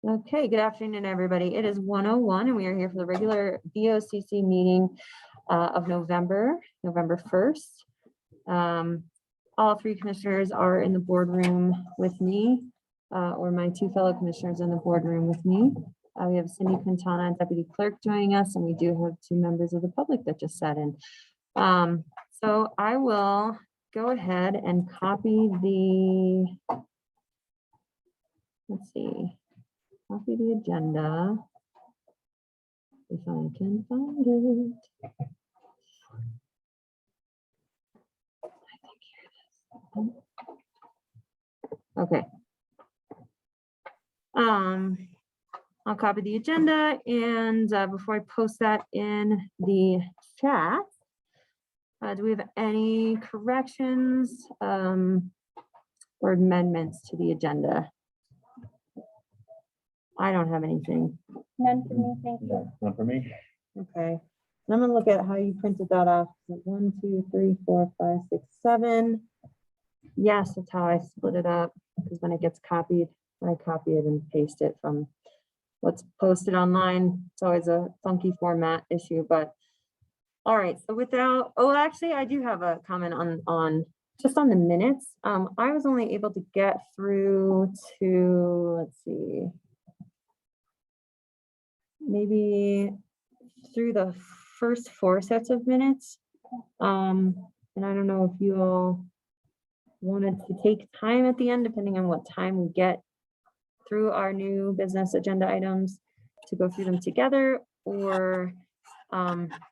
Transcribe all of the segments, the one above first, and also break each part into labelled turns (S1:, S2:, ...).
S1: Okay, good afternoon, everybody. It is 1:01 and we are here for the regular BOCC meeting of November 1st. All three commissioners are in the boardroom with me, or my two fellow commissioners in the boardroom with me. We have Cindy Quintana, Deputy Clerk, joining us, and we do have two members of the public that just sat in. So I will go ahead and copy the, let's see. Copy the agenda, if I can find it. Okay. I'll copy the agenda, and before I post that in the chat, do we have any corrections or amendments to the agenda? I don't have anything.
S2: None for me, thank you.
S3: None for me.
S1: Okay. And I'm gonna look at how you printed that off. 1, 2, 3, 4, 5, 6, 7. Yes, that's how I split it up, because when it gets copied, I copy it and paste it from what's posted online. It's always a funky format issue, but all right. So without, oh, actually, I do have a comment on just on the minutes. I was only able to get through to, let's see, maybe through the first 4 sets of minutes. And I don't know if you all wanted to take time at the end, depending on what time we get through our new business agenda items, to go through them together, or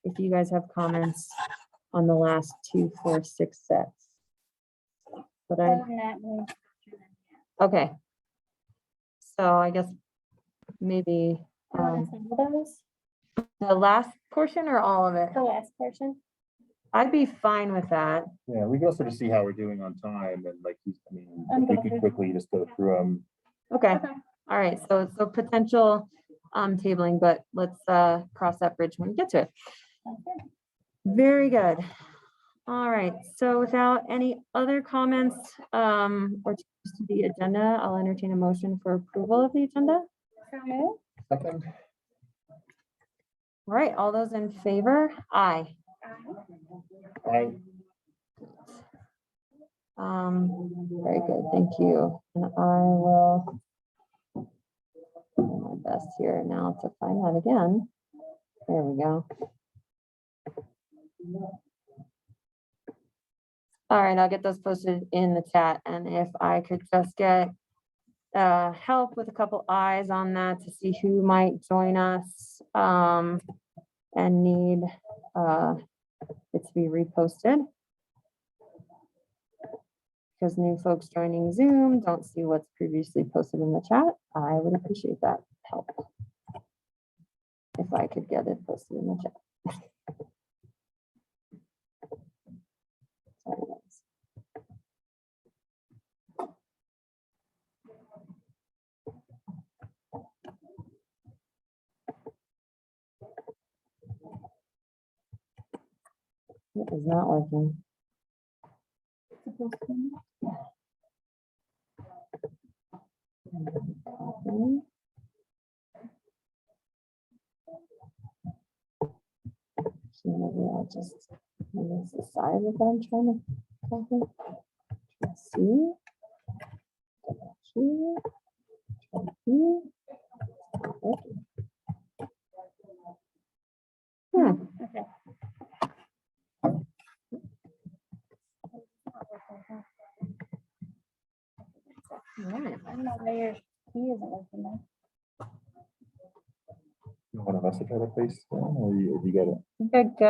S1: if you guys have comments on the last 2, 4, 6 sets. But okay. So I guess maybe the last portion or all of it?
S2: The last portion.
S1: I'd be fine with that.
S3: Yeah, we can also just see how we're doing on time, and like, I mean, if we could quickly just go through them.
S1: Okay. All right. So potential tabling, but let's cross that bridge when we get to it. Very good. All right. So without any other comments or changes to the agenda, I'll entertain a motion for approval of the agenda.
S3: Second.
S1: All right. All those in favor? Aye.
S3: Aye.
S1: Very good. Thank you. And I will do my best here now to find that again. There we go. All right, I'll get those posted in the chat, and if I could just get help with a couple eyes on that to see who might join us and need it to be reposted, because new folks joining Zoom don't see what's previously posted in the chat. I would appreciate that help if I could get it posted in the chat. Sorry, guys. It is not working. Maybe I'll just use the side of what I'm trying to copy. Let's see.
S2: Okay.
S1: All right.
S2: I don't know why your key isn't working now.
S3: You want us to try to place them, or you got it?
S1: I think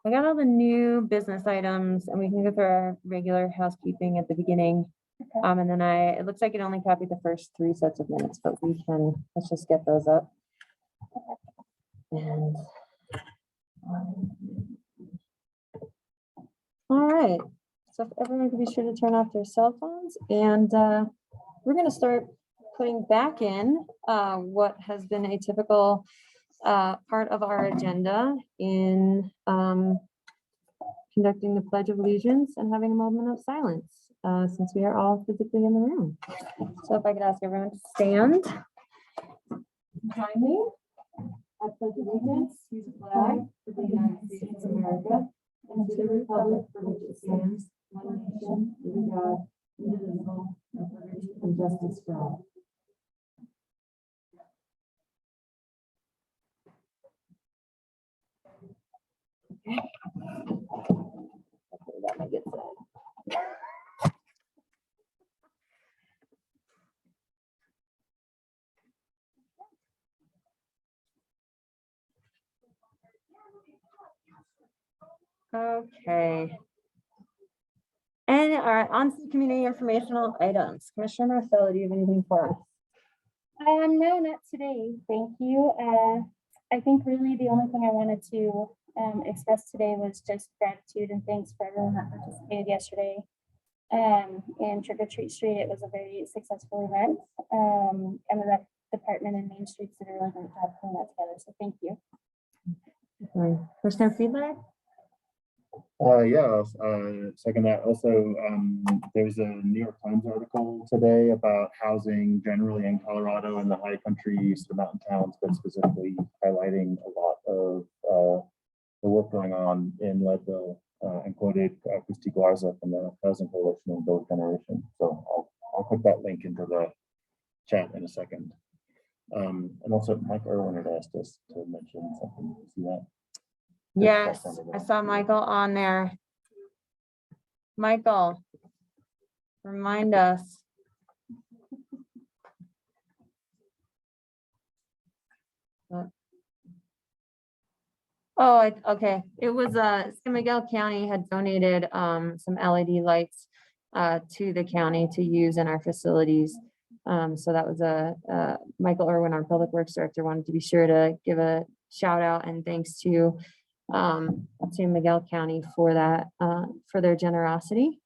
S1: I got all the new business items, and we can go through our regular housekeeping at the beginning.
S2: Okay.
S1: And then it looks like it only copied the first 3 sets of minutes, but let's just get those up. And all right. So if everyone can be sure to turn off their cell phones, and we're going to start putting back in what has been a typical part of our agenda in conducting the Pledge of Allegiance and having a moment of silence. since we are all physically in the room. So if I could ask everyone to stand. Join me. I pledge allegiance to the flag of the United States of America and to the republic for which it stands, one nation, under God, indivisible, with liberty and justice for all. Hopefully that might get said. Okay. And all right, on to the community informational items. Commissioner Marcelo, do you have anything for us?
S2: No, not today. Thank you. I think really the only thing I wanted to express today was just gratitude and thanks for everyone that participated yesterday. In Trick or Treat Street, it was a very successful event. And the rec department and Main Streets did a really great job putting that together. So thank you.
S1: Commissioner feedback?
S3: Yeah, second that. Also, there's a New York Times article today about housing generally in Colorado and the high country, east of mountain towns, but specifically highlighting a lot of the work going on in Leadville, and quoted Christy Garza from the Housing Coalition and Build Generation. So I'll put that link into the chat in a second. And also Mike Irwin had asked us to mention something. You see that?
S1: Yes, I saw Michael on there. Michael, remind us. Oh, okay. It was San Miguel County had donated some LED lights to the county to use in our facilities. So that was Michael Irwin, our Public Works Director, wanted to be sure to give a shout out and thanks to Miguel County for that, for their generosity.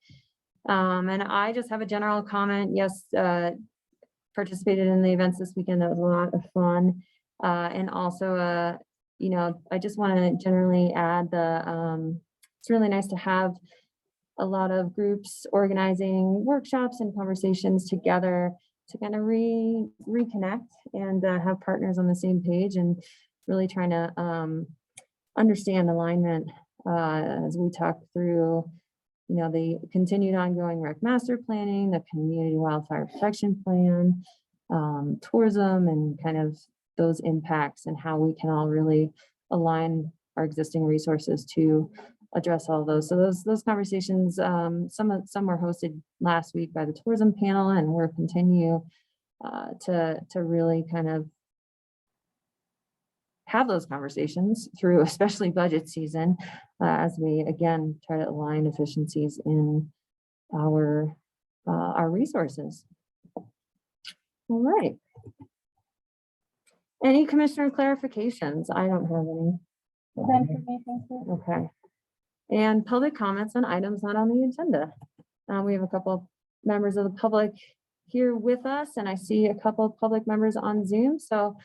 S1: And I just have a general comment. Yes, participated in the events this weekend. That was a lot of fun. And also, you know, I just want to generally add it's really nice to have a lot of groups organizing workshops and conversations together to kind of reconnect and have partners on the same page and really trying to understand alignment as we talk through, you know, the continued ongoing rec master planning, the community wildfire protection plan, tourism, and kind of those impacts and how we can all really align our existing resources to address all of those. So those conversations, some were hosted last week by the tourism panel, and we'll continue to really kind of have those conversations through, especially budget season, as we again try to align efficiencies in our resources. All right. Any commissioner clarifications? I don't have any.
S2: None for me, thank you.
S1: Okay. And public comments on items not on the agenda. We have a couple of members of the public here with us, and I see a couple of public members on Zoom. So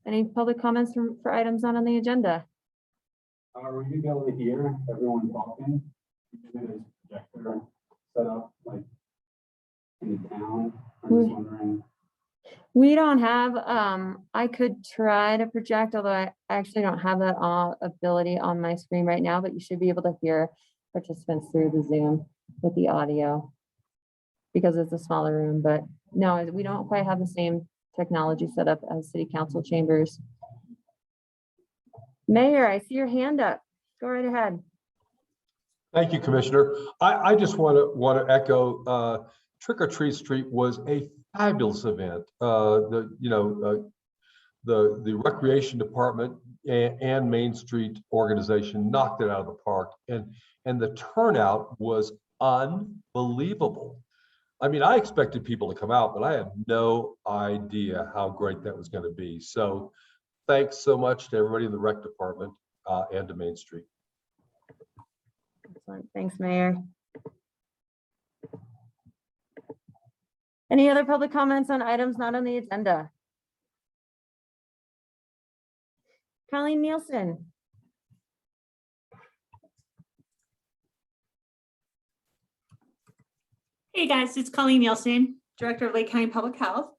S1: any public comments for items not on the agenda?
S4: Will you be able to hear everyone talking? There's a projector set up like in the town. I'm just wondering.
S1: We don't have, I could try to project, although I actually don't have that ability on my screen right now, but you should be able to hear participants through the Zoom with the audio because it's a smaller room, but no, we don't quite have the same technology set up as city council chambers. Mayor, I see your hand up. Go right ahead.
S5: Thank you, Commissioner. I just want to echo Trick or Treat Street was a fabulous event. The recreation department and Main Street organization knocked it out of the park, and the turnout was unbelievable. I mean, I expected people to come out, but I had no idea how great that was going to be. So thanks so much to everybody in the rec department and to Main Street.
S1: Excellent. Thanks, Mayor. Any other public comments on items not on the agenda? Colleen Nielsen.
S6: Hey guys, it's Colleen Nielsen, Director of Lake County Public Health.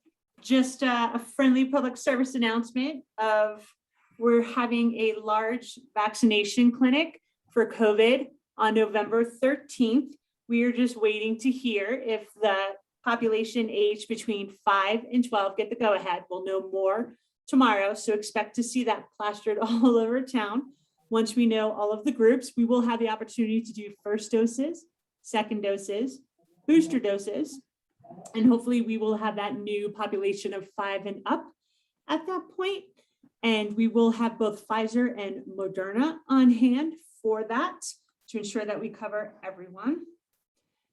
S6: Just a friendly public service announcement of we're having a large vaccination clinic for COVID on November 13th. We are just waiting to hear if the population aged between 5 and 12 get the go-ahead. We'll know more tomorrow, so expect to see that plastered all over town. Once we know all of the groups, we will have the opportunity to do first doses, second doses, booster doses, and hopefully we will have that new population of 5 and up at that point. And we will have both Pfizer and Moderna on hand for that to ensure that we cover everyone.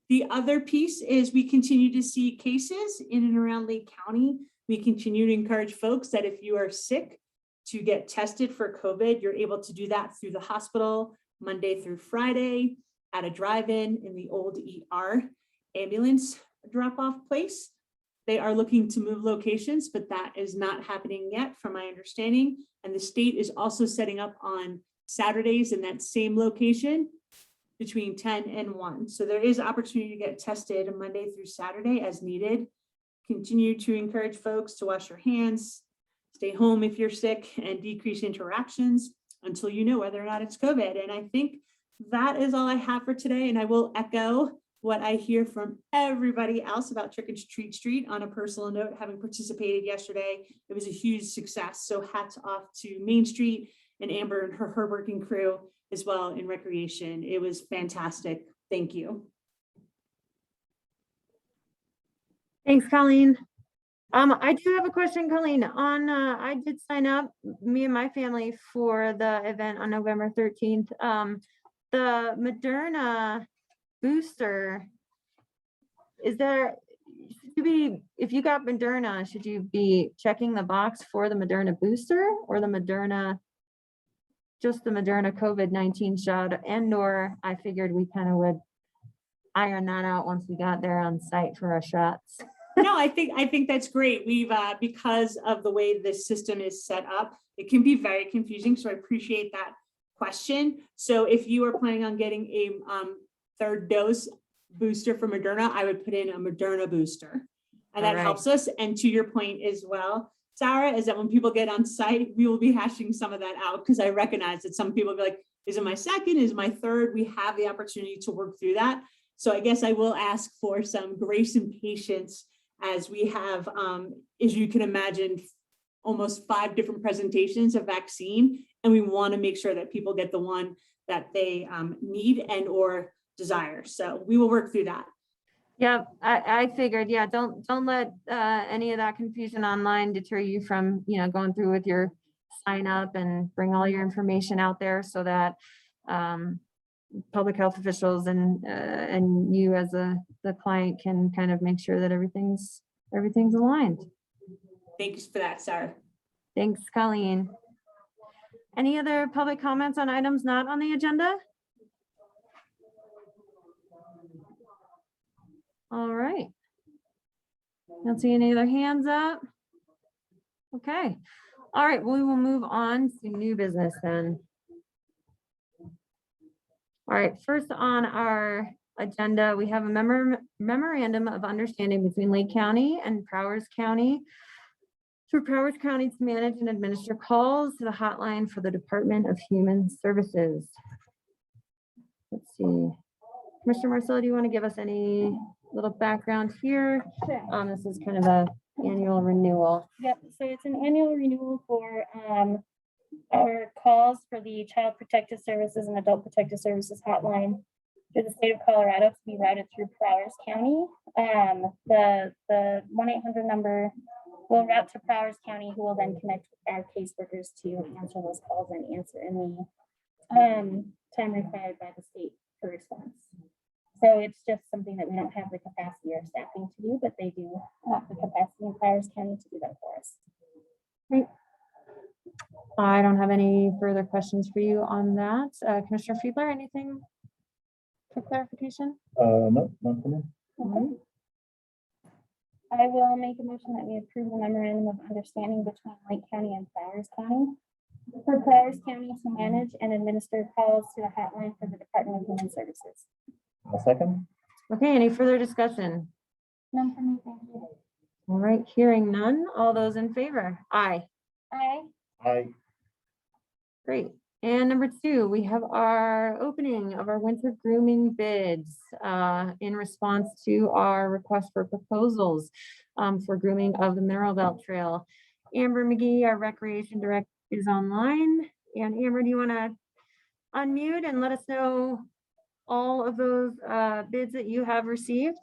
S6: The other piece is we continue to see cases in and around Lake County. We continue to encourage folks that if you are sick to get tested for COVID, you're able to do that through the hospital Monday through Friday at a drive-in in the old ER ambulance drop-off place. They are looking to move locations, but that is not happening yet from my understanding. And the state is also setting up on Saturdays in that same location between 10 and 1. So there is opportunity to get tested Monday through Saturday as needed. Continue to encourage folks to wash your hands, stay home if you're sick, and decrease interactions until you know whether or not it's COVID. And I think that is all I have for today. And I will echo what I hear from everybody else about Trick and Treat Street on a personal note, having participated yesterday. It was a huge success. So hats off to Main Street and Amber and her working crew as well in recreation. It was fantastic. Thank you.
S1: Thanks, Colleen. I do have a question, Colleen. I did sign up, me and my family, for the event on November 13th. The Moderna booster, if you got Moderna, should you be checking the box for the Moderna booster or just the Moderna COVID-19 shot? And/or I figured we kind of would iron that out once we got there on site for our shots.
S6: No, I think that's great. We've because of the way this system is set up, it can be very confusing. So I appreciate that question. So if you are planning on getting a third dose booster for Moderna, I would put in a Moderna booster, and that helps us. And to your point as well, Sarah, is that when people get on site, we will be hashing some of that out, because I recognize that some people will be like, is it my second, is my third? We have the opportunity to work through that. So I guess I will ask for some grace and patience as we have, as you can imagine, almost 5 different presentations of vaccine, and we want to make sure that people get the one that they need and or desire. So we will work through that.
S1: Yeah, I figured, yeah, don't let any of that confusion online deter you from, going through with your sign up, and bring all your information out there so that public health officials and you as the client can kind of make sure that everything's aligned.
S6: Thanks for that, Sarah.
S1: Thanks, Colleen. Any other public comments on items not on the agenda? All right. Don't see any other hands up. Okay. All right, we will move on to new business then. All right, first on our agenda, we have a memorandum of understanding between Lake County and Prowers County for Prowers County to manage and administer calls to the hotline for the Department of Human Services. Let's see. Commissioner Marcelo, do you want to give us any little background here?
S2: Sure.
S1: This is kind of a annual renewal.
S2: Yep, so it's an annual renewal for our calls for the Child Protective Services and Adult Protective Services hotline through the state of Colorado to be routed through Prowers County. The 1-800 number will route to Prowers County, who will then connect with our caseworkers to answer those calls and answer in the time required by the state for response. So it's just something that we don't have the capacity or staffing to do, but they do have the capacity in Prowers County to do that for us. Great.
S1: I don't have any further questions for you on that. Commissioner Fiedler, anything for clarification?
S3: No, not for me.
S2: Okay. I will make a motion that we approve the memorandum of understanding between Lake County and Prowers County for Prowers County to manage and administer calls to the hotline for the Department of Human Services.
S3: A second.
S1: Okay, any further discussion?
S2: None for me, thank you.
S1: All right, hearing none. All those in favor? Aye.
S2: Aye.
S3: I,
S1: Great. And number 2, we have our opening of our winter grooming bids in response to our request for proposals for grooming of the Mineral Belt Trail. Amber McGee, our recreation director, is online. And Amber, do you want to unmute and let us know all of those bids that you have received?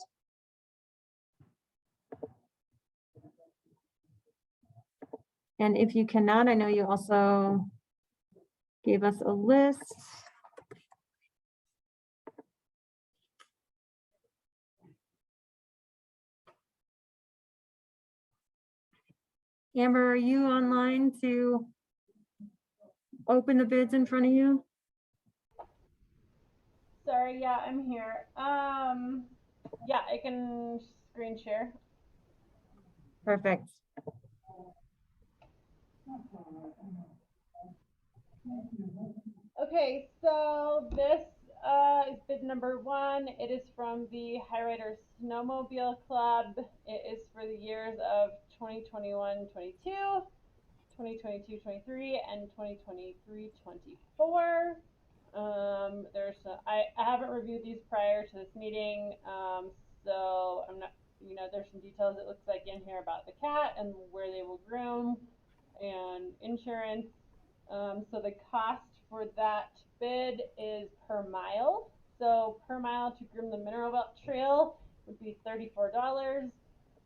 S1: And if you cannot, I know you also gave us a list. Amber, are you online to open the bids in front of you?
S7: Sorry, yeah, I'm here. Yeah, I can screen share.
S1: Perfect.
S7: Okay, so this is bid number 1. It is from the High Rider Snowmobile Club. It is for the years of 2021-22, 2022-23, and 2023-24. I haven't reviewed these prior to this meeting, so I'm not, there's some details it looks like in here about the cat and where they will groom and insurance. So the cost for that bid is per mile. So per mile to groom the Mineral Belt Trail would be $34,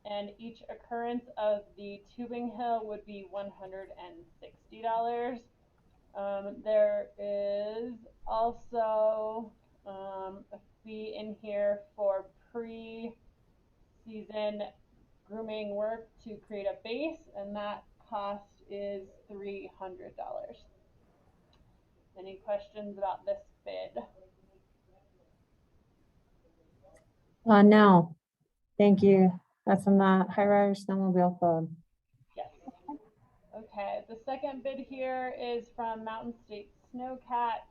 S7: and each occurrence of the tubing hill would be $160. There is also a fee in here for pre-season grooming work to create a base, and that cost is $300. Any questions about this bid?
S1: No, thank you. That's from the High Rider Snowmobile Club.
S7: Yes. Okay, the second bid here is from Mountain State Snowcats,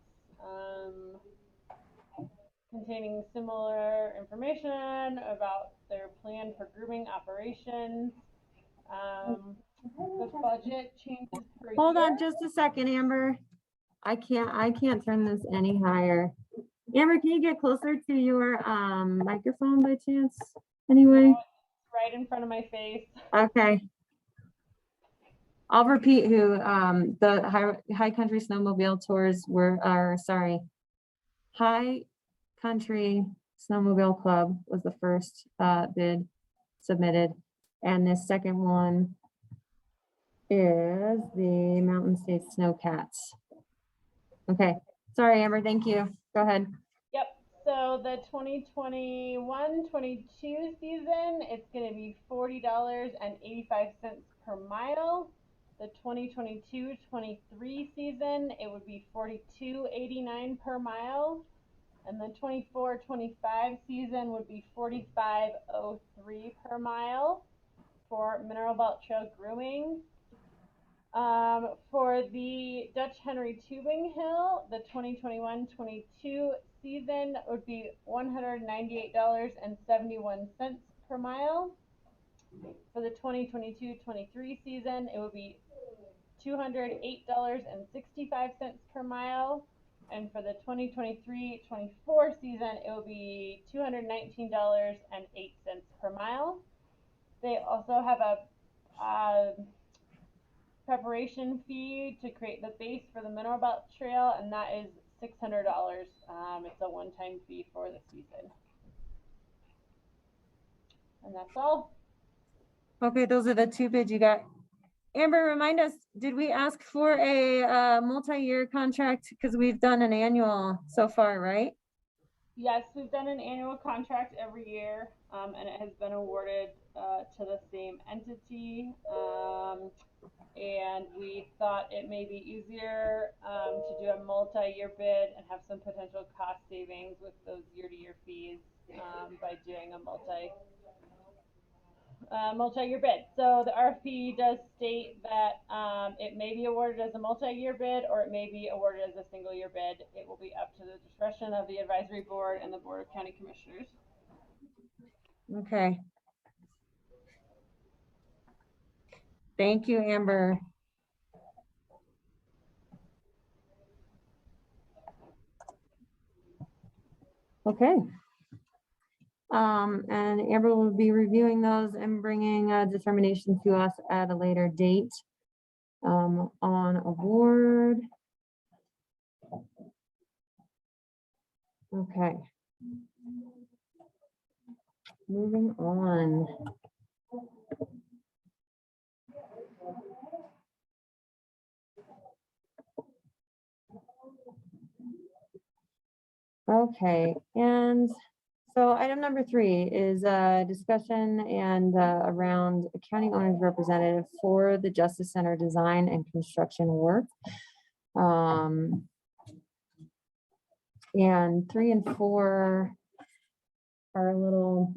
S7: containing similar information about their plan for grooming operations. The budget changes per
S1: Hold
S7: year.
S1: on just a second, Amber. I can't turn this any higher. Amber, can you get closer to your microphone by chance? Anyway,
S7: Right in front of my face.
S1: okay. I'll repeat who the High Country Snowmobile Tours High Country Snowmobile Club was the first bid submitted, and the second one is the Mountain State Snowcats. Okay, sorry, Amber, thank you. Go ahead.
S7: Yep, so the 2021-22 season, it's gonna be $40.85 per mile. The 2022-23 season, it would be $42.89 per mile. And the 24-25 season would be $45.03 per mile for Mineral Belt Trail grooming. For the Dutch Henry Tubing Hill, the 2021-22 season would be $198.71 per mile. For the 2022-23 season, it would be $208.65 per mile. And for the 2023-24 season, it will be $219.08 per mile. They also have a preparation fee to create the base for the Mineral Belt Trail, and that is $600. It's a one-time fee for the season. And that's all.
S1: Okay, those are the 2 bids you got. Amber, remind us, did we ask for a multi-year contract? Because we've done an annual so far, right?
S7: Yes, we've done an annual contract every year, and it has been awarded to the same entity. And we thought it may be easier to do a multi-year bid and have some potential cost savings with those year-to-year fees by doing a multi-year bid. So the RFP does state that it may be awarded as a multi-year bid, or it may be awarded as a single-year bid. It will be up to the discretion of the advisory board and the Board of County Commissioners.
S1: Okay. Thank you, Amber. Okay. And Amber will be reviewing those and bringing a determination to us at a later date on award. Okay. Moving on. Okay, and so item number 3 is a discussion and around a county owner's representative for the Justice Center design and construction work. And 3 and 4 are a little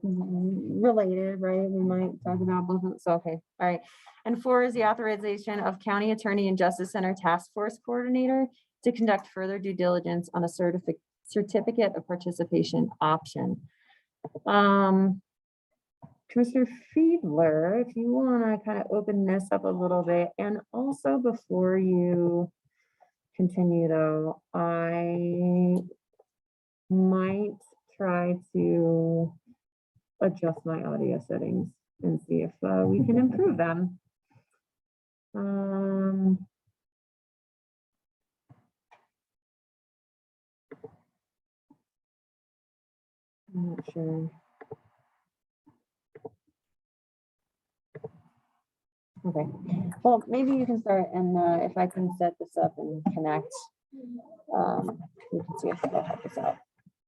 S1: related, right? We might talk about both of them. So, okay, all right. And 4 is the authorization of county attorney and Justice Center task force coordinator to conduct further due diligence on a certificate of participation option. Commissioner Fiedler, if you want to kind of open this up a little bit, and also before you continue though, I might try to adjust my audio settings and see if we can improve them. I'm not sure. Okay, well, maybe you can start, and if I can set this up and connect, we can see if that'll help us out.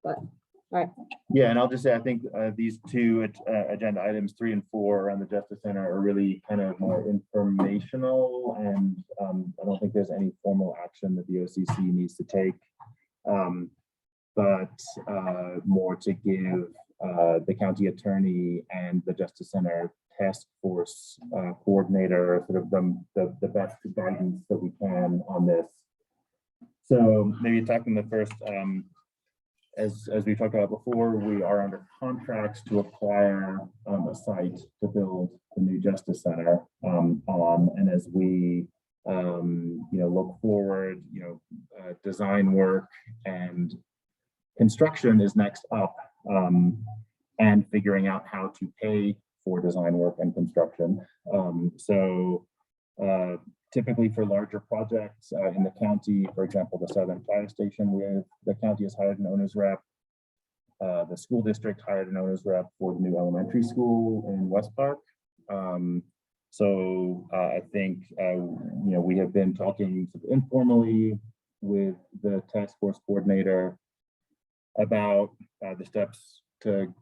S1: But, all right.
S3: Yeah, and I'll just say, I think these 2 agenda items, 3 and 4 on the Justice Center are really kind of more informational, and I don't think there's any formal action that the BOCC needs to take, but more to give the county attorney and the Justice Center task force coordinator sort of the best guidance that we can on this. So maybe talking the first, as we talked about before, we are under contracts to acquire a site to build the new Justice Center on, and as we look forward, design work and construction is next up, and figuring out how to pay for design work and construction. Typically for larger projects in the county, for example, the Southern Fire Station, the county has hired an owner's rep. The school district hired an owner's rep for the new elementary school in West Park. I think, we have been talking informally with the task force coordinator about the steps to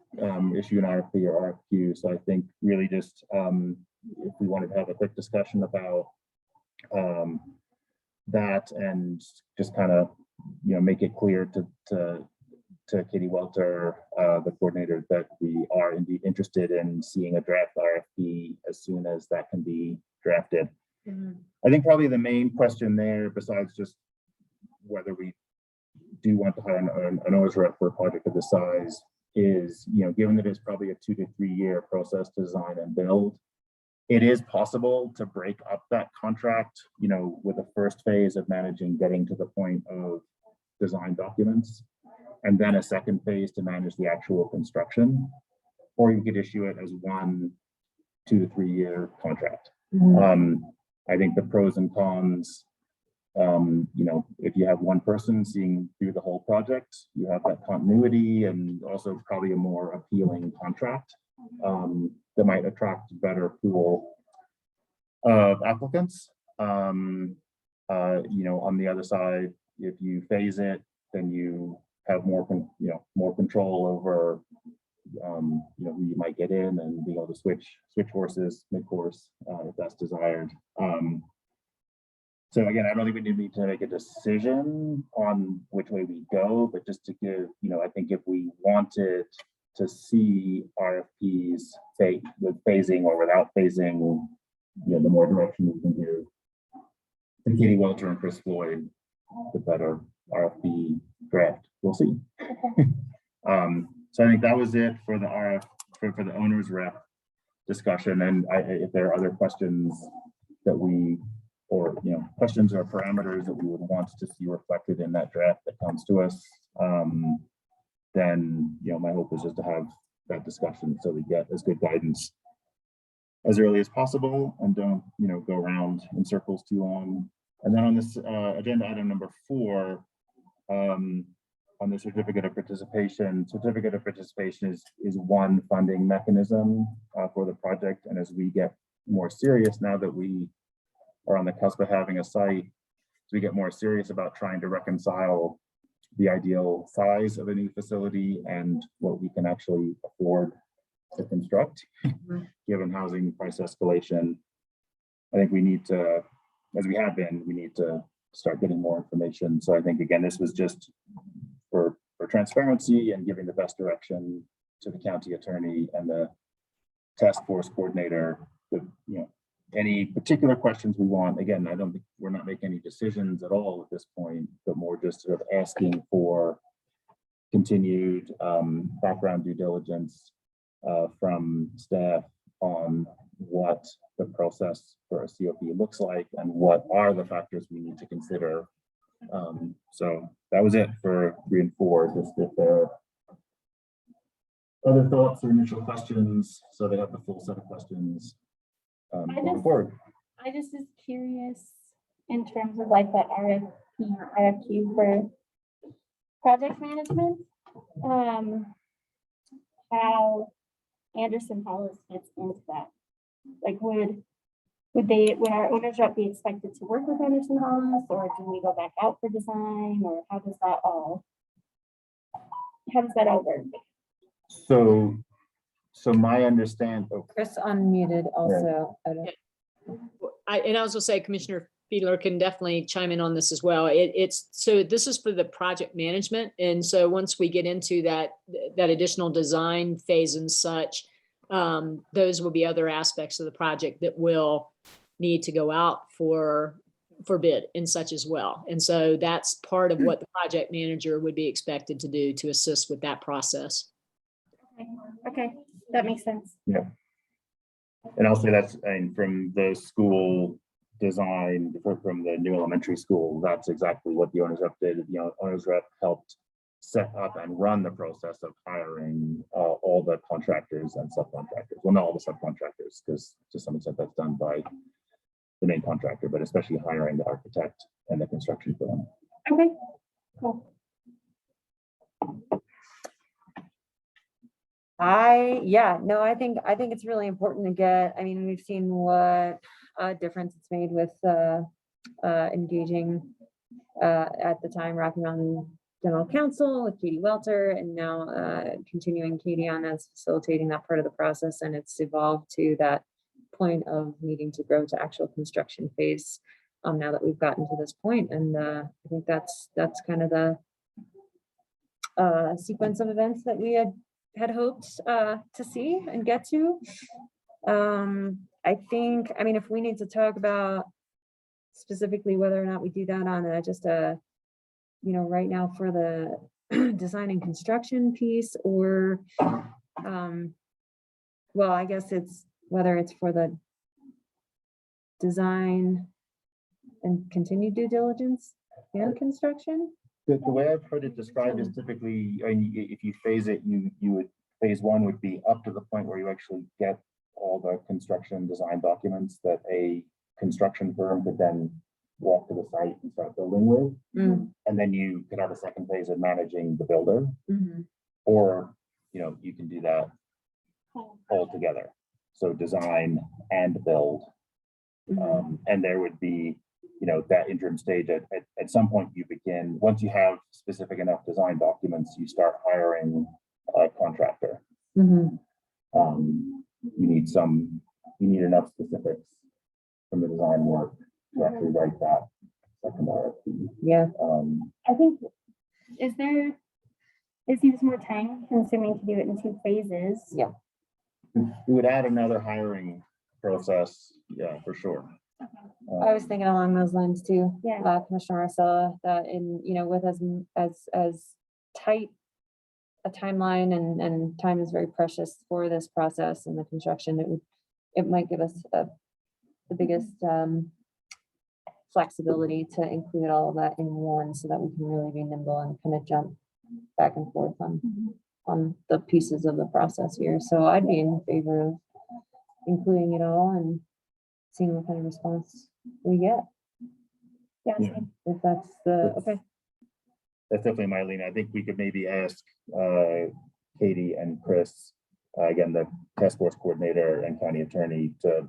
S3: issue an RFP or RFQ. So I think really just if we wanted to have a quick discussion about that, and just kind of make it clear to Katie Welter, the coordinator, that we are indeed interested in seeing a draft RFP as soon as that can be drafted.
S1: Mm-hmm.
S3: I think probably the main question there, besides just whether we do want to hire an owner's rep for a project of this size, is, given that it's probably a 2 to 3 year process to design and build, it is possible to break up that contract, with the first phase of getting to the point of design documents, and then a second phase to manage the actual construction, or you could issue it as one 2 to 3 year contract.
S1: Mm-hmm.
S3: I think the pros and cons, if you have one person seeing through the whole project, you have that continuity, and also probably a more appealing contract that might attract a better pool of applicants. On the other side, if you phase it, then you have more control over who you might get in, and being able to switch horses mid-course if that's desired. So again, I don't think we need to make a decision on which way we go, but just to give, I think if we wanted to see RFPs with phasing or without phasing, the more direction we can give to Katie Welter and Chris Floyd, the better RFP draft we'll see. So I think that was it for the RF, for the owner's rep discussion. And if there are other questions that we, or, you know, questions or parameters that we would want to see reflected in that draft that comes to us, then, you know, my hope is just to have that discussion so we get as good guidance as early as possible and don't, you know, go around in circles too long. And then on this agenda item number 4, on the certificate of participation is one funding mechanism for the project. And as we get more serious, now that we are on the cusp of having a site, as we get more serious about trying to reconcile the ideal size of a new facility and what we can actually afford to construct, given housing price escalation, I think we need to, as we have been, we need to start getting more information. So I think, again, this was just for transparency and giving the best direction to the county attorney and the task force coordinator with, you know, any particular questions we want. Again, I don't think we're not making any decisions at all at this point, but more just sort of asking for continued background due diligence from staff on what the process for a COP looks like and what are the factors we need to consider. So that was it for 3 and 4. Just if there are other thoughts or initial questions, so they have the full set of questions going forward.
S2: I just is curious in terms of like the RFP or RFQ for project management, how Anderson Hollis fits into that. Like, would our owners rep be expected to work with Anderson Hollis, or do we go back out for design, or how does that all work?
S3: So my understand. Oh,
S1: Chris unmuted also. I don't-
S8: I was gonna say Commissioner Fiedler can definitely chime in on this as well. So this is for the project management. And so once we get into that additional design phase and such, those will be other aspects of the project that will need to go out for bid and such as well. And so that's part of what the project manager would be expected to do to assist with that process.
S2: Okay, that makes sense.
S3: yeah. And I'll say that's, and from the school design, from the new elementary school, that's exactly what the owners rep did. The owners rep helped set up and run the process of hiring all the contractors and subcontractors. Well, not all the subcontractors, because to some extent that's done by the main contractor, but especially hiring the architect and the construction firm.
S2: Okay, cool.
S1: I think it's really important to get, I mean, we've seen what difference it's made with engaging at the time wrapping on general counsel with Katie Welter, and now continuing Katie on as facilitating that part of the process. And it's evolved to that point of needing to grow to actual construction phase now that we've gotten to this point. And I think that's kind of the sequence of events that we had hoped to see and get to. I think, I mean, if we need to talk about specifically whether or not we do that on just a, you know, right now for the design and construction piece, or well, I guess it's whether it's for the design and continued due diligence and construction.
S3: The way I've heard it described is typically, I mean, if you phase it, you would, phase 1 would be up to the point where you actually get all the construction design documents that a construction firm could then walk to the site and start building with. And then you could have a second phase of managing the builder, or, you know, you can do that all together. So design and build. And there would be, you know, that interim stage at some point you begin, once you have specific enough design documents, you start hiring a contractor. You need enough specifics from the design work to actually write that second RFP.
S1: Yeah.
S2: I think, it seems more time consuming to do it in 2 phases.
S1: Yeah.
S3: We would add another hiring process, yeah, for sure.
S1: I was thinking along those lines too.
S2: Yeah.
S1: Commissioner Marcella, that in, you know, with as tight a timeline and time is very precious for this process and the construction, it might give us the biggest flexibility to include all of that in one so that we can really be nimble and kind of jump back and forth on the pieces of the process here. So I'd be in favor of including it all and seeing what kind of response we get.
S2: Yeah,
S3: Yeah.
S1: If that's the, okay.
S3: That's definitely my lean. I think we could maybe ask Katie and Chris, again, the task force coordinator and county attorney, to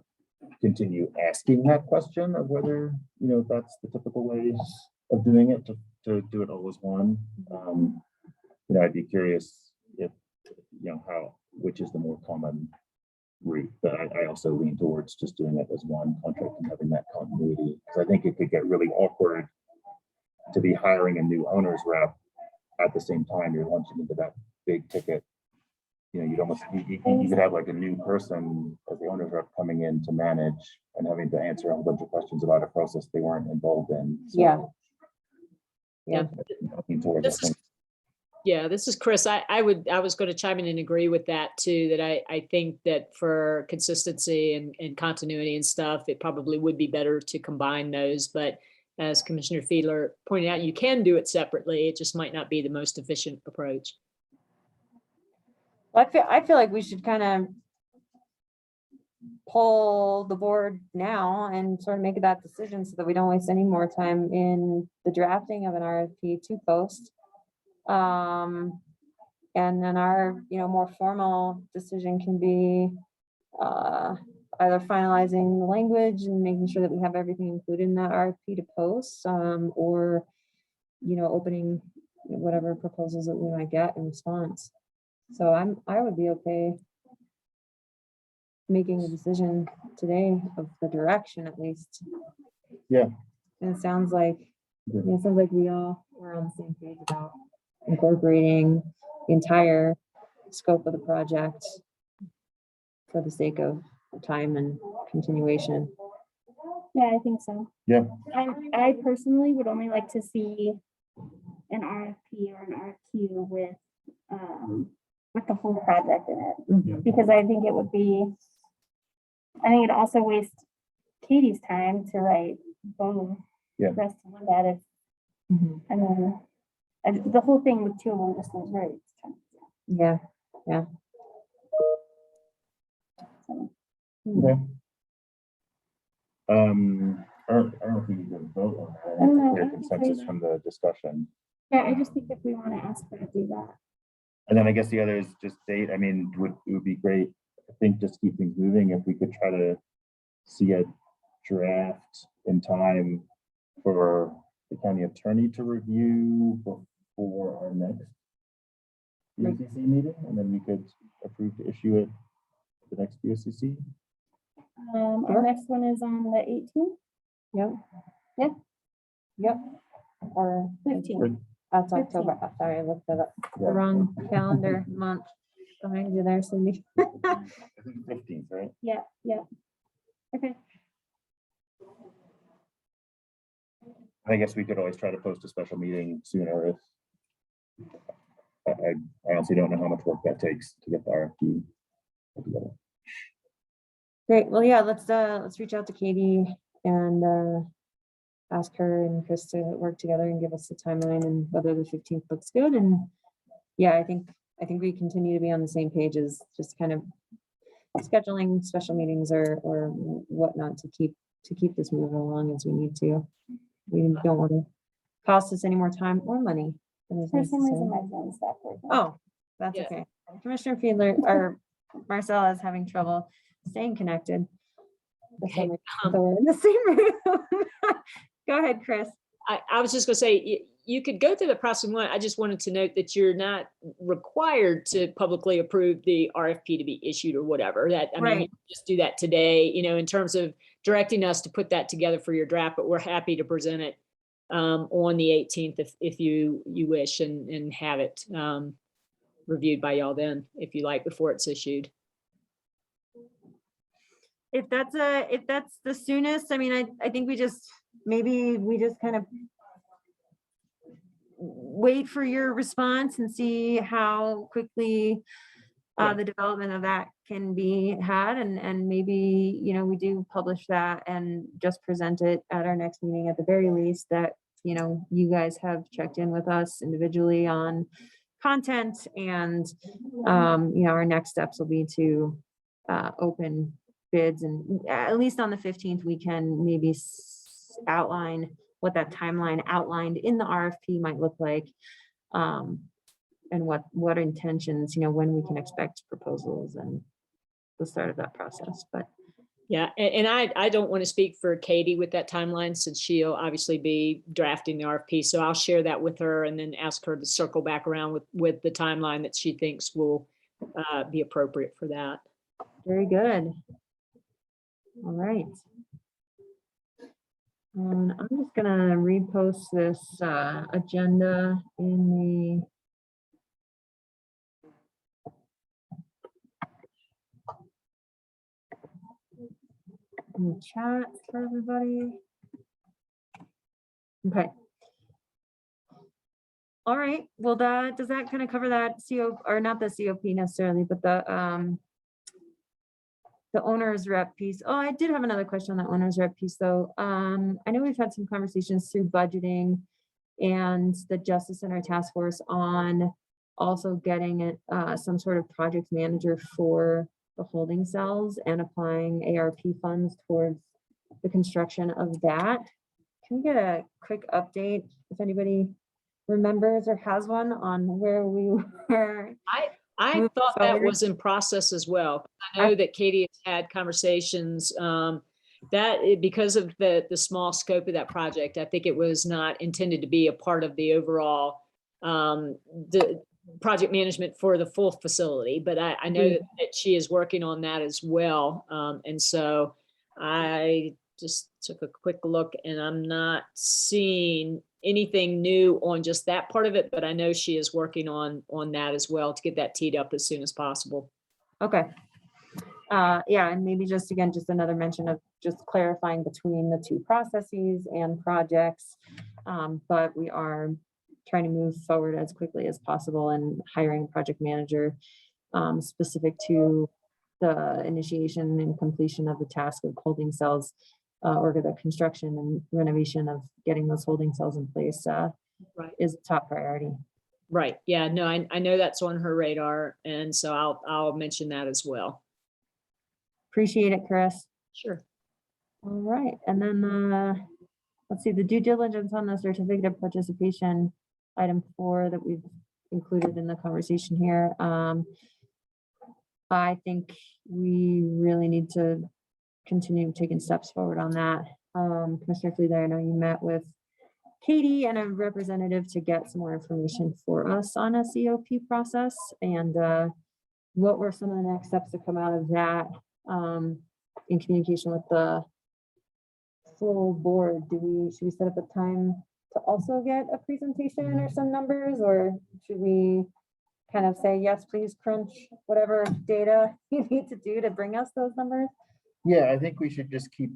S3: continue asking that question of whether, that's the typical ways of doing it, to do it all as one. I'd be curious if, which is the more common route, but I also lean towards just doing it as one contract and having that continuity, because I think it could get really awkward to be hiring a new owner's rep at the same time you're launching into that big ticket. You'd almost, you could have like a new person as the owner's rep coming in to manage and having to answer a whole bunch of questions about a process they weren't involved in. So,
S1: Yeah.
S8: Yeah.
S3: I lean towards
S8: This
S3: that.
S8: is- Yeah, this is Chris. I was going to chime in and agree with that too, that I think that for consistency and continuity and stuff, it probably would be better to combine those. But as Commissioner Fiedler pointed out, you can do it separately. It just might not be the most efficient approach.
S1: I feel like we should kind of poll the board now and sort of make that decision so that we don't waste any more time in the drafting of an RFP to post. And then our, more formal decision can be either finalizing the language and making sure that we have everything included in that RFP to post, or, opening whatever proposals that we might get in response. So I would be okay making a decision today of the direction at least.
S3: Yeah.
S1: And it sounds like we all were on the same page about incorporating the entire scope of the project for the sake of time and continuation.
S2: Yeah, I think so.
S3: Yeah.
S2: I personally would only like to see an RFP or an RFQ with the whole project in it, because I think it it'd also waste Katie's time to write both.
S3: Yeah.
S2: For us to look at it. I mean, the whole thing with two of them just was very expensive.
S1: Yeah.
S2: So,
S3: Okay. I don't know if we need to vote on that.
S2: I don't know.
S3: Clear consensus from the discussion.
S2: yeah, I just think if we want to ask her to do that.
S3: And then I guess the other is just date. I mean, it would be great, I think, just keep things moving if we could try to see a draft in time for the county attorney to review before our next BOCC meeting, and then we could approve to issue it for the next BOCC.
S2: Our next one is on the 18th.
S1: Yep. Or
S2: 15th.
S1: that's October. Sorry, I looked at the wrong calendar month behind you there, Cindy.
S3: I think 15th, right?
S2: Yeah. Okay.
S3: I guess we could always try to post a special meeting sooner if I honestly don't know how much work that takes to get the RFP put together.
S1: Great. Well, yeah, let's reach out to Katie and ask her and Chris to work together and give us the timeline and whether the 15th looks good. And yeah, I think we continue to be on the same page as just kind of scheduling special meetings or whatnot to keep this moving along as we need to. We don't want to cost us any more time or money than is
S2: For some reason,
S1: necessary.
S2: my phone stopped working.
S1: Oh, that's
S8: Yeah.
S1: okay. Commissioner Fiedler or Marcella is having trouble staying connected. For some
S8: Okay,
S1: reason, so we're in the same room. Go ahead, Chris.
S8: I was just going to say, you could go through the process. I just wanted to note that you're not required to publicly approve the RFP to be issued or whatever. That, I mean, you
S1: Right.
S8: can just do that today, in terms of directing us to put that together for your draft, but we're happy to present it on the 18th if you wish and have it reviewed by y'all then, if you like, before it's issued.
S1: If that's the soonest, I mean, I think maybe we just kind of wait for your response and see how quickly the development of that can be had, and maybe, you know, we do publish that and just present it at our next meeting at the very least, that, you know, you guys have checked in with us individually on content, and you know, our next steps will be to open bids, and at least on the 15th, we can maybe outline what that timeline outlined in the RFP might look like. And what intentions, you know, when we can expect proposals and the start of that process. But
S8: Yeah, and I don't want to speak for Katie with that timeline, since she'll obviously be drafting the RFP. So I'll share that with her and then ask her to circle back around with the timeline that she thinks will be appropriate for that.
S1: very good. All right. I'm just gonna repost this agenda in the chat for everybody. Okay. All right, well, does that kind of cover that CO, or not the COP necessarily, but the owner's rep piece? Oh, I did have another question on the owner's rep piece though. I know we've had some conversations through budgeting and the Justice Center Task Force on also getting some sort of project manager for the holding cells and applying ARP funds towards the construction of that. Can we get a quick update if anybody remembers or has one on where we were?
S8: I
S1: Moving
S8: thought that
S1: forward.
S8: was in process as well. I know that Katie has had conversations because of the small scope of that project. I think it was not intended to be a part of the overall the project management for the full facility, but I know that she is working on that as well. And so I just took a quick look, and I'm not seeing anything new on just that part of it, but I know she is working on that as well to get that teed up as soon as possible.
S1: Okay. Yeah, and maybe just again, just another mention of just clarifying between the two processes and projects. But we are trying to move forward as quickly as possible and hiring a project manager specific to the initiation and completion of the task of holding cells, or the construction and renovation of getting those holding cells in place
S8: Right.
S1: is a top priority.
S8: Right. Yeah, no, I know that's on her radar. And so I'll mention that as well.
S1: Appreciate it, Chris.
S8: Sure.
S1: All right, and then let's see, the due diligence on the certificate of participation, item 4 that we've included in the conversation here. I think we really need to continue taking steps forward on that. Commissioner Fleether, I know you met with Katie and a representative to get some more information for us on a COP process, and what were some of the next steps to come out of that in communication with the full board. Should we set up a time to also get a presentation or some numbers, or should we kind of say, yes, please crunch whatever data you need to do to bring us those numbers?
S3: Yeah, I think we should just keep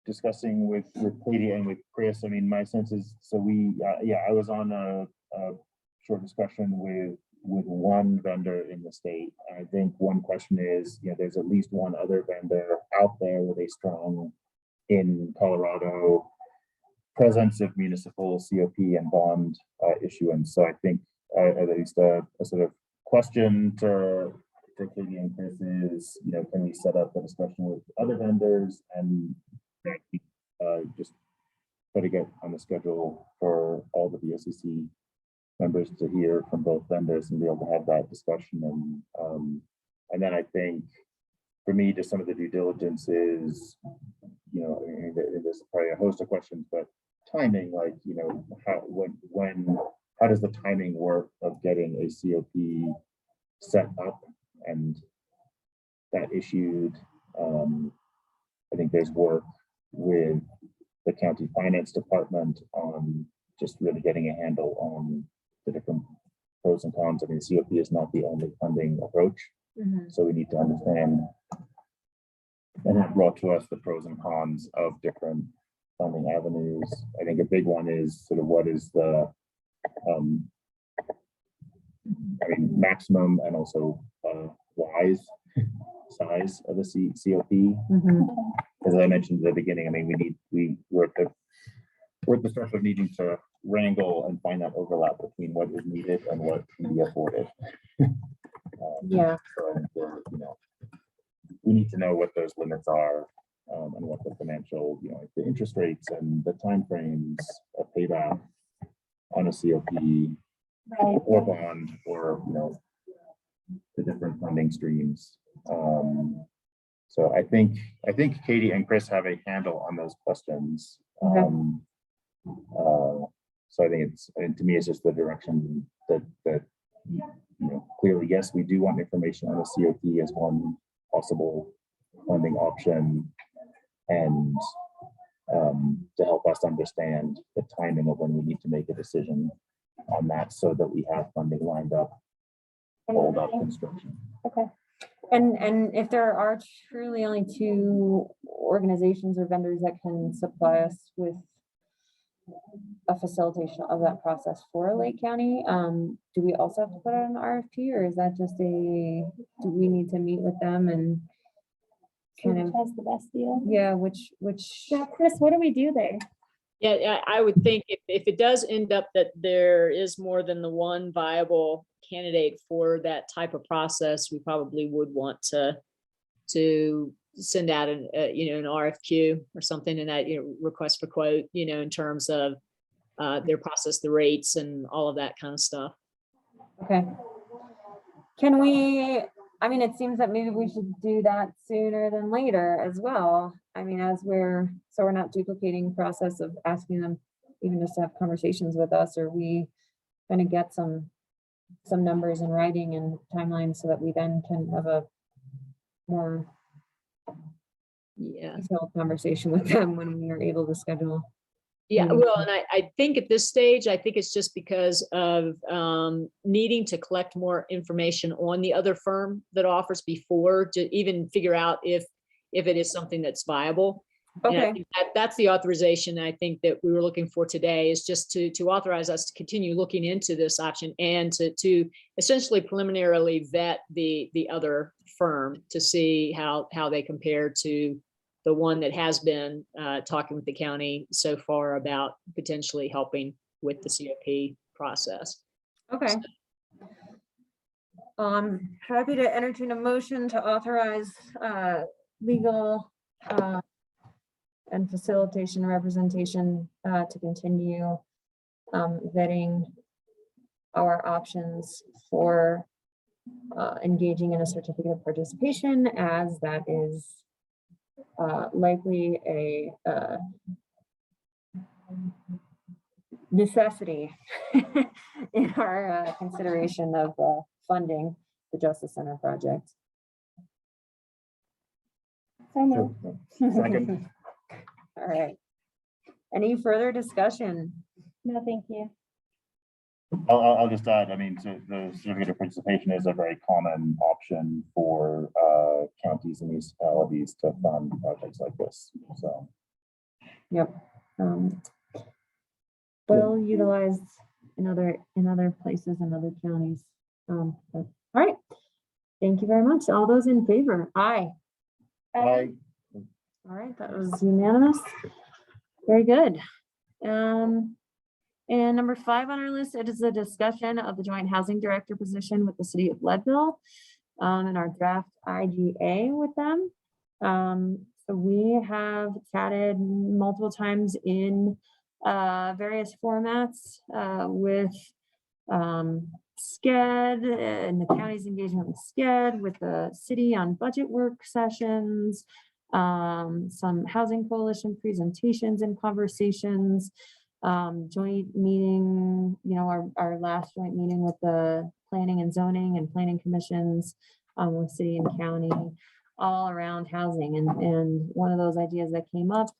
S3: discussing with Katie and with Chris. I mean, my sense is, so I was on a short discussion with one vendor in the state. I think one question is, there's at least one other vendor out there with a strong in Colorado presence of municipal COP and bond issuance. So I think at least a sort of question to Katie and Chris is, can we set up a discussion with other vendors and just put it on the schedule for all the BOCC members to hear from both vendors and be able to have that discussion. And then I think for me, just some of the due diligence is, there's probably a host of questions, but timing, like, how does the timing work of getting a COP set up and that issued? I think there's work with the county finance department on just really getting a handle on the different pros and cons. I mean, COP is not the only funding approach. So we need to understand and have brought to us the pros and cons of different funding avenues. I think a big one is sort of what is the I mean, maximum and also wise size of the COP.
S1: Mhm.
S3: As I mentioned at the beginning, I mean, we're at the start of needing to wrangle and find that overlap between what is needed and what can be afforded.
S1: Yeah.
S3: So, we need to know what those limits are, and what the financial, like the interest rates and the timeframes of payback on a COP
S2: Right.
S3: or bond, or, the different funding streams. So I think Katie and Chris have a handle on those questions.
S1: Okay.
S3: So I think to me, it's just the direction that clearly, yes, we do want information on the COP as one possible funding option, and to help us understand the timing of when we need to make a decision on that, so that we have funding lined up, hold up construction.
S2: Okay.
S1: And if there are truly only 2 organizations or vendors that can supply us with a facilitation of that process for Lake County, do we also have to put out an RFP, or is that just do we need to meet with them and kind of,
S2: That's the best deal.
S1: yeah, which,
S2: Yeah, Chris, what do we do there?
S8: Yeah, I would think if it does end up that there is more than the one viable candidate for that type of process, we probably would want to send out an RFQ or something, in that, request for quote, in terms of their process, the rates and all of that kind of stuff.
S1: okay. Can we, I mean, it seems that maybe we should do that sooner than later as well. I mean, so we're not duplicating process of asking them even just to have conversations with us, or we kind of get some numbers in writing and timelines, so that we then can have a more detailed conversation with them when we are able to schedule.
S8: Yeah,
S1: meetings.
S8: well, and I think at this stage, I think it's just because of needing to collect more information on the other firm that offers before to even figure out if it is something that's viable. And I
S1: Okay,
S8: think that's the authorization I think that we were looking for today, is just to authorize us to continue looking into this option, and to essentially preliminarily vet the other firm to see how they compare to the one that has been talking with the county so far about potentially helping with the COP process.
S1: okay. Happy to entertain a motion to authorize legal and facilitation representation to continue vetting our options for engaging in a certificate of participation, as that is likely a necessity in our consideration of funding the Justice Center project.
S2: So moved.
S3: Second.
S1: All right. Any further discussion?
S2: No, thank you.
S3: I'll just add, I mean, so the certificate of participation is a very common option for counties and municipalities to fund projects like this, so.
S1: Yep. Well utilized in other places and other counties. All right. Thank you very much. All those in favor? Aye.
S3: I
S1: All right, that was unanimous. Very good. And number 5 on our list, it is a discussion of the joint housing director position with the City of Leadville, and our draft IGA with them. So we have chatted multiple times in various formats with SCED and the county's engagement with SCED, with the city on budget work sessions, some housing coalition presentations and conversations, joint meeting, our last joint meeting with the planning and zoning and planning commissions with city and county, all around housing. And one of those ideas that came up,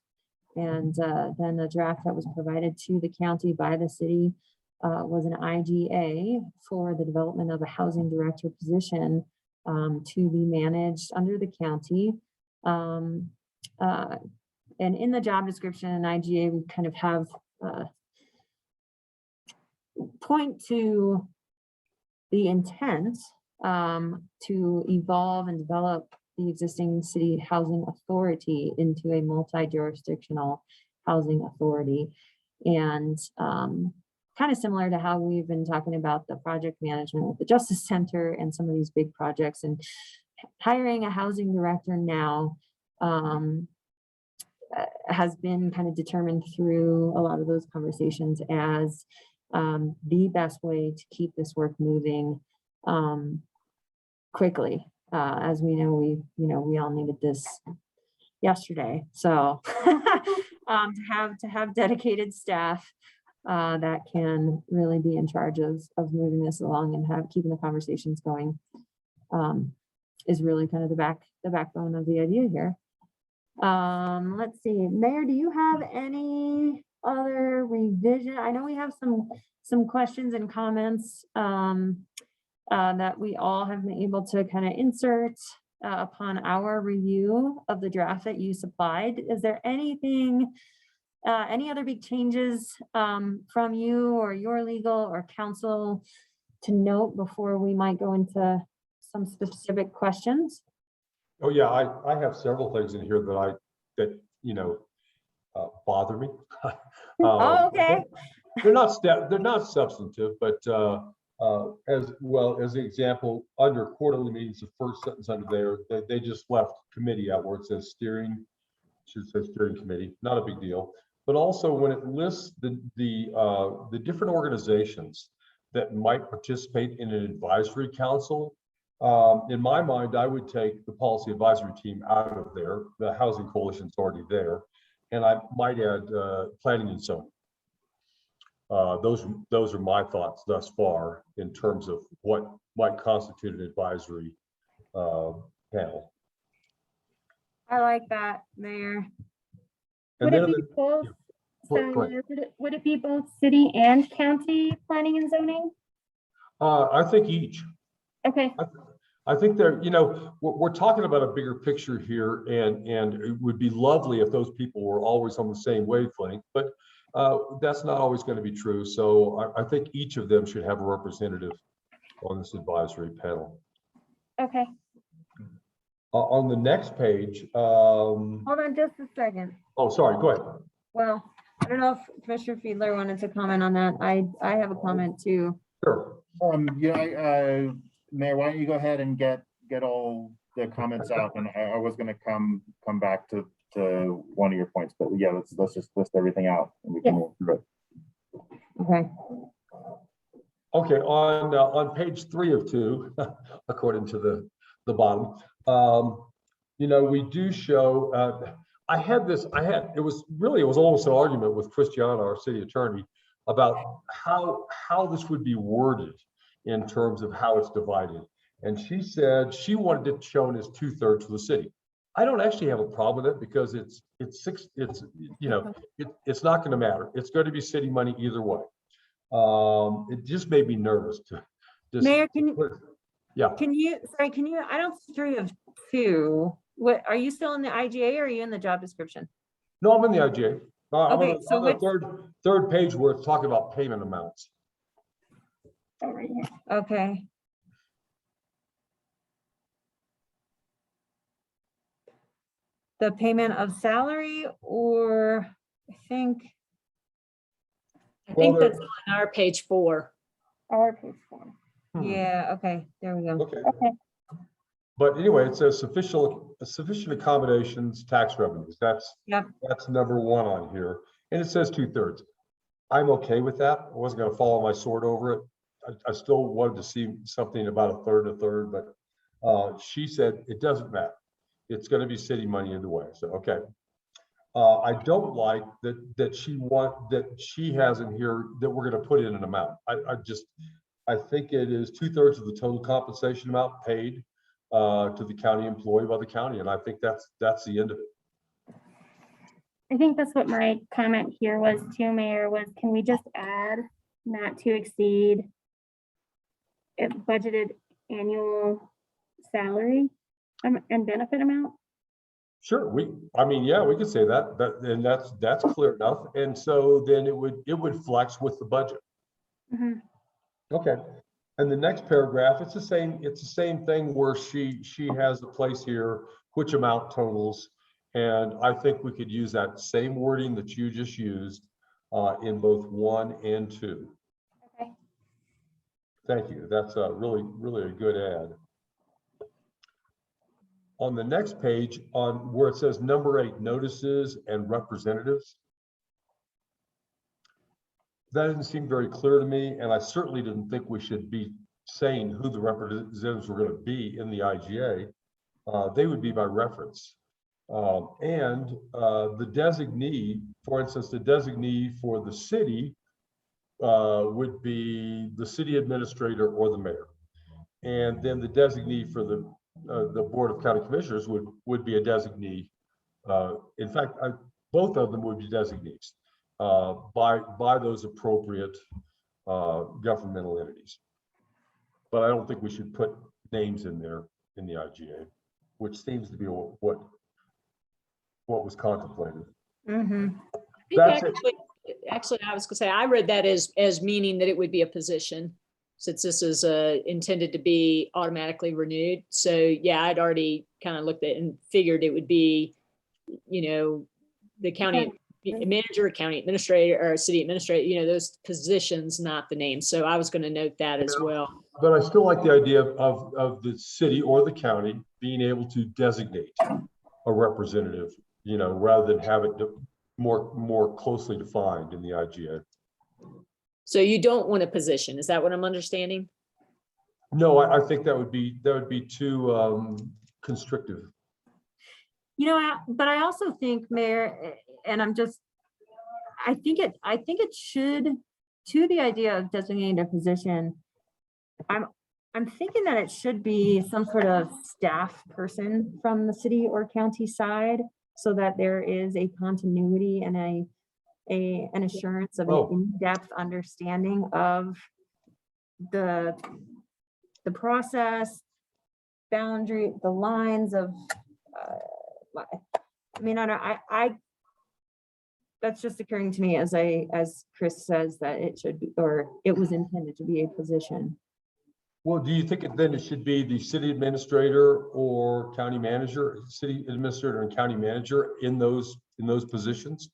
S1: and then the draft that was provided to the county by the city was an IGA for the development of a housing director position to be managed under the county. And in the job description and IGA, we kind of have point to the intent to evolve and develop the existing city housing authority into a multi-jurisdictional housing authority. And kind of similar to how we've been talking about the project management with the Justice Center and some of these big projects, and hiring a housing director now has been kind of determined through a lot of those conversations as the best way to keep this work moving quickly. As we know, we all needed this yesterday. So to have dedicated staff that can really be in charge of moving this along and keeping the conversations going is really kind of the backbone of the idea here. Let's see, Mayor, do you have any other revision? I know we have some questions and comments that we all have been able to kind of insert upon our review of the draft that you supplied. Is there anything, any other big changes from you or your legal or counsel to note before we might go into some specific questions?
S5: Oh yeah, I have several things in here that bother me.
S1: Oh, okay.
S5: They're not substantive, but as well as the example under quarterly meetings, the first sentence under there, they just left committee out where it says steering, should say steering committee, not a big deal. But also when it lists the different organizations that might participate in an advisory council, in my mind, I would take the policy advisory team out of there. The housing coalition's already there, and I might add planning and zoning. Those are my thoughts thus far in terms of what might constitute an advisory panel.
S1: I like that, Mayor.
S5: And
S2: Would it
S5: then
S2: be both,
S5: go ahead.
S2: sorry, would it be both city and county planning and zoning?
S5: I think each.
S2: Okay,
S5: I think they're, we're talking about a bigger picture here, and it would be lovely if those people were always on the same wavelength, but that's not always going to be true. So I think each of them should have a representative on this advisory panel.
S2: okay.
S5: On the next page.
S1: Hold on just a second.
S5: Oh, sorry, go ahead.
S1: Well, I don't know if Commissioner Fiedler wanted to comment on that. I have a comment too.
S5: Sure.
S3: Mayor, why don't you go ahead and get all the comments out, and I was going to come back to one of your points, but yeah, let's just list everything out and we can move through it.
S1: Okay.
S5: Okay, on page 3 of 2, according to the bottom, we do show. It was almost an argument with Christiana, our city attorney, about how this would be worded in terms of how it's divided. And she said she wanted it shown as 2/3 of the city. I don't actually have a problem with it because it's not going to matter. It's going to be city money either way. It just made me nervous to
S1: Mayor,
S5: can you,
S1: I don't see 3 of 2. What, are you still in the IGA or are you in the job description?
S5: No, I'm in the IGA. I'm
S1: Okay,
S5: on the third page where it's talking about payment amounts.
S2: Oh, right here.
S1: Okay. The payment of salary, or I think
S8: That's on our page 4.
S2: Our page 4.
S1: yeah, okay, there we go.
S5: Okay.
S2: Okay.
S5: But anyway, it says sufficient accommodations, tax revenues. That's number 1 on here. And it says 2/3. I'm okay with that. I wasn't going to follow my sword over it. I still wanted to see something about a third, but she said it doesn't matter. It's going to be city money either way. So, okay. I don't like that she has in here that we're going to put in an amount. I think it is 2/3 of the total compensation amount paid to the county employee by the county. And I think that's the end of it.
S2: I think that's what my comment here was too, Mayor, was can we just add not to exceed budgeted annual salary and benefit amount?
S5: Sure, we could say that, and that's clear enough. And so then it would flex with the budget. Okay, and the next paragraph, it's the same thing where she has a place here, which amount totals. And I think we could use that same wording that you just used in both 1 and 2.
S2: Okay.
S5: Thank you. That's really a good add. On the next page, on where it says number 8, notices and representatives. That didn't seem very clear to me, and I certainly didn't think we should be saying who the representatives were going to be in the IGA. They would be by reference. And the designee, for instance, the designee for the city would be the city administrator or the mayor. And then the designee for the Board of County Commissioners would be a designee. In fact, both of them would be designees by those appropriate governmental entities. But I don't think we should put names in there in the IGA, which seems to be what was contemplated.
S1: Mm-hmm.
S8: I think actually, I was gonna say, I read that as meaning that it would be a position, since this is intended to be automatically renewed. So yeah, I'd already kind of looked at it and figured it would be, the county manager, county administrator, or city administrator, those positions, not the name. So I was going to note that as well.
S5: But I still like the idea of the city or the county being able to designate a representative, rather than have it more closely defined in the IGA.
S8: So you don't want a position, is that what I'm understanding?
S5: No, I think that would be too constrictive.
S1: But I also think, Mayor, and I think it should, to the idea of designating a position, I'm thinking that it should be some sort of staff person from the city or county side, so that there is a continuity and an assurance of an in-depth understanding of the process, boundary, the lines of, that's just occurring to me as Chris says that it should be, or it was intended to be a position.
S5: Well, do you think it should be the city administrator or county manager, city administrator and county manager in those positions?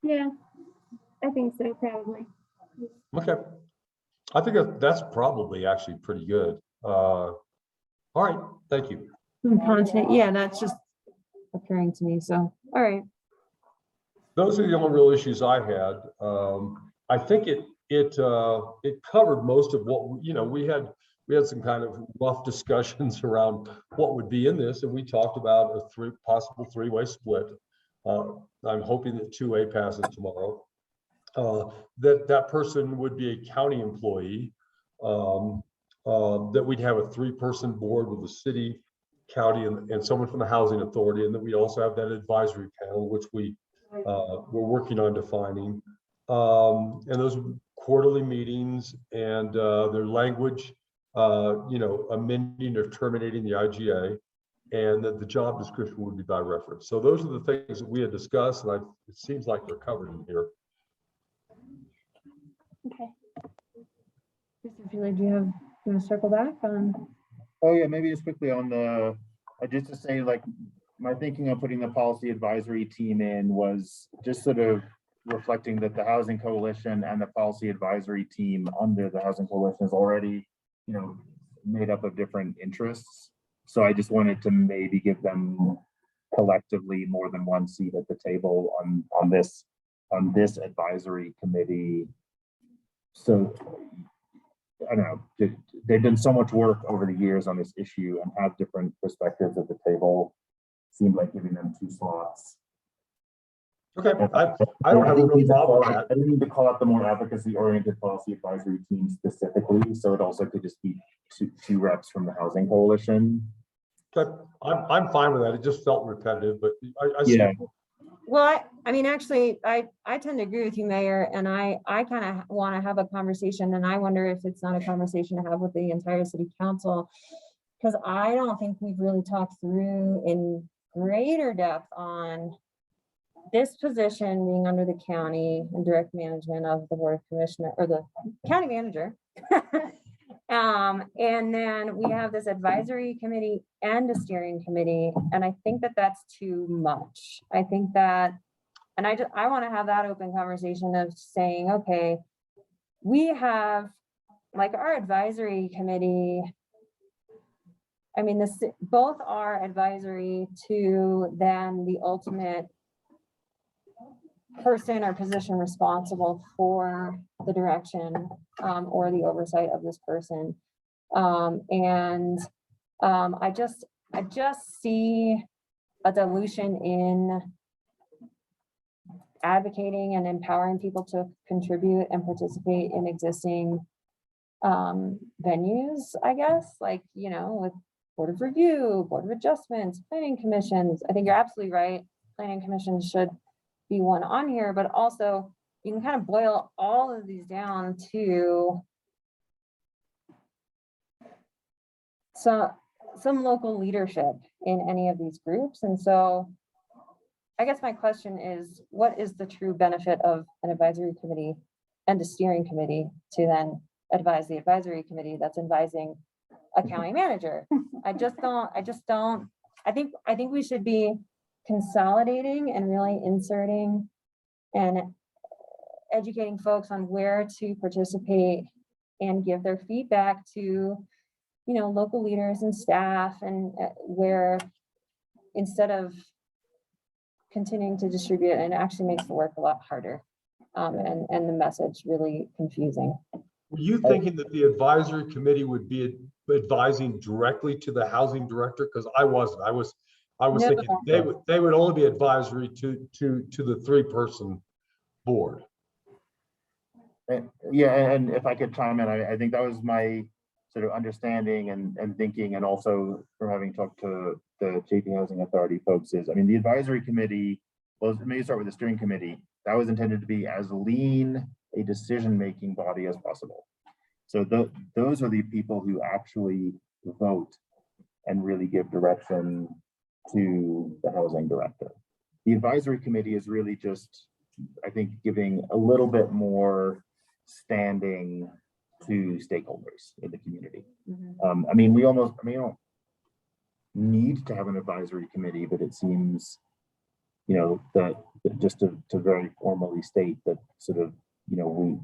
S2: Yeah, I think so, probably.
S5: Okay. I think that's probably actually pretty good. All right, thank you.
S1: Content, yeah, that's just occurring to me. So, all right.
S5: Those are the only real issues I had. I think it covered most of what we had some kind of rough discussions around what would be in this, and we talked about a possible three-way split. I'm hoping that 2A passes tomorrow. That person would be a county employee. That we'd have a 3-person board with the city, county, and someone from the housing authority, and that we also have that advisory panel, which we're working on defining. And those quarterly meetings and their language, amending or terminating the IGA, and that the job description would be by reference. So those are the things that we had discussed, and it seems like they're covered in here.
S2: Okay.
S1: Mr. Julie, do you want to circle back on?
S3: Oh yeah, maybe just quickly on just to say, like, my thinking of putting the policy advisory team in was just sort of reflecting that the Housing Coalition and the policy advisory team under the Housing Coalition is already, made up of different interests. So I just wanted to maybe give them collectively more than one seat at the table on this advisory committee. So I don't know, they've done so much work over the years on this issue and have different perspectives at the table. Seemed like giving them 2 slots.
S5: Okay, I don't have a real problem with that.
S3: I didn't need to call out the more advocacy-oriented policy advisory team specifically, so it also could just be two reps from the Housing Coalition.
S5: Okay, I'm fine with that. It just felt repetitive, but I see.
S3: Yeah.
S1: Well, actually, I tend to agree with you, Mayor, and I kind of want to have a conversation, and I wonder if it's not a conversation to have with the entire city council, because I don't think we've really talked through in greater depth on this position being under the county and direct management of the board of commissioner or the county manager. And then we have this advisory committee and a steering committee, and I think that that's too much. I think that, and I want to have that open conversation of saying, okay, we have like our advisory committee. I mean, both are advisory to then the ultimate person or position responsible for the direction or the oversight of this person. I just see a dilution in advocating and empowering people to contribute and participate in existing venues, I guess, like, you know, with Board of Review, Board of Adjustments, planning commissions. I think you're absolutely right. Planning commissions should be one on here, but also you can kind of boil all of these down to some local leadership in any of these groups. And so I guess my question is, what is the true benefit of an advisory committee and a steering committee to then advise the advisory committee that's advising a county manager? I think we should be consolidating and really inserting and educating folks on where to participate and give their feedback to, you know, local leaders and staff, and where instead of continuing to distribute, it actually makes the work a lot harder and the message really confusing.
S5: Were you thinking that the advisory committee would be advising directly to the housing director? Because I wasn't. I was
S1: No.
S5: thinking they would only be advisory to the 3-person board.
S3: Yeah, and if I could chime in, I think that was my sort of understanding and thinking, and also from having talked to the JP Housing Authority folks is, I mean, the advisory committee, well, let me start with the steering committee. That was intended to be as lean a decision-making body as possible. So those are the people who actually vote and really give direction to the housing director. The advisory committee is really just, I think, giving a little bit more standing to stakeholders in the community.
S1: Mhm.
S3: I mean, we don't need to have an advisory committee, but it seems, you know, that just to very formally state that sort of, you know, we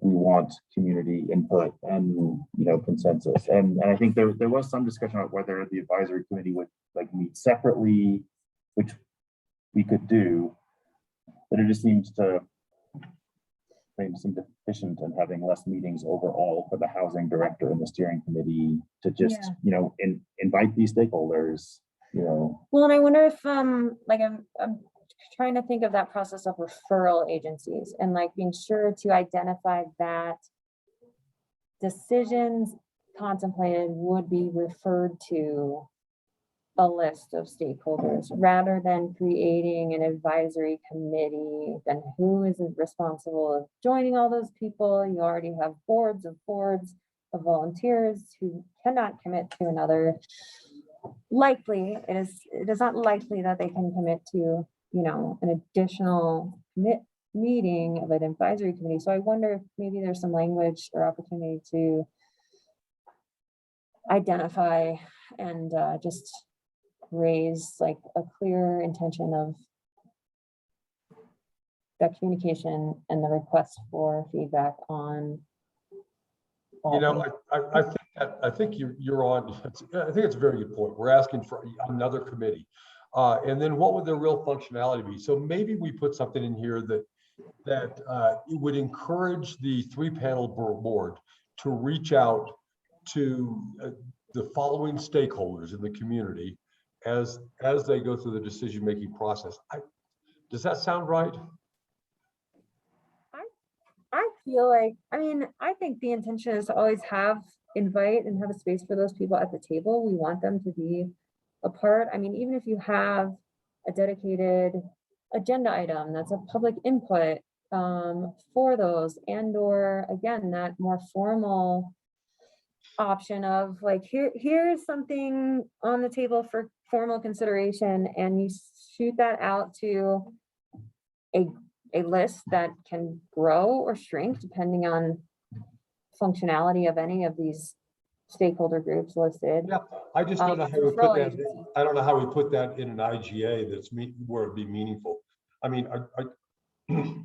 S3: want community input and, you know, consensus. And I think there was some discussion about whether the advisory committee would like meet separately, which we could do, but it just seems to seem deficient in having less meetings overall for the housing director and the steering committee to just, you know, invite these stakeholders, you know.
S1: Well, and I wonder if like I'm trying to think of that process of referral agencies and like being sure to identify that decisions contemplated would be referred to a list of stakeholders rather than creating an advisory committee. Then who is responsible of joining all those people? You already have boards of volunteers who cannot commit to another. Likely, it is not likely that they can commit to, you know, an additional meeting of an advisory committee. So I wonder if maybe there's some language or opportunity to identify and just raise like a clear intention of that communication and the request for feedback on.
S5: You know, I think you're on. I think it's a very good point. We're asking for another committee, and then what would the real functionality be? So maybe we put something in here that it would encourage the 3-panel board to reach out to the following stakeholders in the community as they go through the decision-making process. Does that sound right?
S1: I feel like, I mean, I think the intention is to always invite and have a space for those people at the table. We want them to be a part. I mean, even if you have a dedicated agenda item that's a public input for those, and or again, that more formal option of like, here's something on the table for formal consideration, and you shoot that out to a list that can grow or shrink depending on functionality of any of these stakeholder groups listed.
S5: Yeah, I just don't know how we
S1: Control
S5: put that,
S1: agency.
S5: I don't know how we put that in an IGA that's where it'd be meaningful. I mean,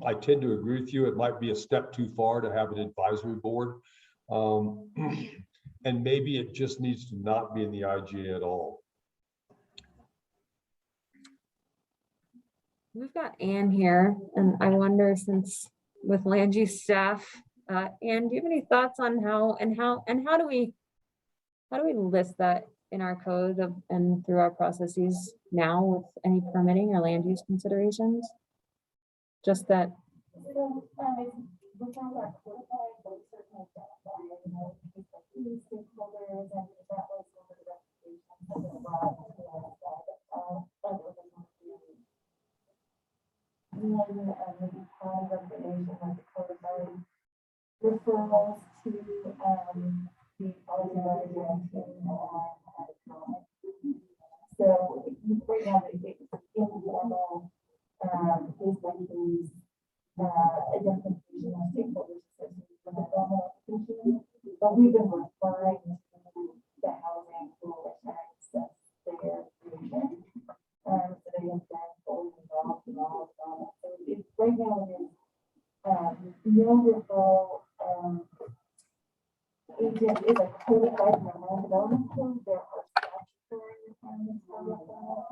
S5: I tend to agree with you. It might be a step too far to have an advisory board. And maybe it just needs to not be in the IGA at all.
S1: We've got Ann here, and I wonder, since with land use staff, Ann, do you have any thoughts on how do we list that in our code and through our processes now with any permitting or land use considerations? Just that.
S2: Referrals to the so right now it's informal identification of stakeholders associated with the formal application, but we've been referring to the housing for which access their creation. So they have been fully involved in all of that. So it's right now it is no referral agent is a codified memorandum of development code. There are statutory requirements for referral.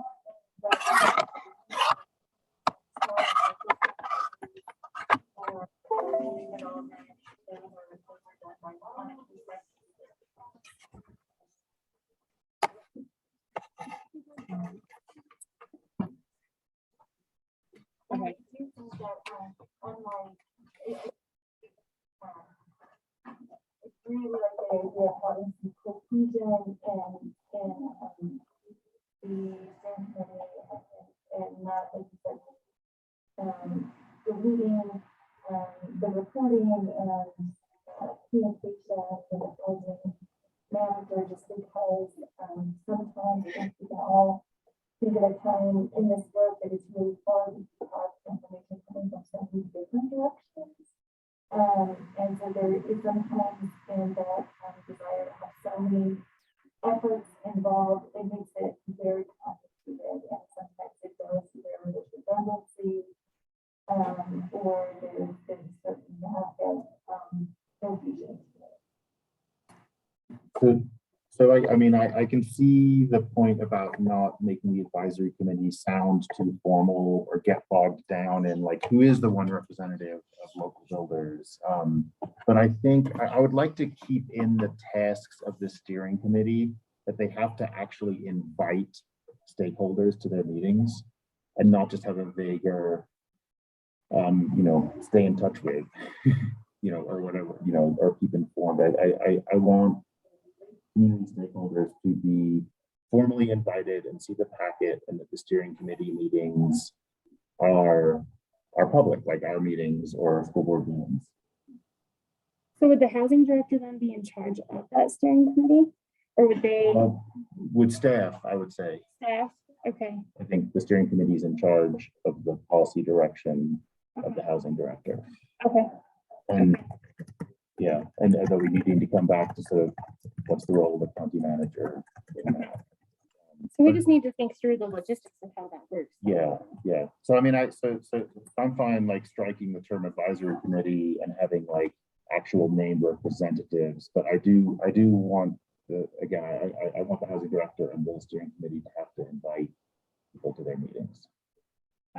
S2: Okay. It's really like the idea of having some cohesion and the and not like you said, deleting the reporting and communication with the housing manager, just because sometimes I think we can all think at a time in this work that it's really hard to have information coming from so many different directions. And so there is sometimes in that desire to have so many efforts involved, it makes it very complicated, and sometimes it does either there's redundancy or there's certain lack of confusion.
S3: So I mean, I can see the point about not making the advisory committee sound too formal or get bogged down in like, who is the one representative of local builders? But I think I would like to keep in the tasks of the steering committee that they have to actually invite stakeholders to their meetings and not just have a vaguer, stay in touch with, or whatever, or keep informed. I want community stakeholders to be formally invited and see the packet, and that the steering committee meetings are public, like our meetings or school board meetings.
S2: So would the housing director then be in charge of that steering committee, or would they?
S3: With staff, I would say.
S2: Staff, okay.
S3: I think the steering committee is in charge of the policy direction of the housing director.
S2: Okay.
S3: And yeah, and though we need to come back to sort of what's the role of the county manager in that.
S2: So we just need to think through the logistics of how that works.
S3: Yeah. So I mean, so I'm fine like striking the term advisory committee and having like actual named representatives, but I do want I want the housing director and the steering committee to have to invite people to their meetings.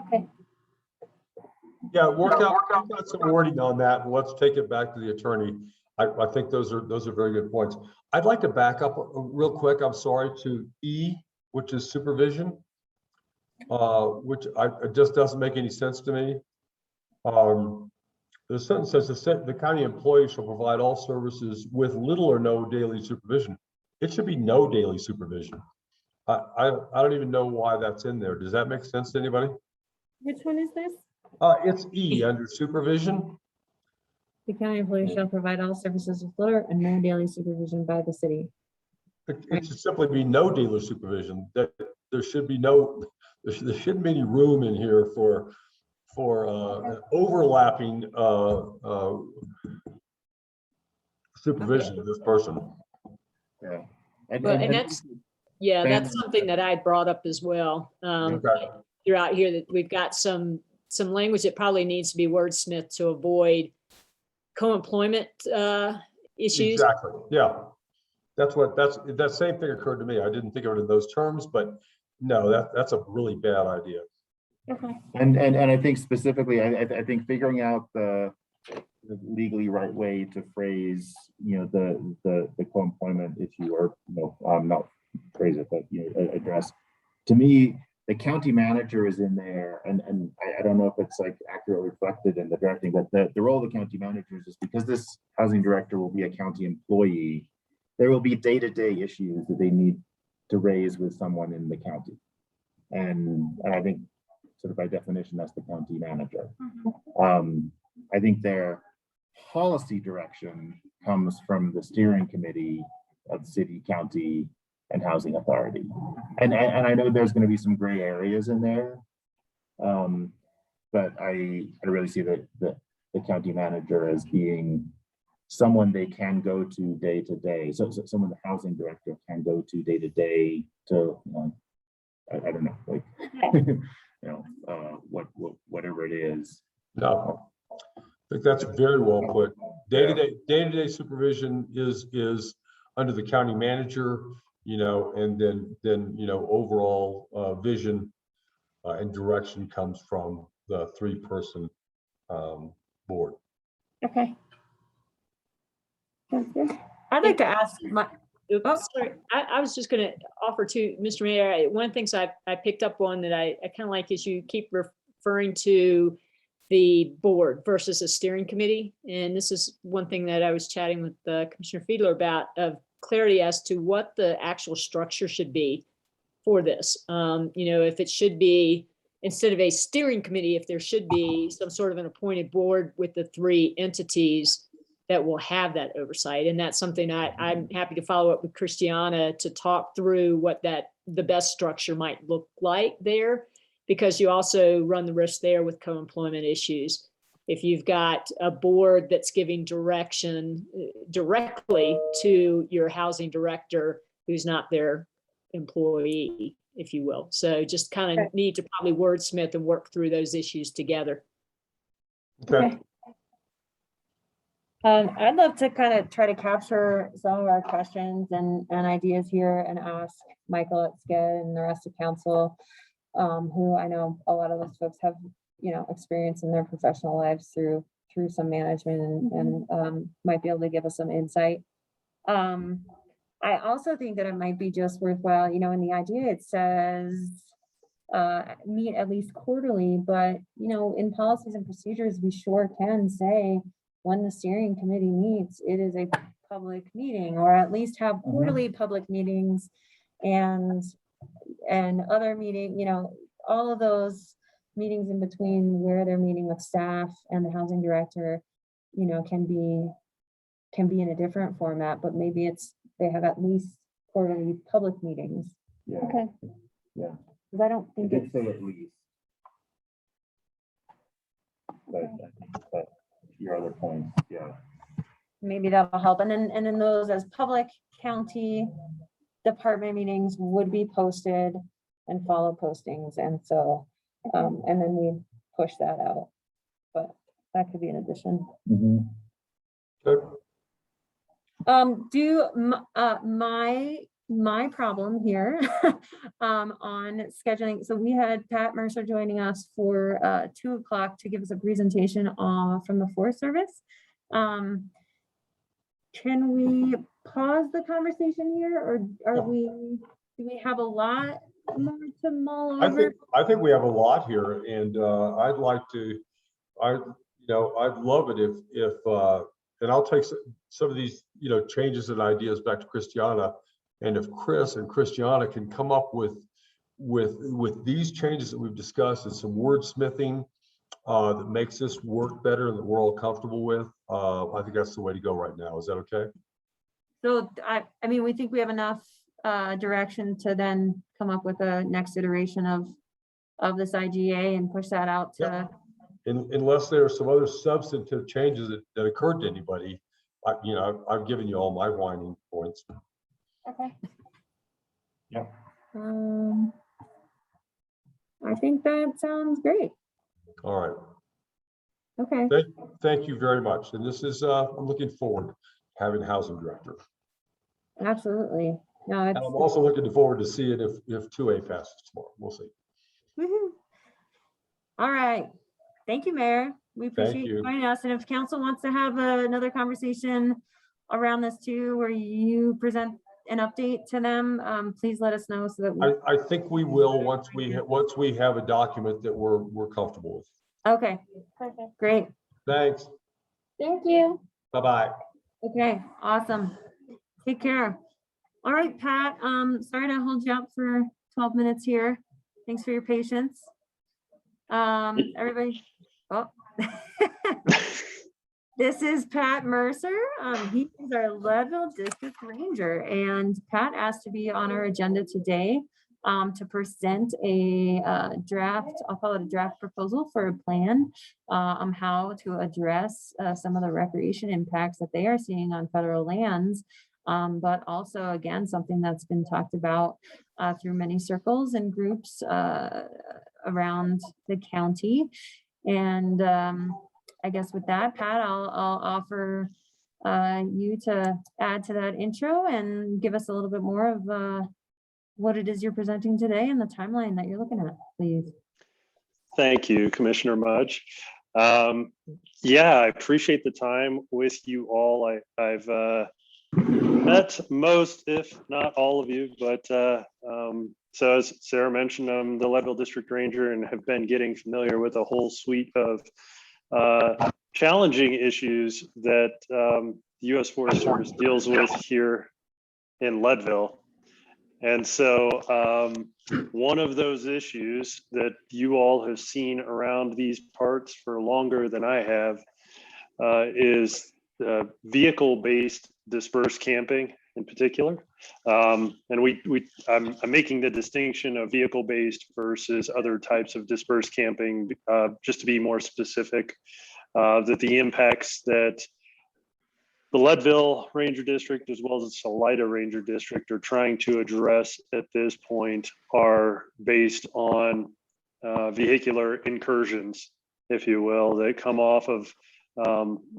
S2: Okay.
S5: Yeah, work out some wording on that, and let's take it back to the attorney. I think those are very good points. I'd like to back up real quick, I'm sorry, to E, which is supervision, which it just doesn't make any sense to me. The sentence says the county employee shall provide all services with little or no daily supervision. It should be no daily supervision. I don't even know why that's in there. Does that make sense to anybody?
S2: Which one is this?
S5: It's E under supervision.
S1: The county employee shall provide all services with little and no daily supervision by the city.
S5: It should simply be no daily supervision. That there should be no, there shouldn't be any room in here overlapping supervision of this person.
S3: Yeah.
S8: And that's, yeah, that's something that I brought up as well.
S5: Okay.
S8: Throughout here, that we've got some language that probably needs to be wordsmithed to avoid co-employment issues.
S5: Exactly, yeah. That same thing occurred to me. I didn't think of it in those terms, but no, that's a really bad idea.
S2: Okay.
S3: And I think specifically, I think figuring out the legally right way to phrase, the co-employment issue, or not phrase it, but address. To me, the county manager is in there, and I don't know if it's like accurately reflected in the drafting, but the role of the county manager is just because this housing director will be a county employee, there will be day-to-day issues that they need to raise with someone in the county. And I think sort of by definition, that's the county manager. I think their policy direction comes from the steering committee of city, county, and housing authority. And I know there's going to be some gray areas in there. But I really see the county manager as being someone they can go to day to day. So someone the housing director can go to day to day to, I don't know, like, whatever it is.
S5: No, I think that's very well put. Day-to-day supervision is under the county manager, and then overall vision and direction comes from the 3-person board.
S2: Okay. Sounds good.
S1: I'd like to ask my,
S8: Oops, sorry. I was just going to offer to Mr. Mayor, one of the things I picked up on that I kind of like is you keep referring to the board versus a steering committee. And this is one thing that I was chatting with Commissioner Fiedler about, of clarity as to what the actual structure should be for this. If it should be, instead of a steering committee, if there should be some sort of an appointed board with the 3 entities that will have that oversight. And that's something I'm happy to follow up with Christiana to talk through what the best structure might look like there, because you also run the risk there with co-employment issues. If you've got a board that's giving direction directly to your housing director, who's not their employee, if you will. So just kind of need to probably wordsmith and work through those issues together.
S5: Okay.
S1: I'd love to kind of try to capture some of our questions and ideas here and ask Michael at SCED and the rest of council, who I know a lot of those folks have, experience in their professional lives through some management and might be able to give us some insight. I also think that it might be just worthwhile, in the idea it says meet at least quarterly, but in policies and procedures, we sure can say when the steering committee meets, it is a public meeting, or at least have quarterly public meetings and other meeting, all of those meetings in between where they're meeting with staff and the housing director, can be in a different format, but maybe they have at least quarterly public meetings.
S3: Yeah.
S2: Okay.
S3: Yeah.
S1: Because I don't think
S3: It's still at least. But your other points, yeah.
S1: maybe that'll help. And then those as public county department meetings would be posted and follow postings. And so, and then we push that out, but that could be an addition.
S5: Good.
S1: My problem here on scheduling. So we had Pat Mercer joining us for 2:00 to give us a presentation from the Forest Service. Can we pause the conversation here, or do we have a lot more to mull over?
S5: I think we have a lot here, and I'd like to, I'd love it if and I'll take some of these, changes and ideas back to Christiana. And if Chris and Christiana can come up with these changes that we've discussed and some wordsmithing that makes this work better and that we're all comfortable with, I think that's the way to go right now. Is that okay?
S1: So I mean, we think we have enough direction to then come up with a next iteration of this IGA and push that out to
S5: unless there are some other substantive changes that occurred to anybody, I've given you all my whining points.
S2: Okay.
S1: I think that sounds great.
S5: All right.
S1: Okay.
S5: Thank you very much. And this is, I'm looking forward to having housing director.
S1: Absolutely. No,
S5: And
S1: it's
S5: I'm also looking forward to seeing if 2A passes tomorrow. We'll see.
S1: woohoo. All right. Thank you, Mayor. We appreciate you
S5: you.
S1: joining us. And if council wants to have another conversation around this too, where you present an update to them, please let us know so that we.
S5: I think we will once we have a document that we're comfortable with.
S1: Okay,
S2: Perfect.
S1: great.
S5: Thanks.
S2: Thank you.
S5: Bye-bye.
S1: Okay, awesome. Take care. All right, Pat, sorry to hold you up for 12 minutes here. Thanks for your patience. Everybody, oh. This is Pat Mercer. He is our Leadville District Ranger, and Pat asked to be on our agenda today to present a draft, I'll call it a draft proposal for a plan on how to address some of the recreation impacts that they are seeing on federal lands. But also, again, something that's been talked about through many circles and groups around the county. And I guess with that, Pat, I'll offer you to add to that intro and give us a little bit more of what it is you're presenting today and the timeline that you're looking at, please.
S9: Thank you, Commissioner Mudge. Yeah, I appreciate the time with you all. I've met most, if not all of you, but so as Sarah mentioned, I'm the Leadville District Ranger and have been getting familiar with a whole suite of challenging issues that the U.S. Forest Service deals with here in Leadville. And so one of those issues that you all have seen around these parts for longer than I have is vehicle-based dispersed camping in particular. And I'm making the distinction of vehicle-based versus other types of dispersed camping, just to be more specific, that the impacts that the Leadville Ranger District, as well as the Salida Ranger District, are trying to address at this point are based on vehicular incursions, if you will, that come off of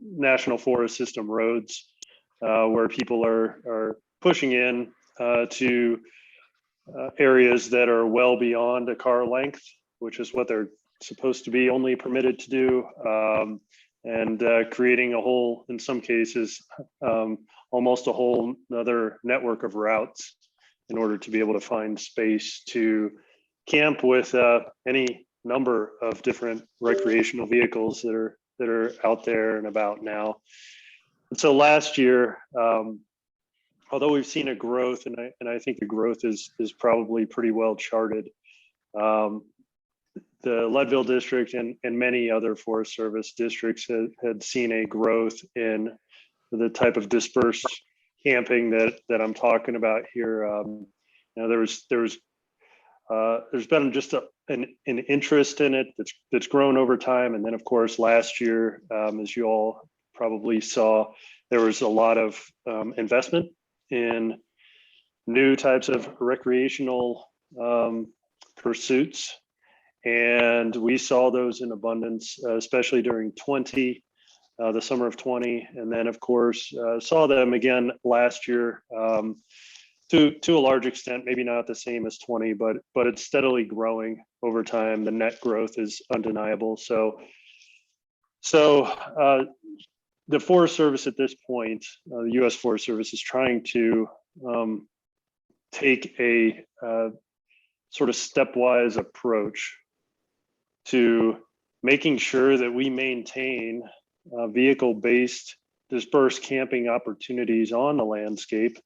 S9: National Forest System roads, where people are pushing in to areas that are well beyond a car length, which is what they're supposed to be only permitted to do. And creating a whole, in some cases, almost a whole another network of routes in order to be able to find space to camp with any number of different recreational vehicles that are out there and about now. And so last year, although we've seen a growth, and I think the growth is probably pretty well charted, the Leadville District and many other Forest Service districts had seen a growth in the type of dispersed camping that I'm talking about here. There's been just an interest in it that's grown over time, and then of course last year, as you all probably saw, there was a lot of investment in new types of recreational pursuits. And we saw those in abundance, especially during the summer of 20, and then of course saw them again last year to a large extent, maybe not the same as 20, but it's steadily growing over time. The net growth is undeniable. So the Forest Service at this point, the U.S. Forest Service is trying to take a sort of stepwise approach to making sure that we maintain vehicle-based dispersed camping opportunities on the landscape.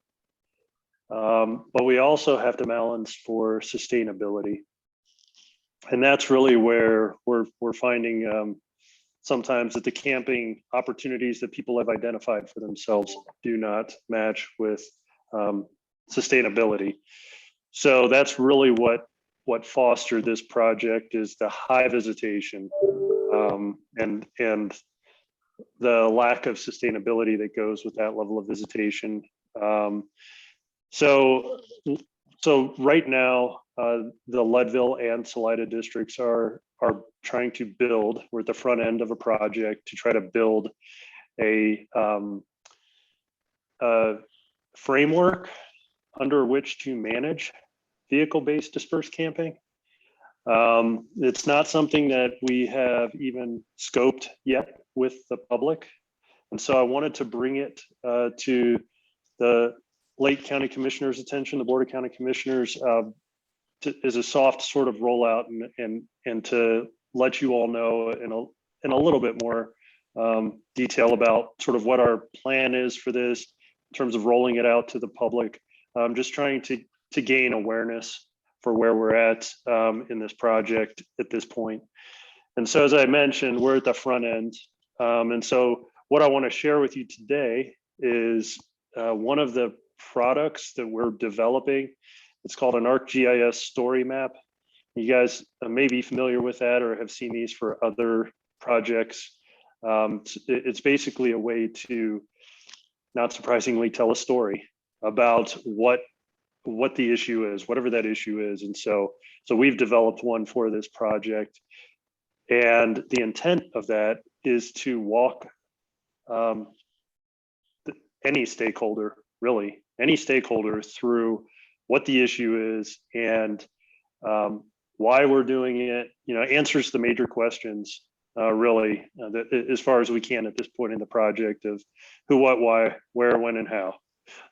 S9: But we also have to balance for sustainability. And that's really where we're finding sometimes that the camping opportunities that people have identified for themselves do not match with sustainability. So that's really what fostered this project, is the high visitation and the lack of sustainability that goes with that level of visitation. So right now, the Leadville and Salida districts are trying to build. We're at the front end of a project to try to build a framework under which to manage vehicle-based dispersed camping. It's not something that we have even scoped yet with the public. And so I wanted to bring it to the Lake County Commissioners' attention, the Board of County Commissioners, as a soft sort of rollout and to let you all know in a little bit more detail about sort of what our plan is for this in terms of rolling it out to the public. I'm just trying to gain awareness for where we're at in this project at this point. And so, as I mentioned, we're at the front end. And so what I want to share with you today is one of the products that we're developing. It's called an Arcgis Story Map. You guys may be familiar with that or have seen these for other projects. It's basically a way to, not surprisingly, tell a story about what the issue is, whatever that issue is. And so we've developed one for this project. And the intent of that is to walk any stakeholder, really, any stakeholder through what the issue is and why we're doing it, answers the major questions, really, as far as we can at this point in the project of who, what, why, where, when, and how.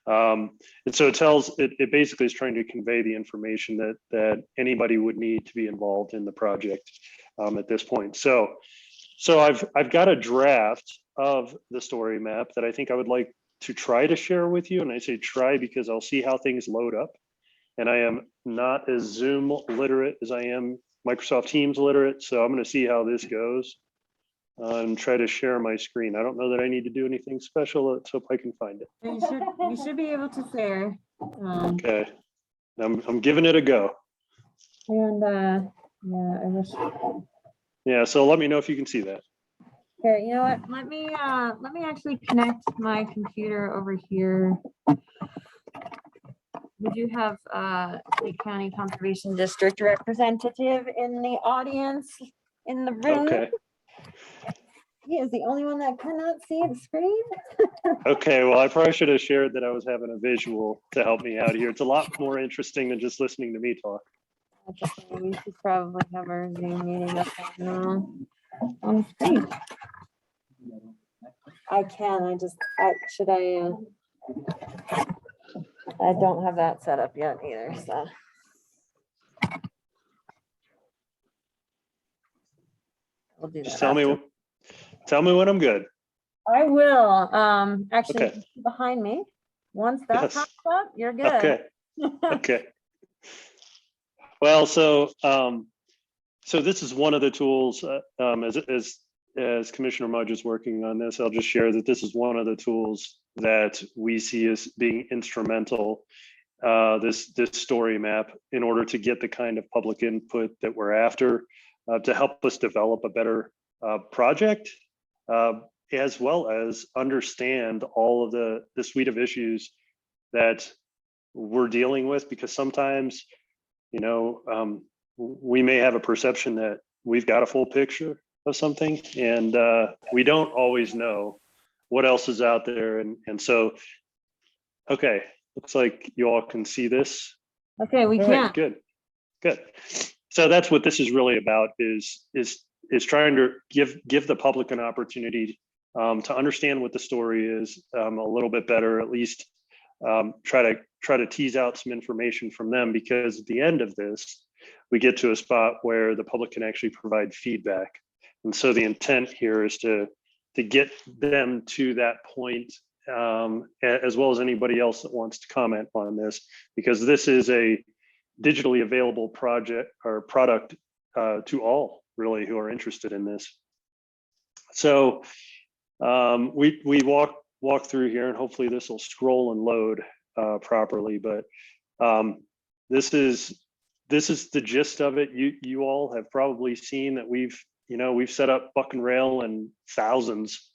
S9: And so it basically is trying to convey the information that anybody would need to be involved in the project at this point. So I've got a draft of the story map that I think I would like to try to share with you. And I say try because I'll see how things load up. And I am not as Zoom literate as I am Microsoft Teams literate. So I'm going to see how this goes and try to share my screen. I don't know that I need to do anything special. Let's hope I can find it.
S1: You should be able to share.
S9: Okay, I'm giving it a go.
S1: And yeah, I wish.
S9: Yeah, so let me know if you can see that.
S1: Okay, you know what? Let me actually connect my computer over here. We do have Lake County Conservation District representative in the audience in the room.
S9: Okay.
S1: He is the only one that cannot see the screen.
S9: Okay, well, I probably should have shared that I was having a visual to help me out here. It's a lot more interesting than just listening to me talk.
S1: That's okay. We should probably have our Zoom meeting up on the screen. I can. Should I? I don't have that set up yet either. So. We'll do that.
S9: Just tell me when I'm good.
S1: I will. Actually,
S9: Okay.
S1: behind me. Once that
S9: Yes.
S1: pops up, you're good.
S9: Okay. Okay. Well, so this is one of the tools. As Commissioner Mudge is working on this, I'll just share that this is one of the tools that we see as being instrumental. This story map, in order to get the kind of public input that we're after, to help us develop a better project, as well as understand all of the suite of issues that we're dealing with, because sometimes, we may have a perception that we've got a full picture of something, and we don't always know what else is out there. And so, okay, looks like you all can see this.
S1: Okay, we
S9: All
S1: can.
S9: right, good. So that's what this is really about, is trying to give the public an opportunity to understand what the story is a little bit better, at least try to tease out some information from them, because at the end of this, we get to a spot where the public can actually provide feedback. And so the intent here is to get them to that point, as well as anybody else that wants to comment on this, because this is a digitally available project or product to all really who are interested in this. So we walk through here, and hopefully this will scroll and load properly, but this is the gist of it. You all have probably seen that we've we've set up buck and rail in thousands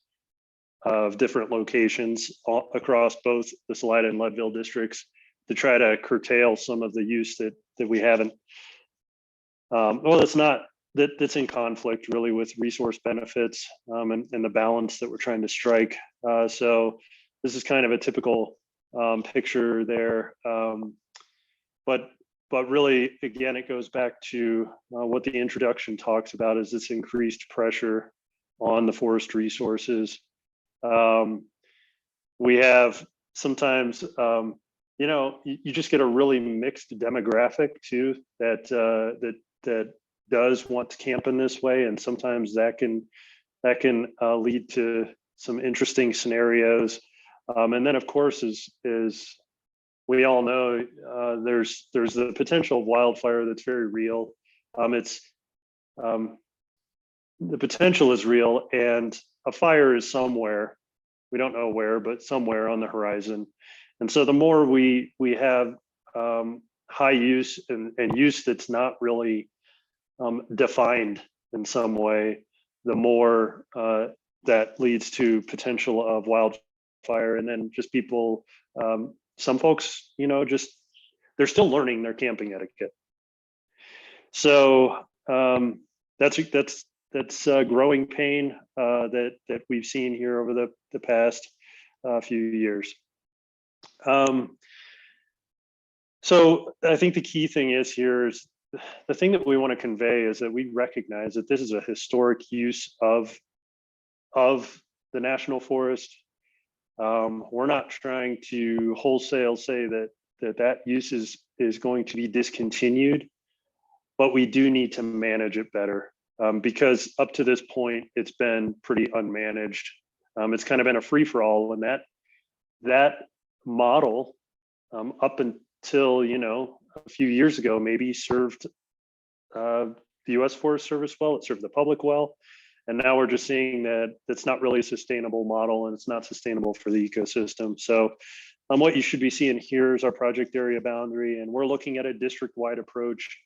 S9: of different locations across both the Salida and Leadville districts to try to curtail some of the use that we haven't. That's in conflict really with resource benefits and the balance that we're trying to strike. So this is kind of a typical picture there. But really, again, it goes back to what the introduction talks about is this increased pressure on the forest resources. We have sometimes, you just get a really mixed demographic too that does want to camp in this way, and sometimes that can lead to some interesting scenarios. And then, of course, is we all know there's the potential of wildfire that's very real. The potential is real, and a fire is somewhere. We don't know where, but somewhere on the horizon. And so the more we have high use and use that's not really defined in some way, the more that leads to potential of wildfire. And then just people, some folks, they're still learning their camping etiquette. So that's growing pain that we've seen here over the past few years. So I think the key thing is the thing that we want to convey is that we recognize that this is a historic use of the national forest. We're not trying to wholesale say that use is going to be discontinued, but we do need to manage it better because up to this point, it's been pretty unmanaged. It's kind of been a free-for-all, and that model up until a few years ago maybe served the U.S. Forest Service well. It served the public well, and now we're just seeing that it's not really a sustainable model, and it's not sustainable for the ecosystem. So what you should be seeing here is our project area boundary, and we're looking at a district-wide approach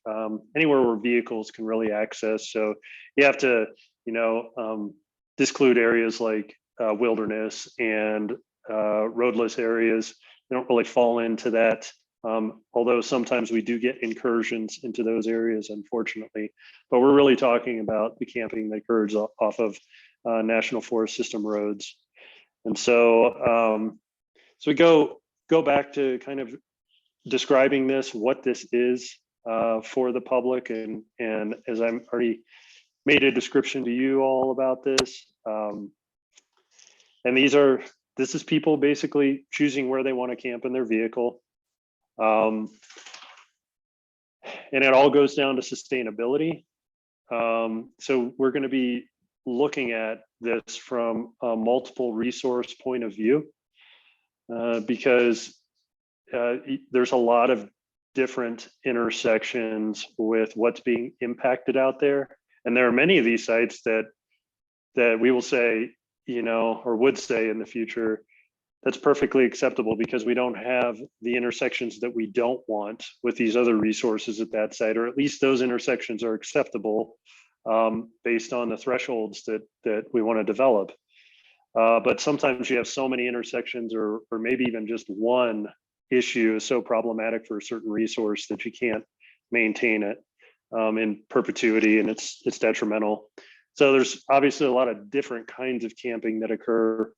S9: anywhere where vehicles can really access. So you have to disclude areas like wilderness and roadless areas. They don't really fall into that. Although sometimes we do get incursions into those areas, unfortunately, but we're really talking about the camping that occurs off of National Forest System roads. And so, so we go back to kind of describing what this is for the public. And as I'm already made a description to you all about this. And this is people basically choosing where they want to camp in their vehicle. And it all goes down to sustainability. So we're going to be looking at this from a multiple resource point of view, because there's a lot of different intersections with what's being impacted out there. And there are many of these sites that we will say, or would say in the future, that's perfectly acceptable because we don't have the intersections that we don't want with these other resources at that site, or at least those intersections are acceptable based on the thresholds that we want to develop. But sometimes you have so many intersections or maybe even just one issue is so problematic for a certain resource that you can't maintain it in perpetuity, and it's detrimental. So there's obviously a lot of different kinds of camping that occur.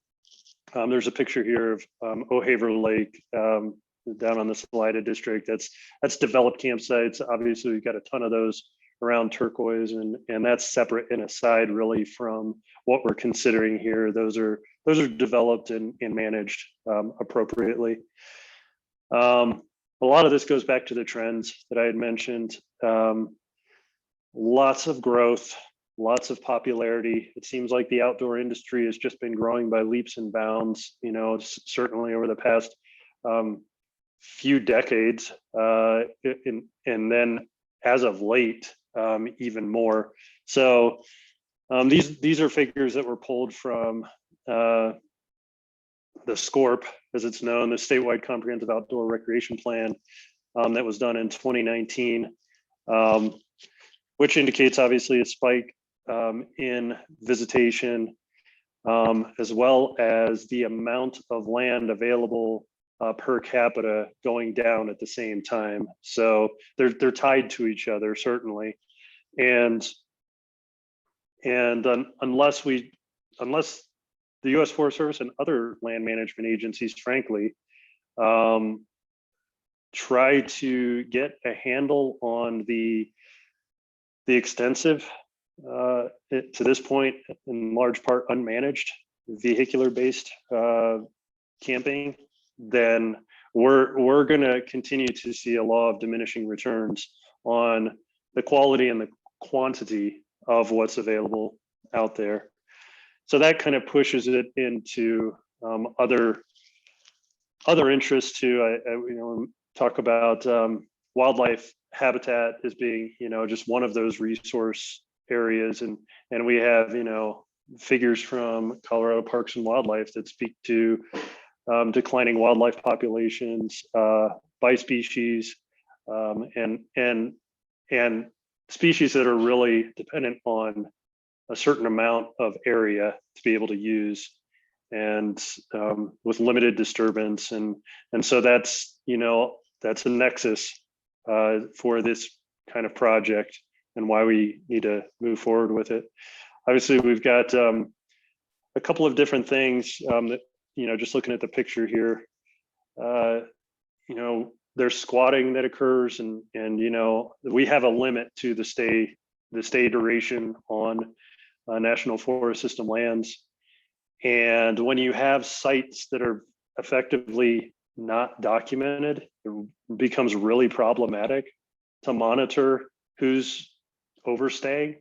S9: There's a picture here of O'Haver Lake down on the Salida district. That's developed campsites. Obviously, we've got a ton of those around Turquoise, and that's separate and aside really from what we're considering here. Those are developed and managed appropriately. A lot of this goes back to the trends that I had mentioned. Lots of growth, lots of popularity. It seems like the outdoor industry has just been growing by leaps and bounds, certainly over the past few decades. And then as of late, even more. So these are figures that were pulled from the SCORP, as it's known, the Statewide Comprehensive Outdoor Recreation Plan that was done in 2019, which indicates obviously a spike in visitation, as well as the amount of land available per capita going down at the same time. So they're tied to each other, certainly. And unless the U.S. Forest Service and other land management agencies, frankly, try to get a handle on the extensive, to this point, in large part unmanaged vehicular-based camping, then we're going to continue to see a law of diminishing returns on the quality and the quantity of what's available out there. So that kind of pushes it into other interests too. I talk about wildlife habitat as being, just one of those resource areas, and we have, figures from Colorado Parks and Wildlife that speak to declining wildlife populations by species, and species that are really dependent on a certain amount of area to be able to use, and with limited disturbance, and so that's a nexus for this kind of project and why we need to move forward with it. Obviously, we've got a couple of different things that, just looking at the picture here, there's squatting that occurs, and we have a limit to the stay duration on National Forest System lands. And when you have sites that are effectively not documented, it becomes really problematic to monitor who's overstaying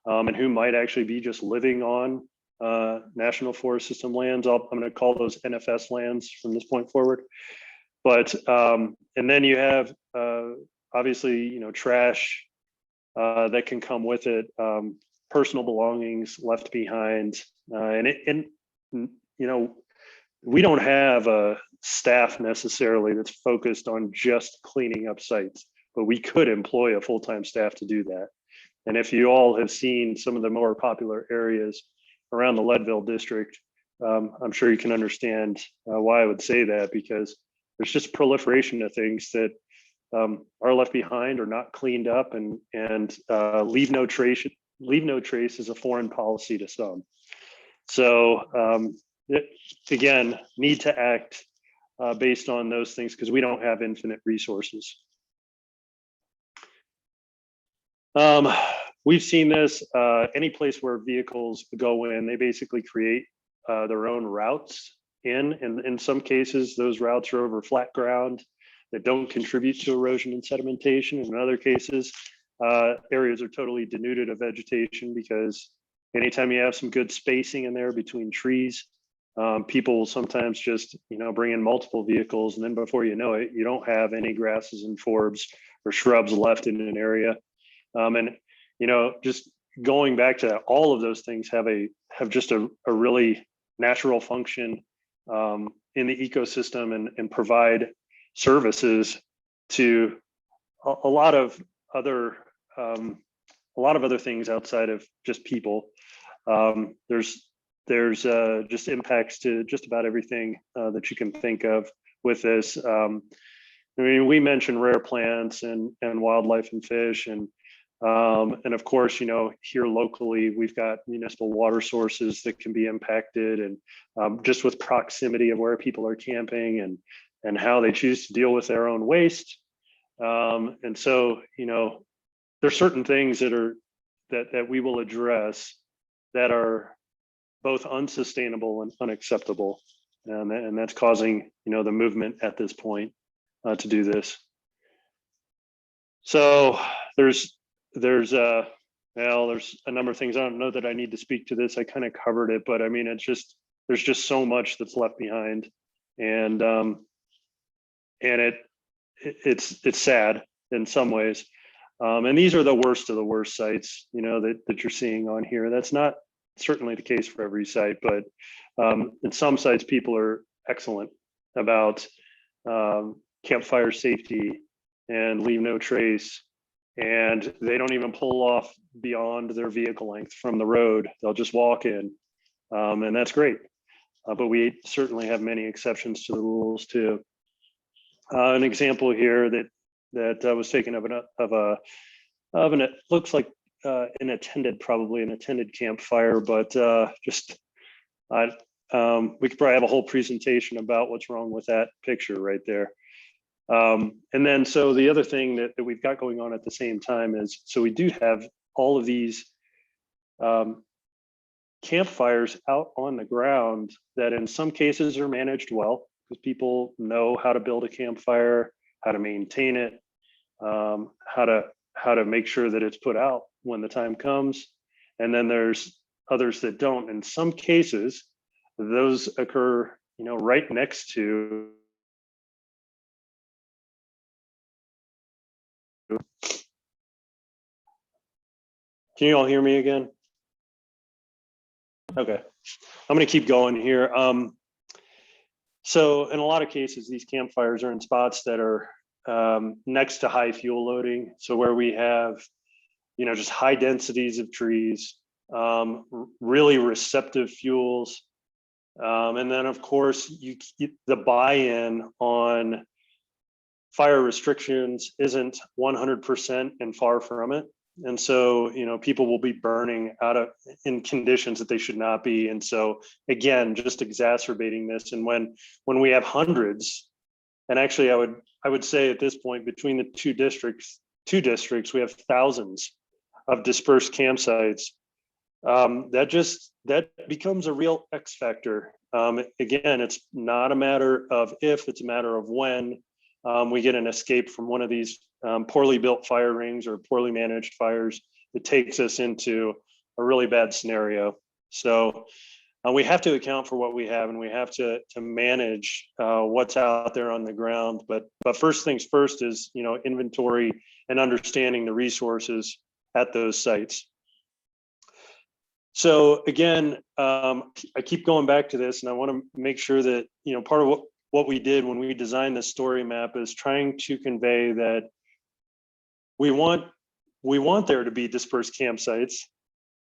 S9: and who might actually be just living on National Forest System lands. I'm going to call those NFS lands from this point forward. But and then you have obviously trash that can come with it, personal belongings left behind, and we don't have a staff necessarily that's focused on just cleaning up sites, but we could employ a full-time staff to do that. And if you all have seen some of the more popular areas around the Leadville district, I'm sure you can understand why I would say that, because there's just proliferation of things that are left behind or not cleaned up, and leave no trace is a foreign policy to some. So again, need to act based on those things, because we don't have infinite resources. We've seen this any place where vehicles go in, they basically create their own routes in some cases, those routes are over flat ground that don't contribute to erosion and sedimentation. In other cases, areas are totally denuded of vegetation, because anytime you have some good spacing in there between trees, people will sometimes just bring in multiple vehicles, and then before you know it, you don't have any grasses and forbs or shrubs left in an area. And just going back to that, all of those things have just a really natural function in the ecosystem, and provide services to a lot of other things outside of just people. There's just impacts to just about everything that you can think of with this. We mentioned rare plants and wildlife and fish, and of course, here locally, we've got municipal water sources that can be impacted, and just with proximity of where people are camping and how they choose to deal with their own waste. And so, there's certain things that we will address that are both unsustainable and unacceptable. And that's causing, the movement at this point to do this. So there's a number of things. I don't know that I need to speak to this. I kind of covered it, but I mean, there's just so much that's left behind, and it's sad in some ways. And these are the worst of the worst sites, that you're seeing on here. That's not certainly the case for every site, but in some sites, people are excellent about campfire safety and leave no trace. and they don't even pull off beyond their vehicle length from the road. They'll just walk in, and that's great. But we certainly have many exceptions to the rules too. An example here that was taken of an it looks like probably an attended campfire, but we could probably have a whole presentation about what's wrong with that picture right there. And then, so the other thing that we've got going on at the same time is, so we do have all of these campfires out on the ground that in some cases are managed well, because people know how to build a campfire, how to maintain it, how to make sure that it's put out when the time comes. And then there's others that don't. In some cases, those occur, right next to Can you all hear me again? Okay, I'm going to keep going here. So in a lot of cases, these campfires are in spots that are next to high fuel loading. So where we have, just high densities of trees, really receptive fuels. And then of course, the buy-in on fire restrictions isn't 100% and far from it. And so, people will be burning in conditions that they should not be. And so again, just exacerbating this. And when we have hundreds, and actually I would say at this point, between the two districts, we have thousands of dispersed campsites. That becomes a real X factor. Again, it's not a matter of if, it's a matter of when we get an escape from one of these poorly built fire rings or poorly managed fires that takes us into a really bad scenario. So we have to account for what we have, and we have to manage what's out there on the ground. But first things first is, inventory and understanding the resources at those sites. So again, I keep going back to this, and I want to make sure that, part of what we did when we designed the story map is trying to convey that we want there to be dispersed campsites.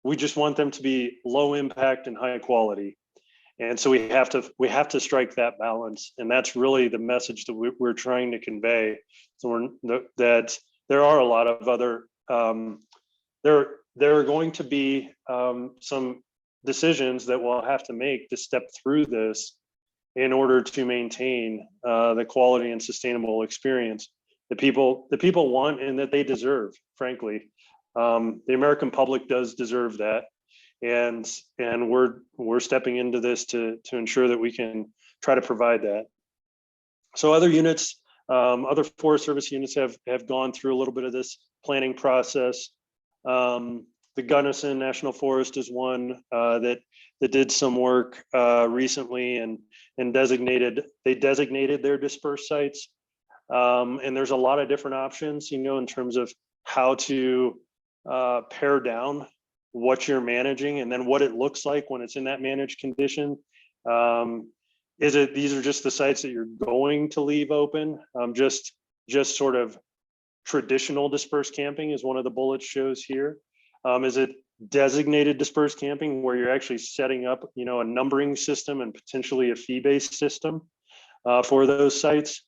S9: We just want them to be low impact and high quality. And so we have to strike that balance. And that's really the message that we're trying to convey. So that there are a lot of other, there are going to be some decisions that we'll have to make to step through this in order to maintain the quality and sustainable experience that people want and that they deserve, frankly. The American public does deserve that. And we're stepping into this to ensure that we can try to provide that. So other units, other Forest Service units have gone through a little bit of this planning process. The Gunnison National Forest is one that did some work recently and designated their dispersed sites. And there's a lot of different options, in terms of how to pare down what you're managing and then what it looks like when it's in that managed condition. These are just the sites that you're going to leave open? Just sort of traditional dispersed camping is one of the bullets shows here. Is it designated dispersed camping where you're actually setting up, a numbering system and potentially a fee-based system for those sites?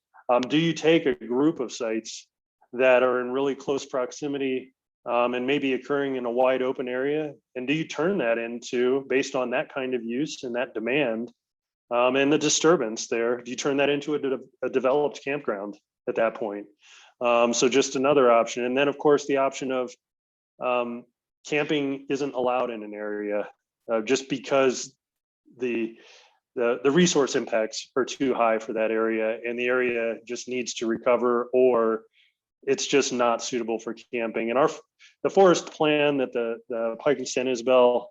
S9: Do you take a group of sites that are in really close proximity and maybe occurring in a wide open area? And do you turn that into, based on that kind of use and that demand and the disturbance there, do you turn that into a developed campground at that point? So just another option. And then of course the option of camping isn't allowed in an area just because the resource impacts are too high for that area, and the area just needs to recover, or it's just not suitable for camping. And the forest plan that the Pike and San Isabel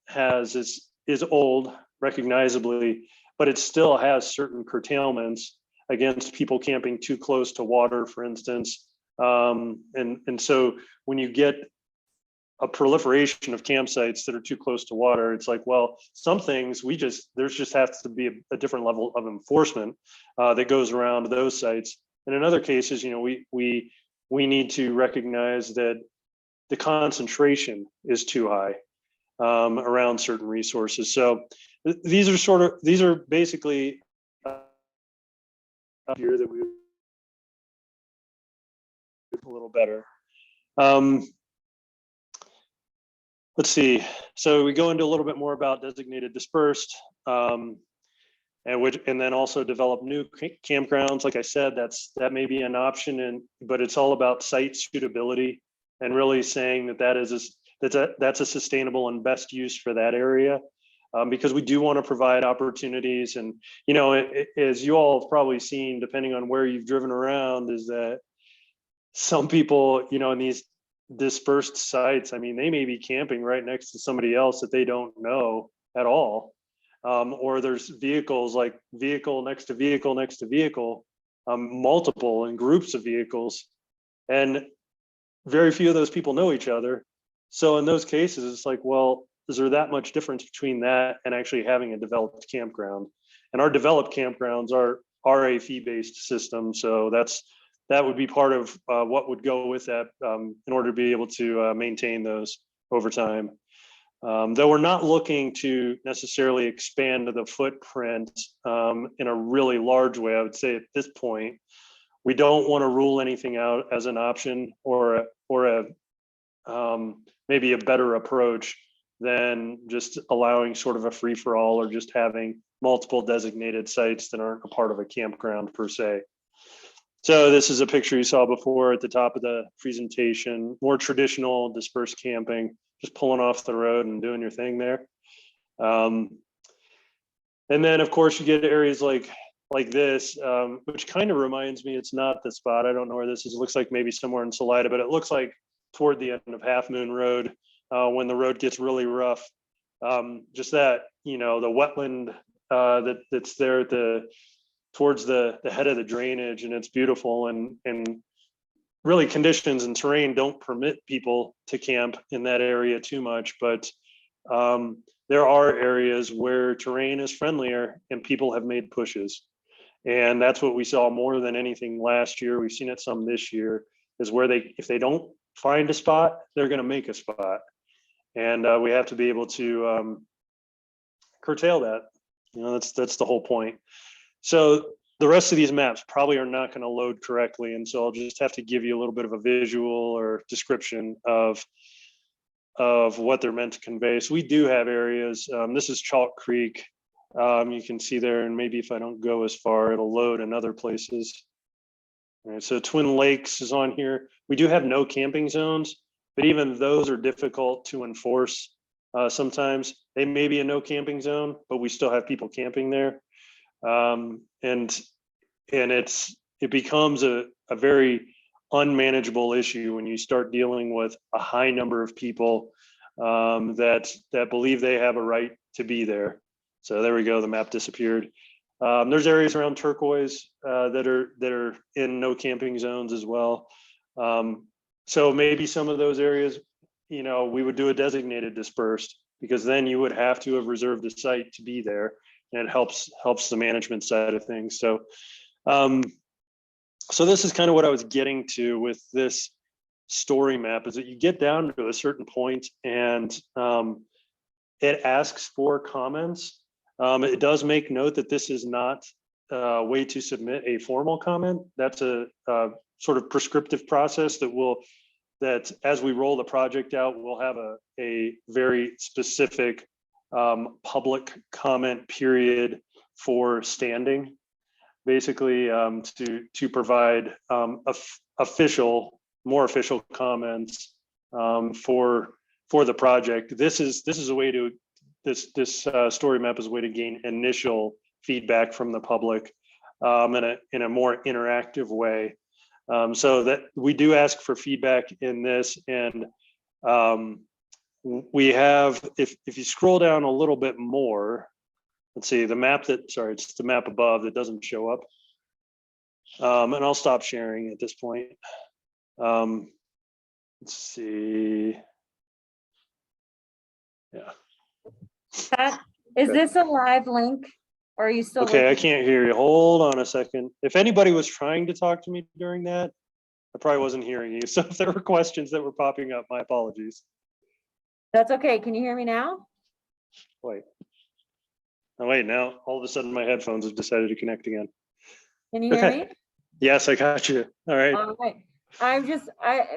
S9: has is old, recognizably, but it still has certain curtailments against people camping too close to water, for instance. And so when you get a proliferation of campsites that are too close to water, it's like, well, some things there's just has to be a different level of enforcement that goes around those sites. And in other cases, we we need to recognize that the concentration is too high around certain resources. So these are basically here that we a little better. Let's see. So we go into a little bit more about designated dispersed, and then also develop new campgrounds. Like I said, that may be an option, but it's all about site suitability and really saying that's a sustainable and best use for that area. Because we do want to provide opportunities, and as you all have probably seen, depending on where you've driven around, is that some people, in these dispersed sites, I mean, they may be camping right next to somebody else that they don't know at all. Or there's vehicles, like vehicle next to vehicle next to vehicle, multiple and groups of vehicles, and very few of those people know each other. So in those cases, it's like, well, is there that much difference between that and actually having a developed campground? And our developed campgrounds are a fee-based system, so that would be part of what would go with that in order to be able to maintain those over time. Though we're not looking to necessarily expand the footprint in a really large way, I would say at this point, we don't want to rule anything out as an option or maybe a better approach than just allowing sort of a free-for-all or just having multiple designated sites that aren't a part of a campground per se. So this is a picture you saw before at the top of the presentation, more traditional dispersed camping, just pulling off the road and doing your thing there. And then of course you get areas like this, which kind of reminds me, it's not the spot. I don't know where this is. It looks like maybe somewhere in Salida, but it looks like toward the end of Half Moon Road, when the road gets really rough. Just that, the wetland that's there at towards the head of the drainage, and it's beautiful, and really conditions and terrain don't permit people to camp in that area too much, but there are areas where terrain is friendlier and people have made pushes. And that's what we saw more than anything last year. We've seen it some this year, is where if they don't find a spot, they're going to make a spot. And we have to be able to curtail that. That's the whole point. So the rest of these maps probably are not going to load correctly. And so I'll just have to give you a little bit of a visual or description of what they're meant to convey. So we do have areas. This is Chalk Creek. You can see there, and maybe if I don't go as far, it'll load in other places. All right, so Twin Lakes is on here. We do have no camping zones, but even those are difficult to enforce. Sometimes they may be a no camping zone, but we still have people camping there. And it becomes a very unmanageable issue when you start dealing with a high number of people that believe they have a right to be there. So there we go, the map disappeared. There's areas around Turquoise that are in no camping zones as well. So maybe some of those areas, we would do a designated dispersed, because then you would have to have reserved a site to be there, and it helps the management side of things. So so this is kind of what I was getting to with this story map, is that you get down to a certain point and it asks for comments. It does make note that this is not a way to submit a formal comment. That's a sort of prescriptive process that as we roll the project out, we'll have a very specific public comment period for standing, basically to provide more official comments for the project. This is a way to this story map is a way to gain initial feedback from the public in a more interactive way. So that we do ask for feedback in this, and we have, if you scroll down a little bit more, let's see, it's the map above that doesn't show up. And I'll stop sharing at this point. Let's see. Yeah.
S1: Pat, is this a live link, or are you still?
S9: Okay, I
S1: looking?
S9: can't hear you. Hold on a second. If anybody was trying to talk to me during that, I probably wasn't hearing you. So if there were questions that were popping up, my apologies.
S1: That's okay. Can you hear me now?
S9: Wait. Oh, wait, now all of a sudden my headphones have decided to connect again.
S1: Can you hear
S9: Okay.
S1: me?
S9: Yes, I got you. All right.
S1: All right.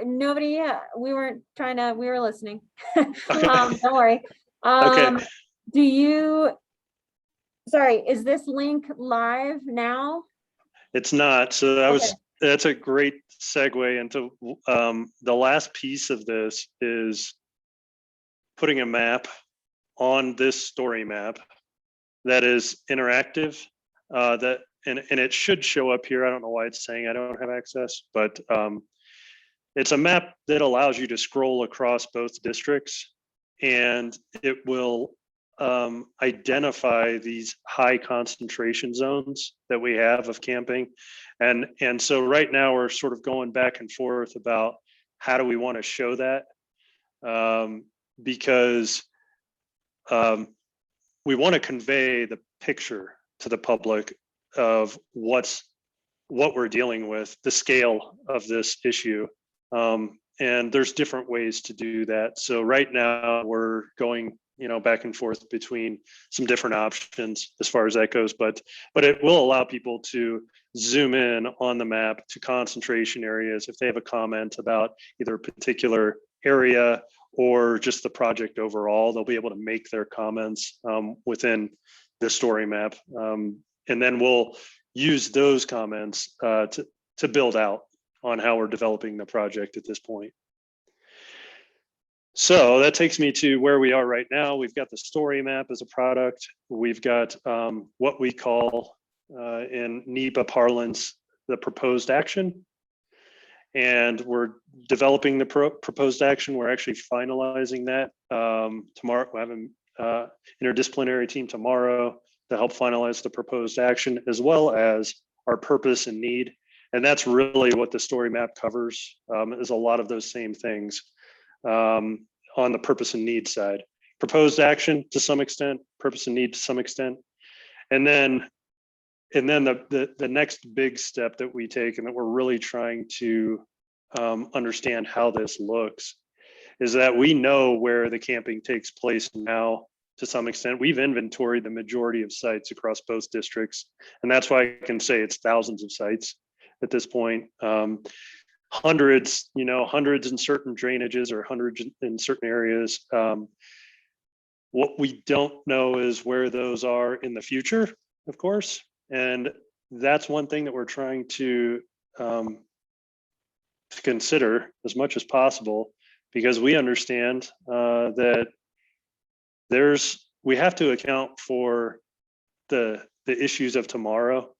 S1: Nobody, we weren't trying to, we were listening.
S9: Okay.
S1: Don't worry.
S9: Okay.
S1: Do you, sorry, is this link live now?
S9: It's not. So that
S1: Okay.
S9: that's a great segue into the last piece of this is putting a map on this story map that is interactive, and it should show up here. I don't know why it's saying I don't have access, but it's a map that allows you to scroll across both districts, and it will identify these high concentration zones that we have of camping. And so right now we're sort of going back and forth about how do we want to show that, because we want to convey the picture to the public of what we're dealing with, the scale of this issue. And there's different ways to do that. So right now we're going, back and forth between some different options as far as that goes, but it will allow people to zoom in on the map to concentration areas if they have a comment about either a particular area or just the project overall. They'll be able to make their comments within the story map. And then we'll use those comments to build out on how we're developing the project at this point. So that takes me to where we are right now. We've got the story map as a product. We've got what we call in NEPA parlance, the proposed action. And we're developing the proposed action. We're actually finalizing that tomorrow. We have an interdisciplinary team tomorrow to help finalize the proposed action, as well as our purpose and need. And that's really what the story map covers, is a lot of those same things on the purpose and need side. Proposed action to some extent, purpose and need to some extent. And then the next big step that we take, and that we're really trying to understand how this looks, is that we know where the camping takes place now to some extent. We've inventoried the majority of sites across both districts, and that's why I can say it's thousands of sites at this point. Hundreds in certain drainages or hundreds in certain areas. What we don't know is where those are in the future, of course. And that's one thing that we're trying to consider as much as possible, because we understand that we have to account for the issues of tomorrow,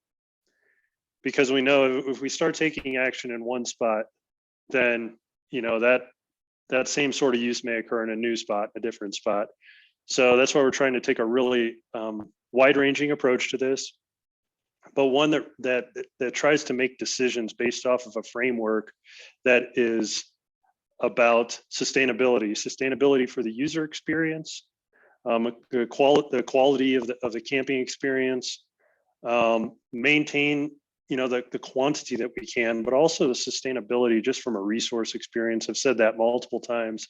S9: because we know if we start taking action in one spot, then that same sort of use may occur in a new spot, a different spot. So that's why we're trying to take a really wide-ranging approach to this, but one that tries to make decisions based off of a framework that is about sustainability for the user experience, the quality of the camping experience, maintain the quantity that we can, but also the sustainability just from a resource experience. I've said that multiple times.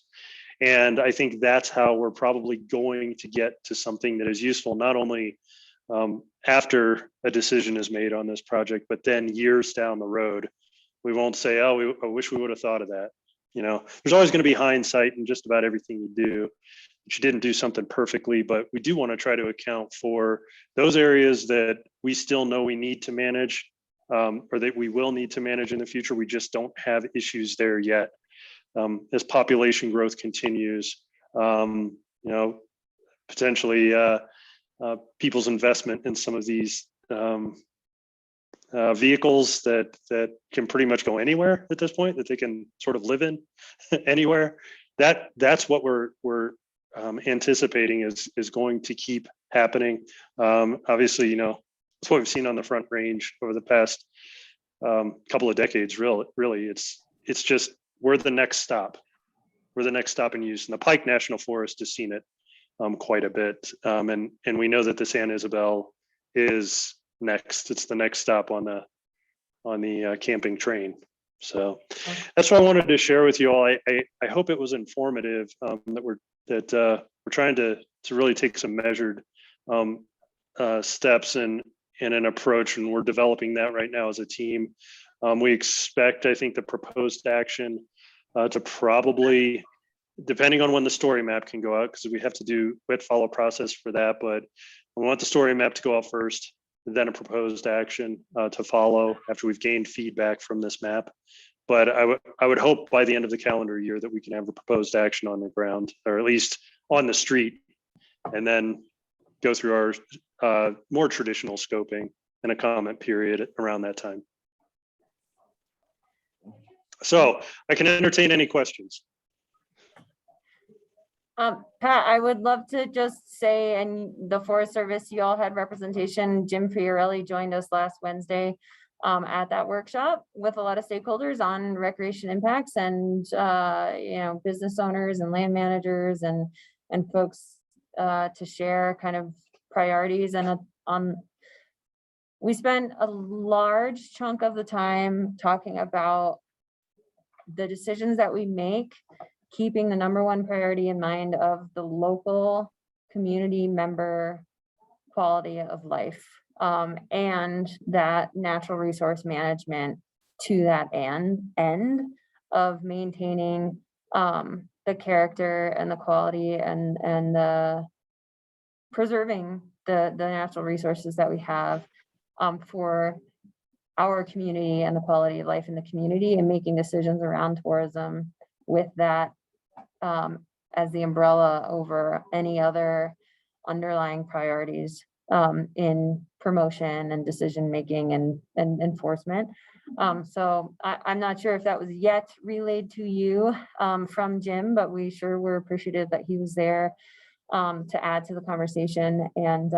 S9: And I think that's how we're probably going to get to something that is useful, not only after a decision is made on this project, but then years down the road. We won't say, oh, I wish we would have thought of that. There's always going to be hindsight in just about everything you do. You didn't do something perfectly, but we do want to try to account for those areas that we still know we need to manage, or that we will need to manage in the future. We just don't have issues there yet. As population growth continues, potentially people's investment in some of these vehicles that can pretty much go anywhere at this point, that they can sort of live in anywhere. That's what we're anticipating is going to keep happening. Obviously, that's what we've seen on the Front Range over the past couple of decades. Really, it's just we're the next stop. We're the next stop in use, and the Pike National Forest has seen it quite a bit, and we know that the San Isabel is next. It's the next stop on the camping train. So that's what I wanted to share with you all. I hope it was informative, that we're trying to really take some measured steps and an approach, and we're developing that right now as a team. We expect, I think, the proposed action to probably, depending on when the story map can go out, because we have to follow process for that, but we want the story map to go out first, then a proposed action to follow after we've gained feedback from this map. But I would hope by the end of the calendar year that we can have a proposed action on the ground, or at least on the street, and then go through our more traditional scoping and a comment period around that time. So I can entertain any questions.
S1: Pat, I would love to just say, and the Forest Service, you all had representation. Jim Fiorelli joined us last Wednesday at that workshop with a lot of stakeholders on recreation impacts, and business owners and land managers and folks to share kind of priorities. And we spent a large chunk of the time talking about the decisions that we make, keeping the number one priority in mind of the local community member quality of life, and that natural resource management to that end of maintaining the character and the quality and the preserving the natural resources that we have for our community and the quality of life in the community, and making decisions around tourism with that as the umbrella over any other underlying priorities in promotion and decision making and enforcement. So I'm not sure if that was yet relayed to you from Jim, but we sure were appreciative that he was there to add to the conversation. And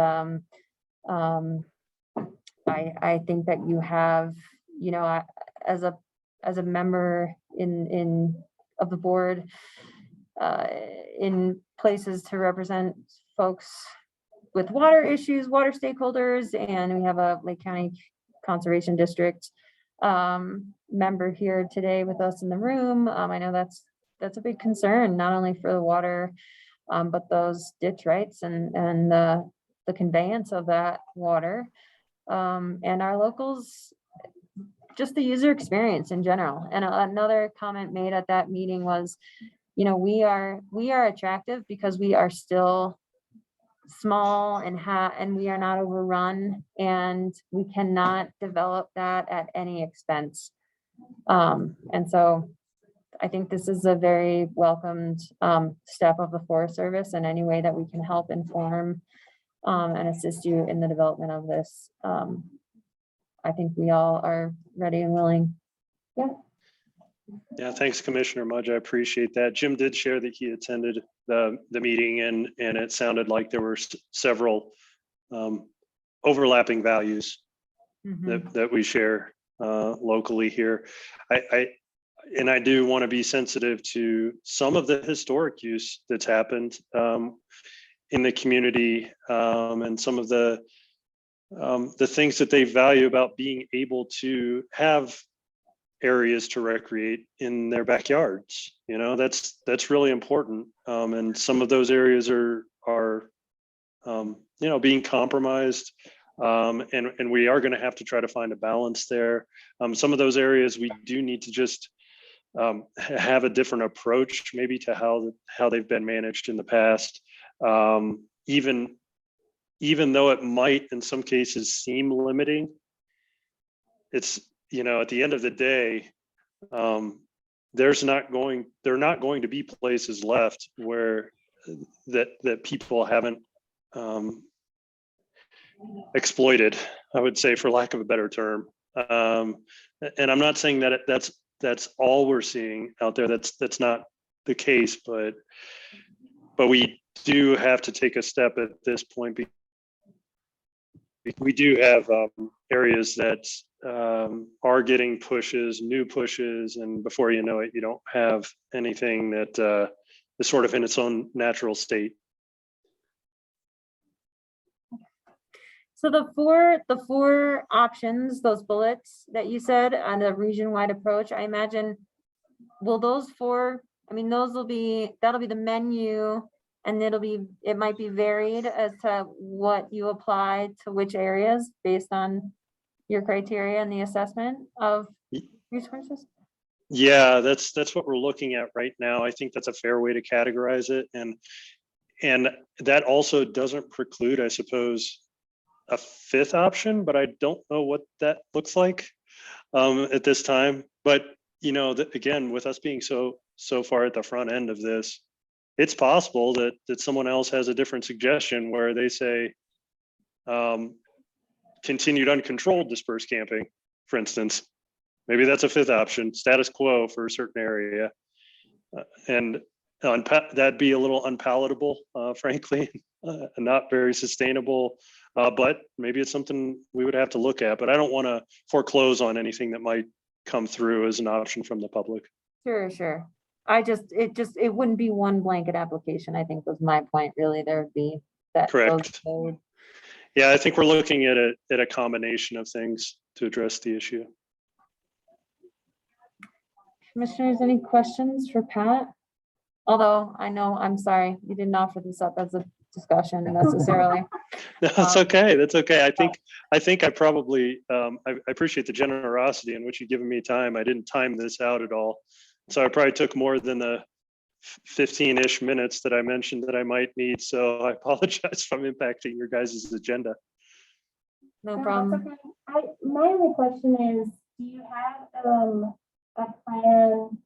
S1: I think that you have, as a member of the board, in places to represent folks with water issues, water stakeholders, and we have a Lake County Conservation District member here today with us in the room. I know that's a big concern, not only for the water, but those ditch rights and the conveyance of that water, and our locals, just the user experience in general. And another comment made at that meeting was, we are attractive because we are still small and we are not overrun, and we cannot develop that at any expense. And so I think this is a very welcomed step of the Forest Service, and any way that we can help inform and assist you in the development of this. I think we all are ready and willing. Yeah.
S9: Yeah, thanks, Commissioner Mudge. I appreciate that. Jim did share that he attended the meeting, and it sounded like there were several overlapping values that we share locally here. I do want to be sensitive to some of the historic use that's happened in the community, and some of the things that they value about being able to have areas to recreate in their backyards. That's really important. And some of those areas are being compromised. And we are going to have to try to find a balance there. Some of those areas we do need to just have a different approach maybe to how they've been managed in the past. Even though it might in some cases seem limiting, it's, at the end of the day, they're not going to be places left where that people haven't exploited, I would say, for lack of a better term. And I'm not saying that that's all we're seeing out there. That's not the case, but we do have to take a step at this point. We do have areas that are getting new pushes, and before you know it, you don't have anything that is sort of in its own natural state.
S1: So the four options, those bullets that you said on the region-wide approach, I imagine, will those four, I mean, that'll be the menu, and it might be varied as to what you apply to which areas based on your criteria and the assessment of resources?
S9: Yeah, that's what we're looking at right now. I think that's a fair way to categorize it. And that also doesn't preclude, I suppose, a fifth option, but I don't know what that looks like at this time. But again, with us being so far at the front end of this, it's possible that someone else has a different suggestion where they say continued uncontrolled dispersed camping, for instance. Maybe that's a fifth option, status quo for a certain area. And that'd be a little unpalatable, frankly, and not very sustainable. But maybe it's something we would have to look at, but I don't want to foreclose on anything that might come through as an option from the public.
S1: Sure. It wouldn't be one blanket application, I think was my point, really. There would be that.
S9: Correct. Yeah, I think we're looking at a combination of things to address the issue.
S1: Commissioners, any questions for Pat? Although I'm sorry, you didn't offer this up as a discussion necessarily.
S9: That's okay. That's okay. I think I probably, I appreciate the generosity in which you've given me time. I didn't time this out at all. So I probably took more than the 15-ish minutes that I mentioned that I might need. So I apologize if I'm impacting your guys' agenda.
S1: No problem.
S2: Okay. My only question is, do you have a plan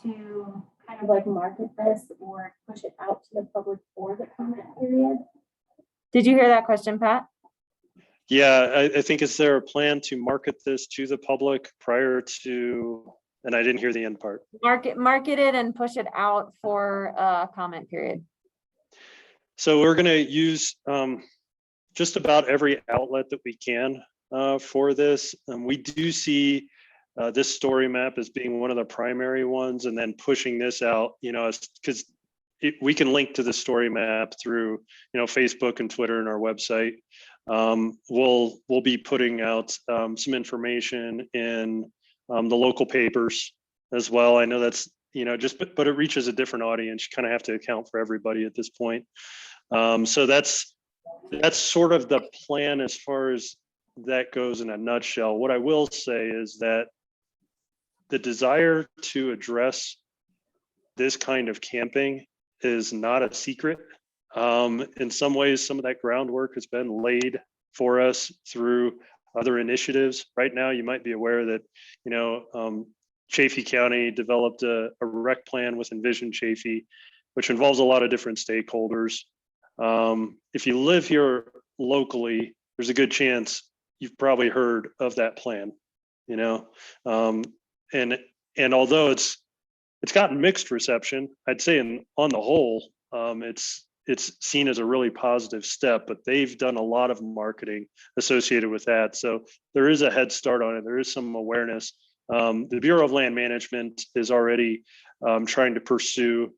S2: to kind of like market this or push it out to the public for the comment period?
S1: Did you hear that question, Pat?
S9: Yeah, I think, is there a plan to market this to the public prior to, and I didn't hear the end part.
S1: Market it and push it out for a comment period.
S9: So we're going to use just about every outlet that we can for this. We do see this story map as being one of the primary ones, and then pushing this out, because we can link to the story map through, Facebook and Twitter and our website. We'll be putting out some information in the local papers as well. I know that's, but it reaches a different audience. You kind of have to account for everybody at this point. So that's sort of the plan as far as that goes in a nutshell. What I will say is that the desire to address this kind of camping is not a secret. In some ways, some of that groundwork has been laid for us through other initiatives. Right now, you might be aware that, Chaffee County developed a rec plan with Envision Chaffee, which involves a lot of different stakeholders. If you live here locally, there's a good chance you've probably heard of that plan, and although it's gotten mixed reception, I'd say on the whole, it's seen as a really positive step, but they've done a lot of marketing associated with that. So there is a head start on it. There is some awareness. The Bureau of Land Management is already trying to pursue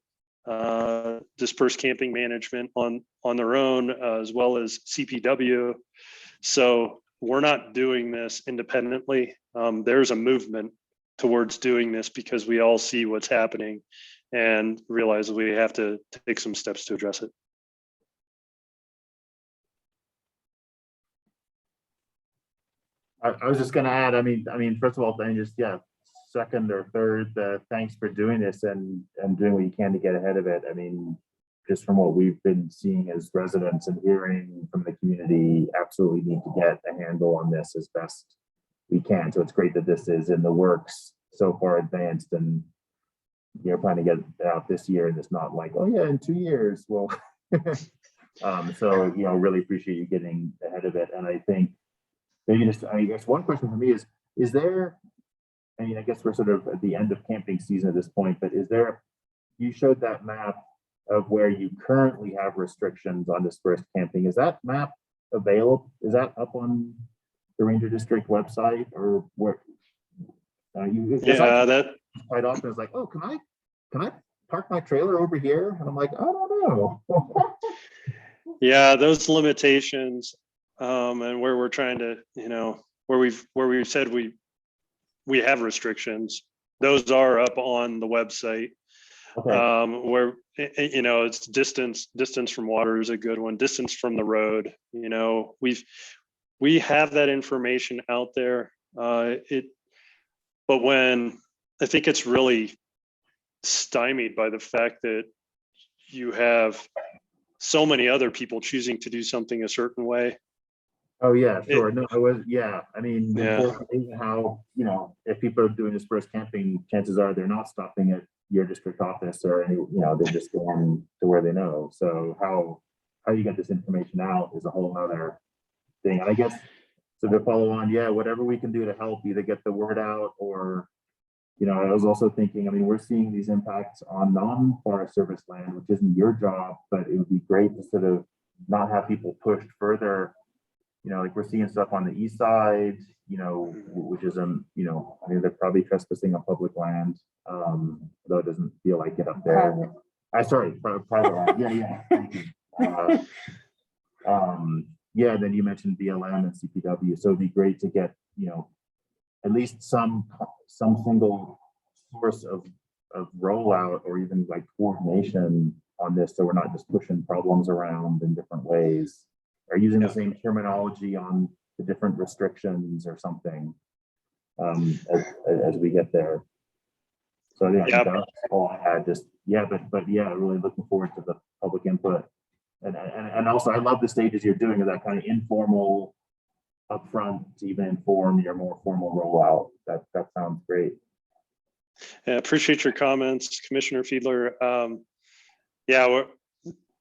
S9: dispersed camping management on their own, as well as CPW. So we're not doing this independently. There's a movement towards doing this because we all see what's happening and realize we have to take some steps to address it.
S3: I was just going to add, I mean, first of all, second or third, thanks for doing this and doing what you can to get ahead of it. I mean, just from what we've been seeing as residents and hearing from the community, absolutely need to get a handle on this as best we can. So it's great that this is in the works, so far advanced, and you're planning to get it out this year, and it's not like, oh yeah, in 2 years. Well, so really appreciate you getting ahead of it. And I think maybe I guess one question for me is there, I guess we're sort of at the end of camping season at this point, but you showed that map of where you currently have restrictions on dispersed camping. Is that map available? Is that up on the Ranger District website, or where?
S9: That
S3: quite often is like, oh, can I park my trailer over here? And I'm like, I don't know.
S9: Yeah, those limitations and where we're trying to, where we've said we have restrictions, those are up on the website.
S3: Okay,
S9: Where, it's distance from water is a good one, distance from the road, we have that information out there. But when I think it's really stymied by the fact that you have so many other people choosing to do something a certain way.
S3: oh, yeah, sure, no, I mean,
S9: Yeah.
S3: unfortunately, how, if people are doing dispersed camping, chances are they're not stopping at your district office or any, they're just going to where they know, so how you get this information out is a whole nother thing, and I guess, so to follow on, whatever we can do to help either get the word out or, I was also thinking, I mean, we're seeing these impacts on non-Forest Service land, which isn't your job, but it would be great to sort of not have people pushed further. Like we're seeing stuff on the east side, which is, I mean, they're probably trespassing on public land, though it doesn't feel like it up there. Sorry, private land. Yeah. Thank you. Then you mentioned BLM and CPW, so it'd be great to get, at least some single source of rollout or even like coordination on this, so we're not just pushing problems around in different ways or using the same terminology on the different restrictions or something as we get there. So I think that's all I had. Just really looking forward to the public input, and also I love the stages you're doing of that kind of informal upfront to even inform your more formal rollout. That sounds great.
S9: Yeah, appreciate your comments, Commissioner Fiedler. We're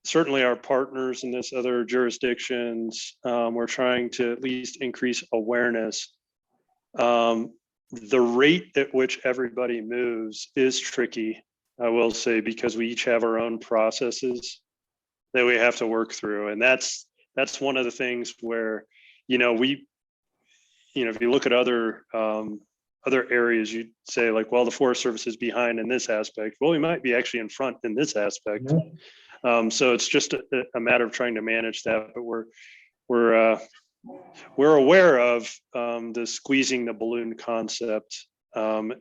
S9: certainly our partners in this other jurisdictions. We're trying to at least increase awareness. The rate at which everybody moves is tricky, I will say, because we each have our own processes that we have to work through, and that's one of the things where if you look at other areas, you'd say like, well, the Forest Service is behind in this aspect. Well, we might be actually in front in this aspect. So it's just a matter of trying to manage that. But we're aware of the squeezing the balloon concept, and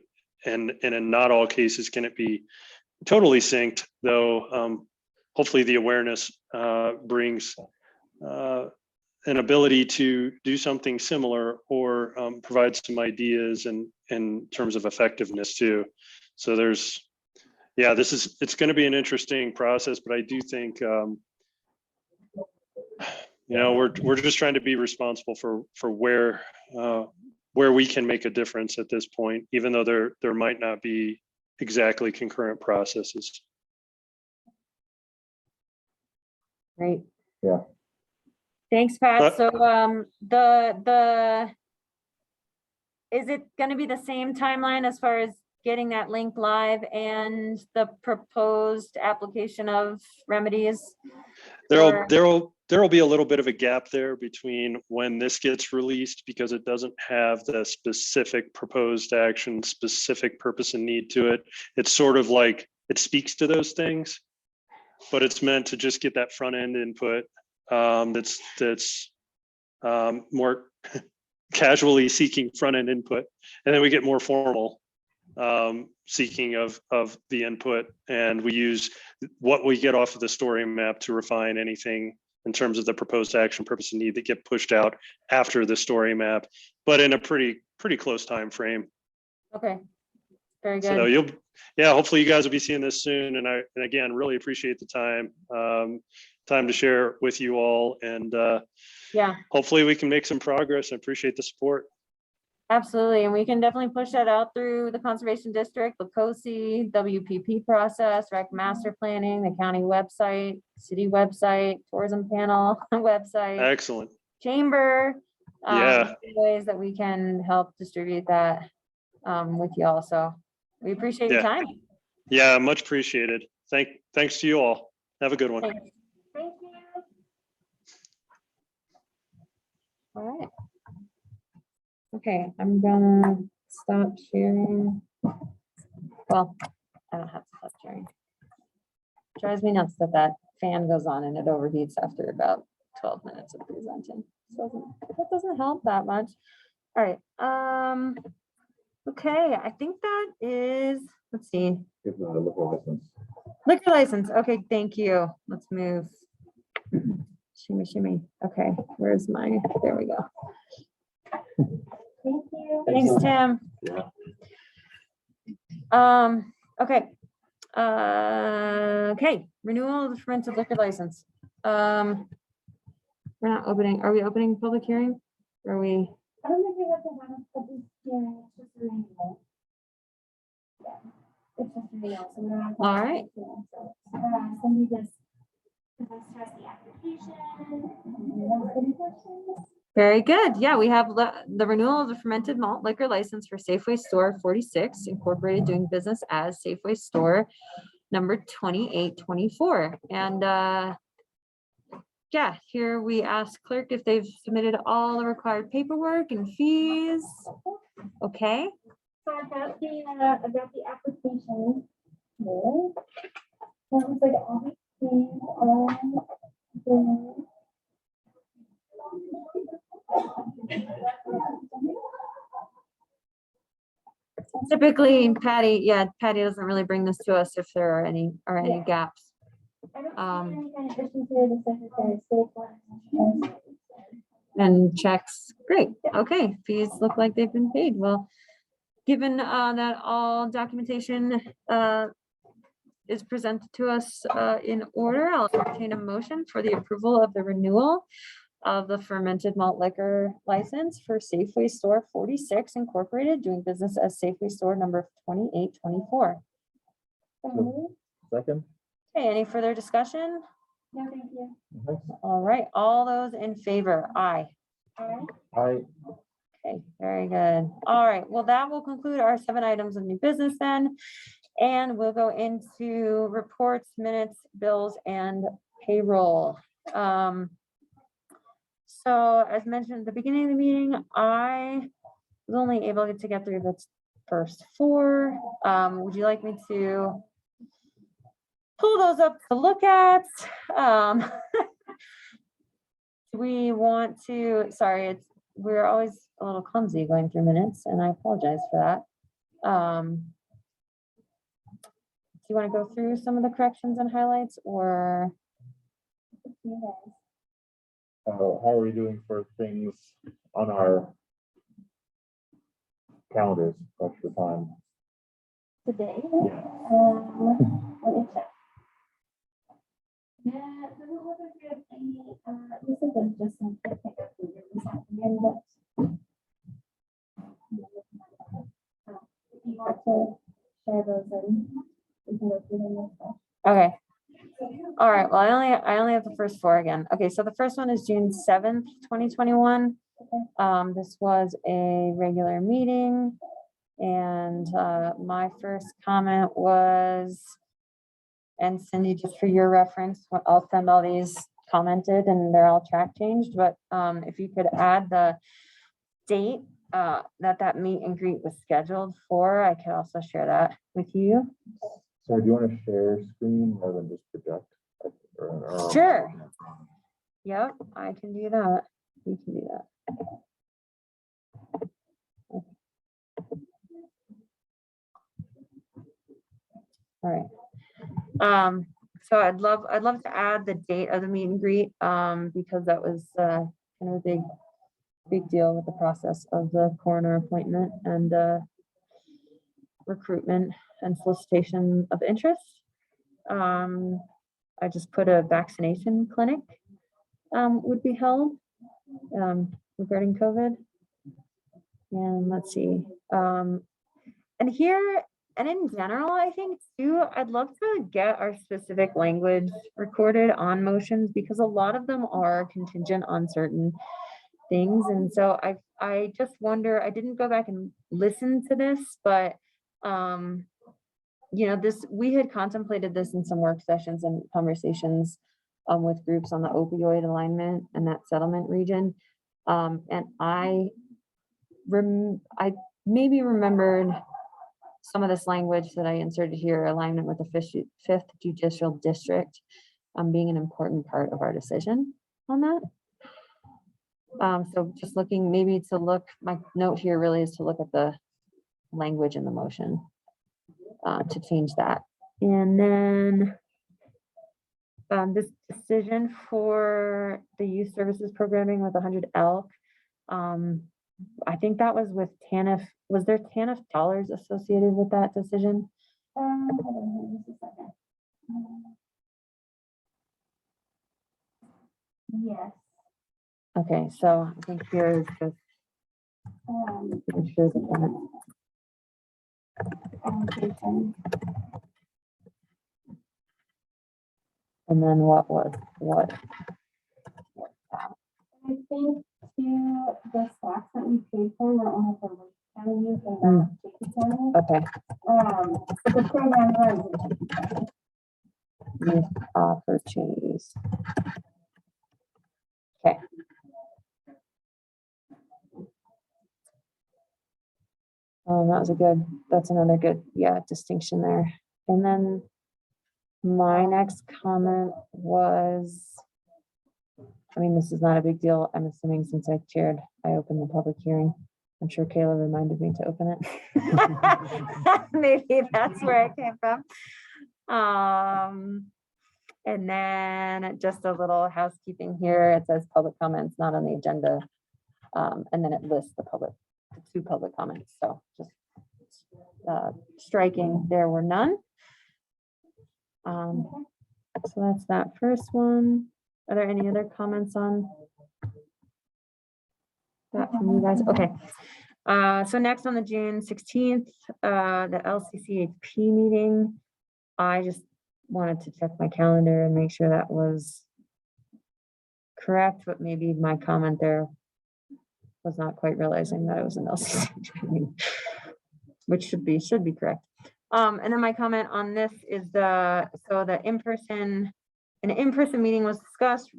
S9: in not all cases can it be totally synced, though. Hopefully, the awareness brings an ability to do something similar or provide some ideas in terms of effectiveness too. So it's going to be an interesting process, but I do think, we're just trying to be responsible for where we can make a difference at this point, even though there might not be exactly concurrent processes.
S1: Great.
S3: Yeah.
S1: Thanks, Pat. So is it going to be the same timeline as far as getting that link live and the proposed application of remedies?
S9: There'll be a little bit of a gap there between when this gets released, because it doesn't have the specific proposed action, specific purpose and need to it. It's sort of like it speaks to those things, but it's meant to just get that front end input that's more casually seeking front end input, and then we get more formal seeking of the input, and we use what we get off of the story map to refine anything in terms of the proposed action, purpose, and need that get pushed out after the story map, but in a pretty close time frame.
S1: Okay, very good.
S9: So hopefully you guys will be seeing this soon, and again really appreciate the time to share with you all, and hopefully we can make some progress. I appreciate the support.
S1: Absolutely, and we can definitely push that out through the Conservation District, the BOCC, WPP process, rec master planning, the county website, city website, tourism panel website.
S9: Excellent.
S1: Chamber. Ways that we can help distribute that with you all. So we appreciate your time.
S9: Yeah, much appreciated. Thanks to you all. Have a good one.
S1: Thanks. Thank you. All right. Okay, I'm gonna stop sharing. Well, I don't have to stop sharing. Drives me nuts that fan goes on and it overheats after about 12 minutes of presenting. That doesn't help that much. All right, okay, I think that is, let's see,
S3: Give the liquor license.
S1: liquor license. Okay, thank you. Let's move. Shimmy, shimmy. Okay, where's my, there we go.
S2: Thank you.
S1: Thanks, Tim.
S3: Yeah.
S1: Okay. Okay, renewal of the fermented liquor license. We're not opening, are we opening public hearing? Are we?
S2: I don't think we have to have a public hearing, it's just a renewal. Yeah, it's just a renewal, so we don't have. to-
S1: All right.
S2: Somebody just stress the application. Any questions?
S1: Very good. Yeah, we have the renewal of the fermented malt liquor license for Safeway Store 46 Incorporated, doing business as Safeway Store number 2824. And yeah, here we ask clerk if they've submitted all the required paperwork and fees. Okay,
S2: So I've got the application here. That was like all the things on the.
S1: typically Patty, yeah, Patty doesn't really bring this to us if there are any gaps.
S2: I don't see
S1: Um,
S2: any kind of issues here, the Secretary of State one.
S1: And checks, great, okay, fees look like they've been paid. Well, given that all documentation is presented to us in order, I'll entertain a motion for the approval of the renewal of the fermented malt liquor license for Safeway Store 46 Incorporated, doing business as Safeway Store number 2824.
S3: Second.
S1: Okay, any further discussion?
S2: No, thank you.
S1: All right, all those in favor, aye.
S2: All right.
S3: I,
S1: Okay, very good. All right, well, that will conclude our 7 items of new business then. And we'll go into reports, minutes, bills, and payroll. So as mentioned at the beginning of the meeting, I was only able to get through the first 4. Would you like me to pull those up to look at? Do we want to, sorry, we're always a little clumsy going through minutes, and I apologize for that. Do you want to go through some of the corrections and highlights, or?
S3: how are we doing for things on our calendars, extra time?
S2: Today,
S3: Yeah.
S2: let me check. Yeah, it doesn't look like we have any, this is just some quick pickup we did this afternoon, but. If you want to share those, and we can go through them.
S1: Okay. All right, well, I only have the first 4 again. Okay, so the first one is June 7th, 2021. This was a regular meeting, and my first comment was, and Cindy, just for your reference, I'll send all these commented and they're all track changed, but if you could add the date that meet and greet was scheduled for, I could also share that with you.
S3: So do you want to share screen rather than just project?
S1: Sure. Yep, I can do that. We can do that. All right. So I'd love to add the date of the meet and greet, because that was kind of a big deal with the process of the coroner appointment and recruitment and solicitation of interest. I just put a vaccination clinic would be held regarding COVID. And let's see. And here, and in general, I think too, I'd love to get our specific language recorded on motions, because a lot of them are contingent on certain things. And so I just wonder, I didn't go back and listen to this, but you know, we had contemplated this in some work sessions and conversations with groups on the opioid alignment and that settlement region. And I maybe remembered some of this language that I inserted here, alignment with the 5th Judicial District, being an important part of our decision on that. So just looking, maybe to look, my note here really is to look at the language in the motion to change that. And then this decision for the youth services programming with 100 elk. I think that was with TANF. Was there TANF dollars associated with that decision?
S2: Hold on here just a second. Yes.
S1: Okay, so I think here is just, I'm sure that.
S2: Allocation.
S1: And then what?
S2: I think to the stocks that we paid for were only for Lake County youth and not Chickasha County.
S1: Okay,
S2: But the program runs in Chickasha County.
S1: youth offer changes. Okay. That's another good, distinction there. And then my next comment was, I mean, this is not a big deal. I'm assuming since I opened the public hearing. I'm sure Kayla reminded me to open it. Maybe that's where it came from. And then just a little housekeeping here. It says public comments not on the agenda. And then it lists the two public comments. So just striking, there were none. So that's that first one. Are there any other comments on that from you guys? Okay. So next on the June 16th, the LCCHP meeting, I just wanted to check my calendar and make sure that was correct, but maybe my comment there was not quite realizing that it was an LCCHP meeting, which should be correct. And then my comment on this is an in-person meeting was discussed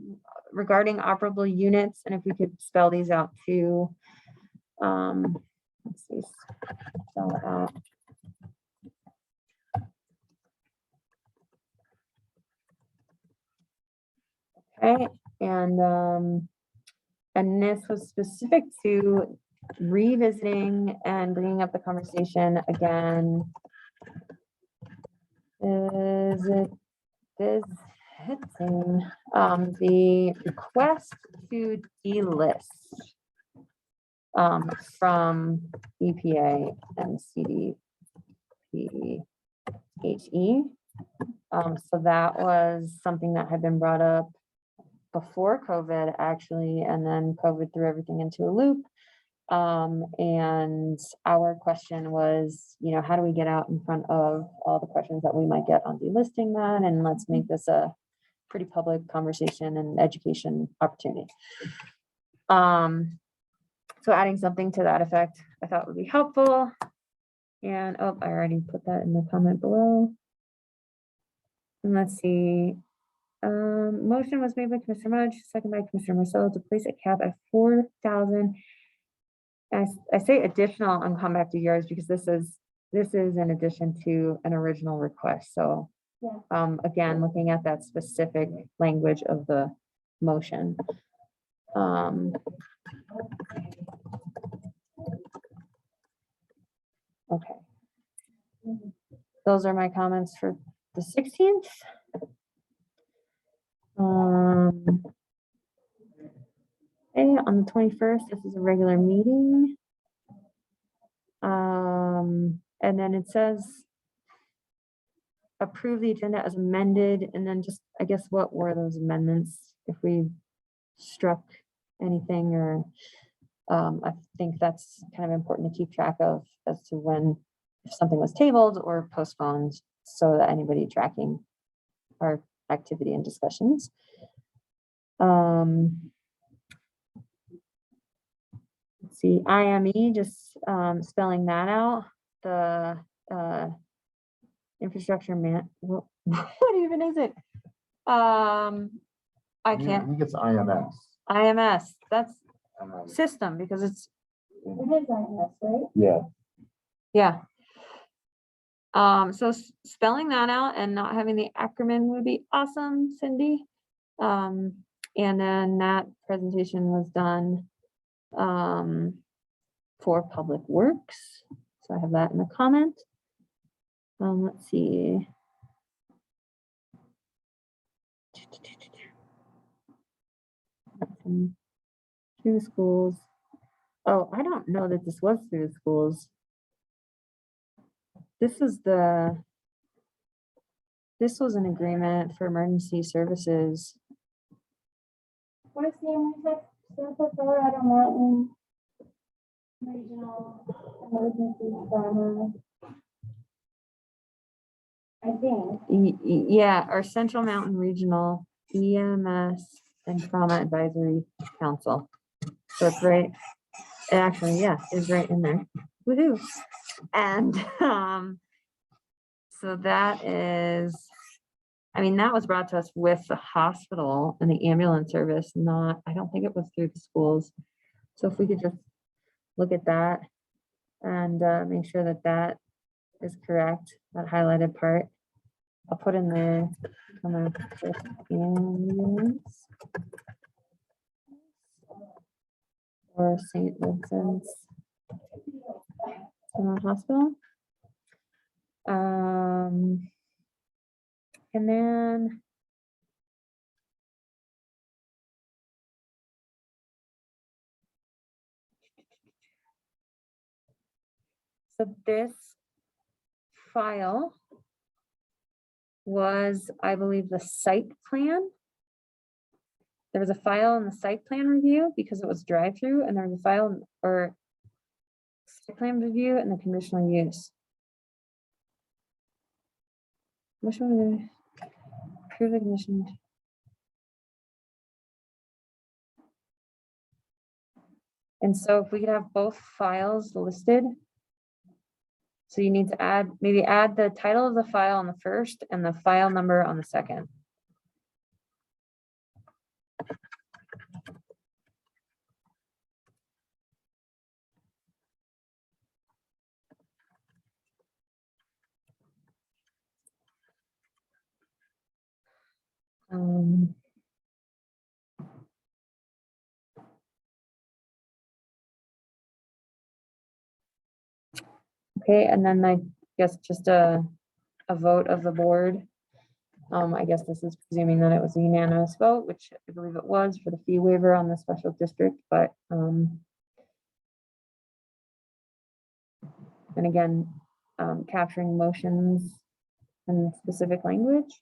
S1: regarding operable units, and if we could spell these out too. Let's see, spell it out. Okay, and this was specific to revisiting and bringing up the conversation again. Is it hitting the request to delist from EPA and CDPHE. So that was something that had been brought up before COVID actually, and then COVID threw everything into a loop. And our question was, how do we get out in front of all the questions that we might get on delisting that? And let's make this a pretty public conversation and education opportunity. So adding something to that effect, I thought would be helpful. And, I already put that in the comment below. And let's see. Motion was made by Commissioner Mudge, second by Commissioner Marcelo to place a cap at 4,000. I say additional and come back to yours because this is in addition to an original request. So again, looking at that specific language of the motion. Okay. Those are my comments for the 16th. Okay, on the 21st, this is a regular meeting. And then it says approve the agenda as amended, and then just, I guess, what were those amendments? If we struck anything, or I think that's kind of important to keep track of as to when, if something was tabled or postponed, so that anybody tracking our activity and discussions. Let's see, IME, just spelling that out. The infrastructure what even is it? I can't.
S3: I think it's IMS.
S1: IMS, that's system, because it's.
S2: It is IMS, right?
S3: Yeah.
S1: So spelling that out and not having the acronym would be awesome, Cindy. And then that presentation was done for Public Works. So I have that in the comment. Let's see. Through the schools. Oh, I don't know that this was through the schools. This was an agreement for emergency services.
S2: What's the name of that? Central Colorado Mountain Regional Emergency Center. I think.
S1: Yeah, our Central Mountain Regional EMS and Trauma Advisory Council. So it's right, actually, yeah, it's right in there. Woohoo. And so that is, I mean, that was brought to us with the hospital and the ambulance service, not, I don't think it was through the schools. So if we could just look at that and make sure that that is correct, that highlighted part. I'll put in there. Ambulance or St. Vincent's Hospital. And then so this file was, I believe, the site plan. There was a file in the site plan review because it was drive-through, and there was a file or site plan review and the conditional use. Which one? Approve the condition. And so if we could have both files listed. So you need to add, maybe add the title of the file on the first and the file number on the second. Okay, and then I guess just a vote of the board. I guess this is presuming that it was a unanimous vote, which I believe it was for the fee waiver on the special district, but and again, capturing motions in specific language.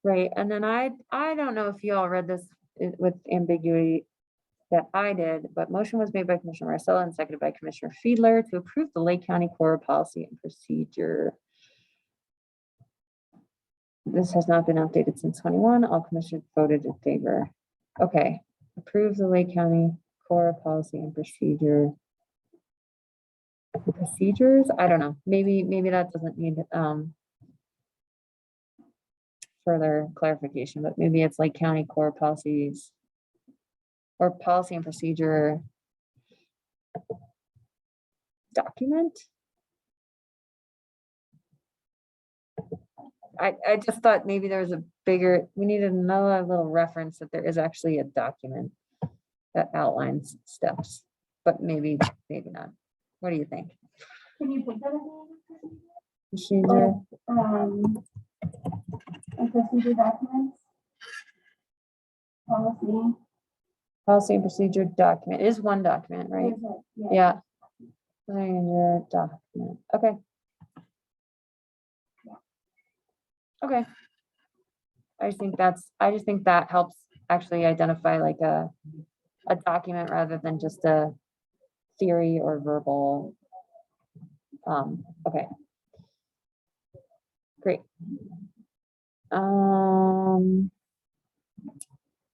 S1: Right, and then I don't know if you all read this with ambiguity that I did, but motion was made by Commissioner Marcella and seconded by Commissioner Fiedler to approve the Lake County Core Policy and Procedure. This has not been updated since 21. All commissioners voted in favor. Okay, approve the Lake County Core Policy and Procedure. The procedures, I don't know. Maybe that doesn't need further clarification, but maybe it's like county core policies or policy and procedure document. I just thought maybe there was a bigger, we needed another little reference that there is actually a document that outlines steps, but maybe not. What do you think?
S2: Can you put that in?
S1: Procedure.
S2: And procedure documents.
S1: Policy and procedure document. It is one document, right? Yeah. Your document. Okay. Okay. I just think that helps actually identify like a document rather than just a theory or verbal. Okay. Great.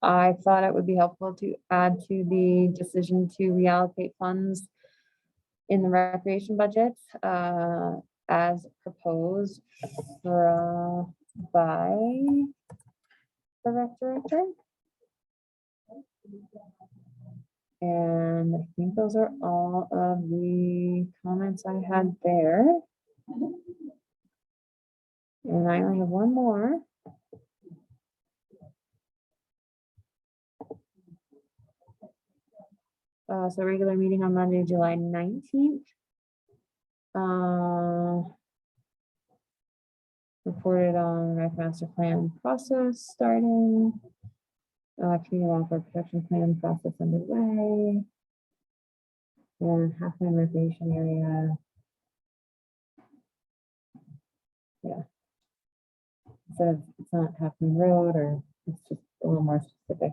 S1: I thought it would be helpful to add to the decision to reallocate funds in the recreation budget as proposed by the rec director. And I think those are all of the comments I had there. And I only have one more. So regular meeting on Monday, July 19th. Reported on rec master plan process starting. Community wildfire protection plan process underway. And Halfman recreation area. Yeah. Instead of, it's not Halfman Road, or it's just a little more specific.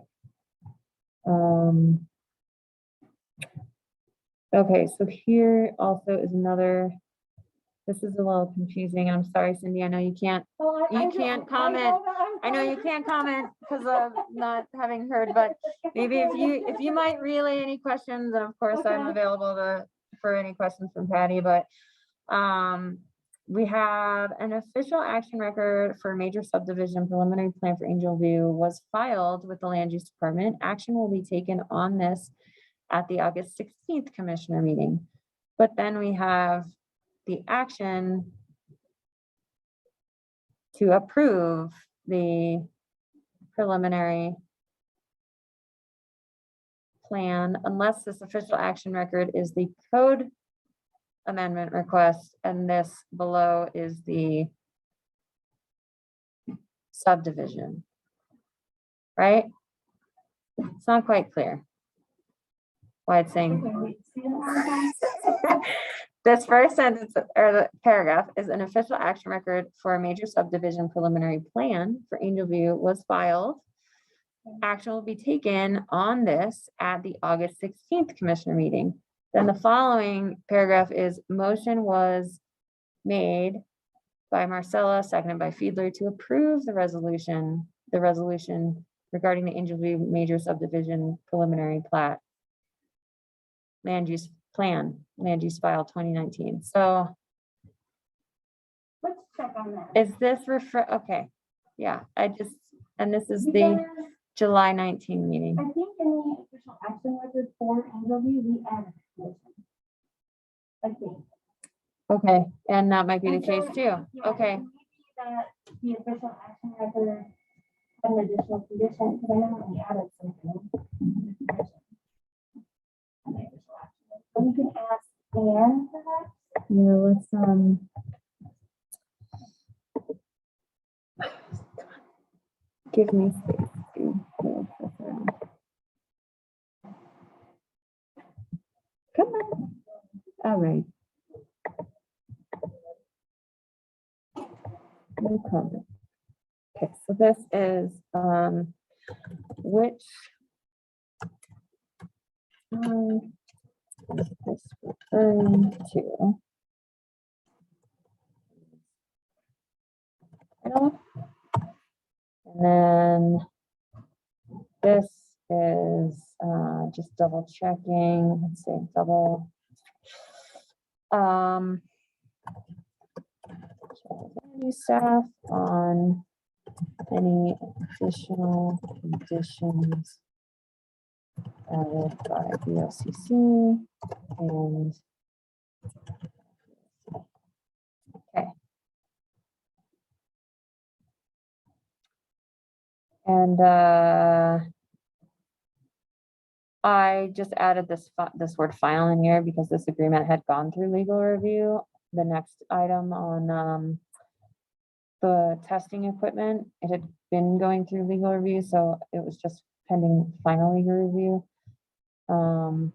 S1: Okay, so here also is another, this is a little confusing. I'm sorry, Cindy, I know you can't, you can't comment. I know you can't comment because of not having heard, but maybe if you might relay any questions, and of course I'm available for any questions from Patty, but we have an official action record for major subdivision preliminary plan for Angel View was filed with the land use department. Action will be taken on this at the August 16th commissioner meeting. But then we have the action to approve the preliminary plan unless this official action record is the code amendment request, and this below is the subdivision, right? It's not quite clear why it's saying this first sentence or the paragraph is an official action record for a major subdivision preliminary plan for Angel View was filed. Action will be taken on this at the August 16th commissioner meeting. Then the following paragraph is motion was made by Marcella, seconded by Fiedler to approve the resolution regarding the Angel View major subdivision preliminary plat. Land use plan, land use file 2019. So
S2: Let's check on that.
S1: is this okay. Yeah, and this is the July 19 meeting.
S2: I think in the official action record for Angel View, we added motion. I think.
S1: Okay, and that might be the
S2: And so,
S1: case too.
S2: yeah,
S1: Okay,
S2: maybe that the official action record had an additional condition, because I know we added something. So we can ask Anne perhaps.
S1: yeah, let's give me space to move this around. Come on. All right. No comment. Okay, so this is which is this referring to? And then this is just double checking. Let's say double. Staff on any additional conditions added by BOCC and okay. And I just added this word file in here because this agreement had gone through legal review. The next item on the testing equipment, it had been going through legal review, so it was just pending final legal review. And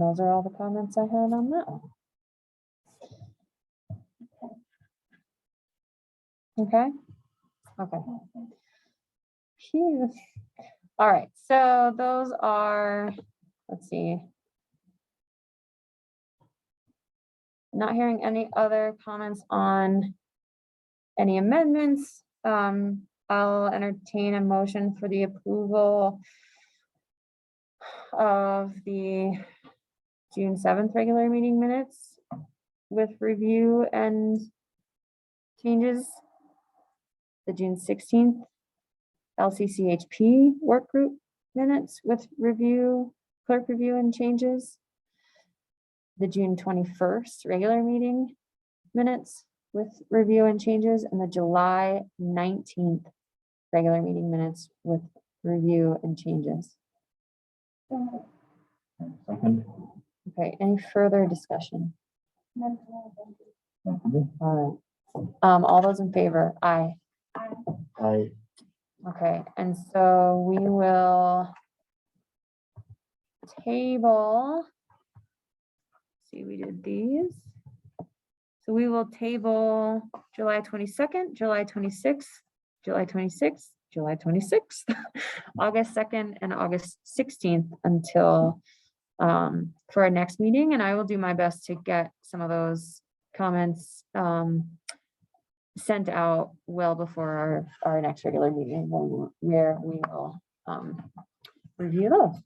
S1: those are all the comments I had on that one. Okay. Okay. Phew. All right, so those are, let's see. Not hearing any other comments on any amendments. I'll entertain a motion for the approval of the June 7th regular meeting minutes with review and changes. The June 16th LCCHP work group minutes with review clerk review and changes. The June 21st regular meeting minutes with review and changes, and the July 19th regular meeting minutes with review and changes.
S3: Second.
S1: Okay, any further discussion?
S3: Second.
S1: All right. All those in favor? Aye.
S3: Aye.
S1: Okay, and so we will table. See, we did these. So we will table July 22nd, July 26th, July 26th, July 26th, August 2nd, and August 16th until for our next meeting. And I will do my best to get some of those comments sent out well before our next regular meeting where we will review those.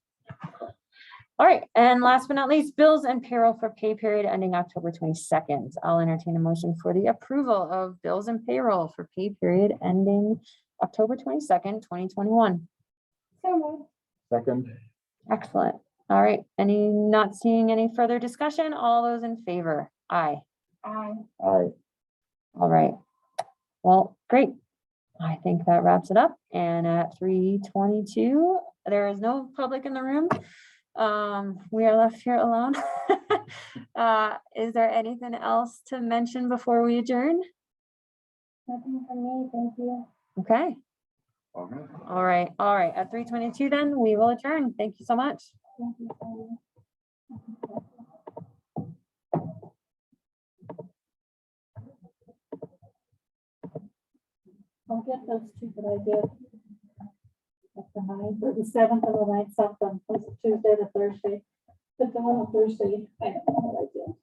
S1: All right, and last but not least, bills and payroll for pay period ending October 22nd. I'll entertain a motion for the approval of bills and payroll for pay period ending October 22nd, 2021.
S3: Second.
S1: Excellent. All right, not seeing any further discussion? All those in favor? Aye.
S2: Aye.
S3: Aye.
S1: All right. Well, great. I think that wraps it up. And at 3:22, there is no public in the room. We are left here alone. Is there anything else to mention before we adjourn?
S2: Nothing from me, thank you.
S1: Okay.
S3: Okay.
S1: All right. All right. At 3:22 then we will adjourn. Thank you so much.
S2: Thank you. Tony.
S10: I'll get those two that I did. At the 9th, or the 7th and the 9th, something, was it Tuesday to Thursday? But the one on Thursday, I don't know what I did.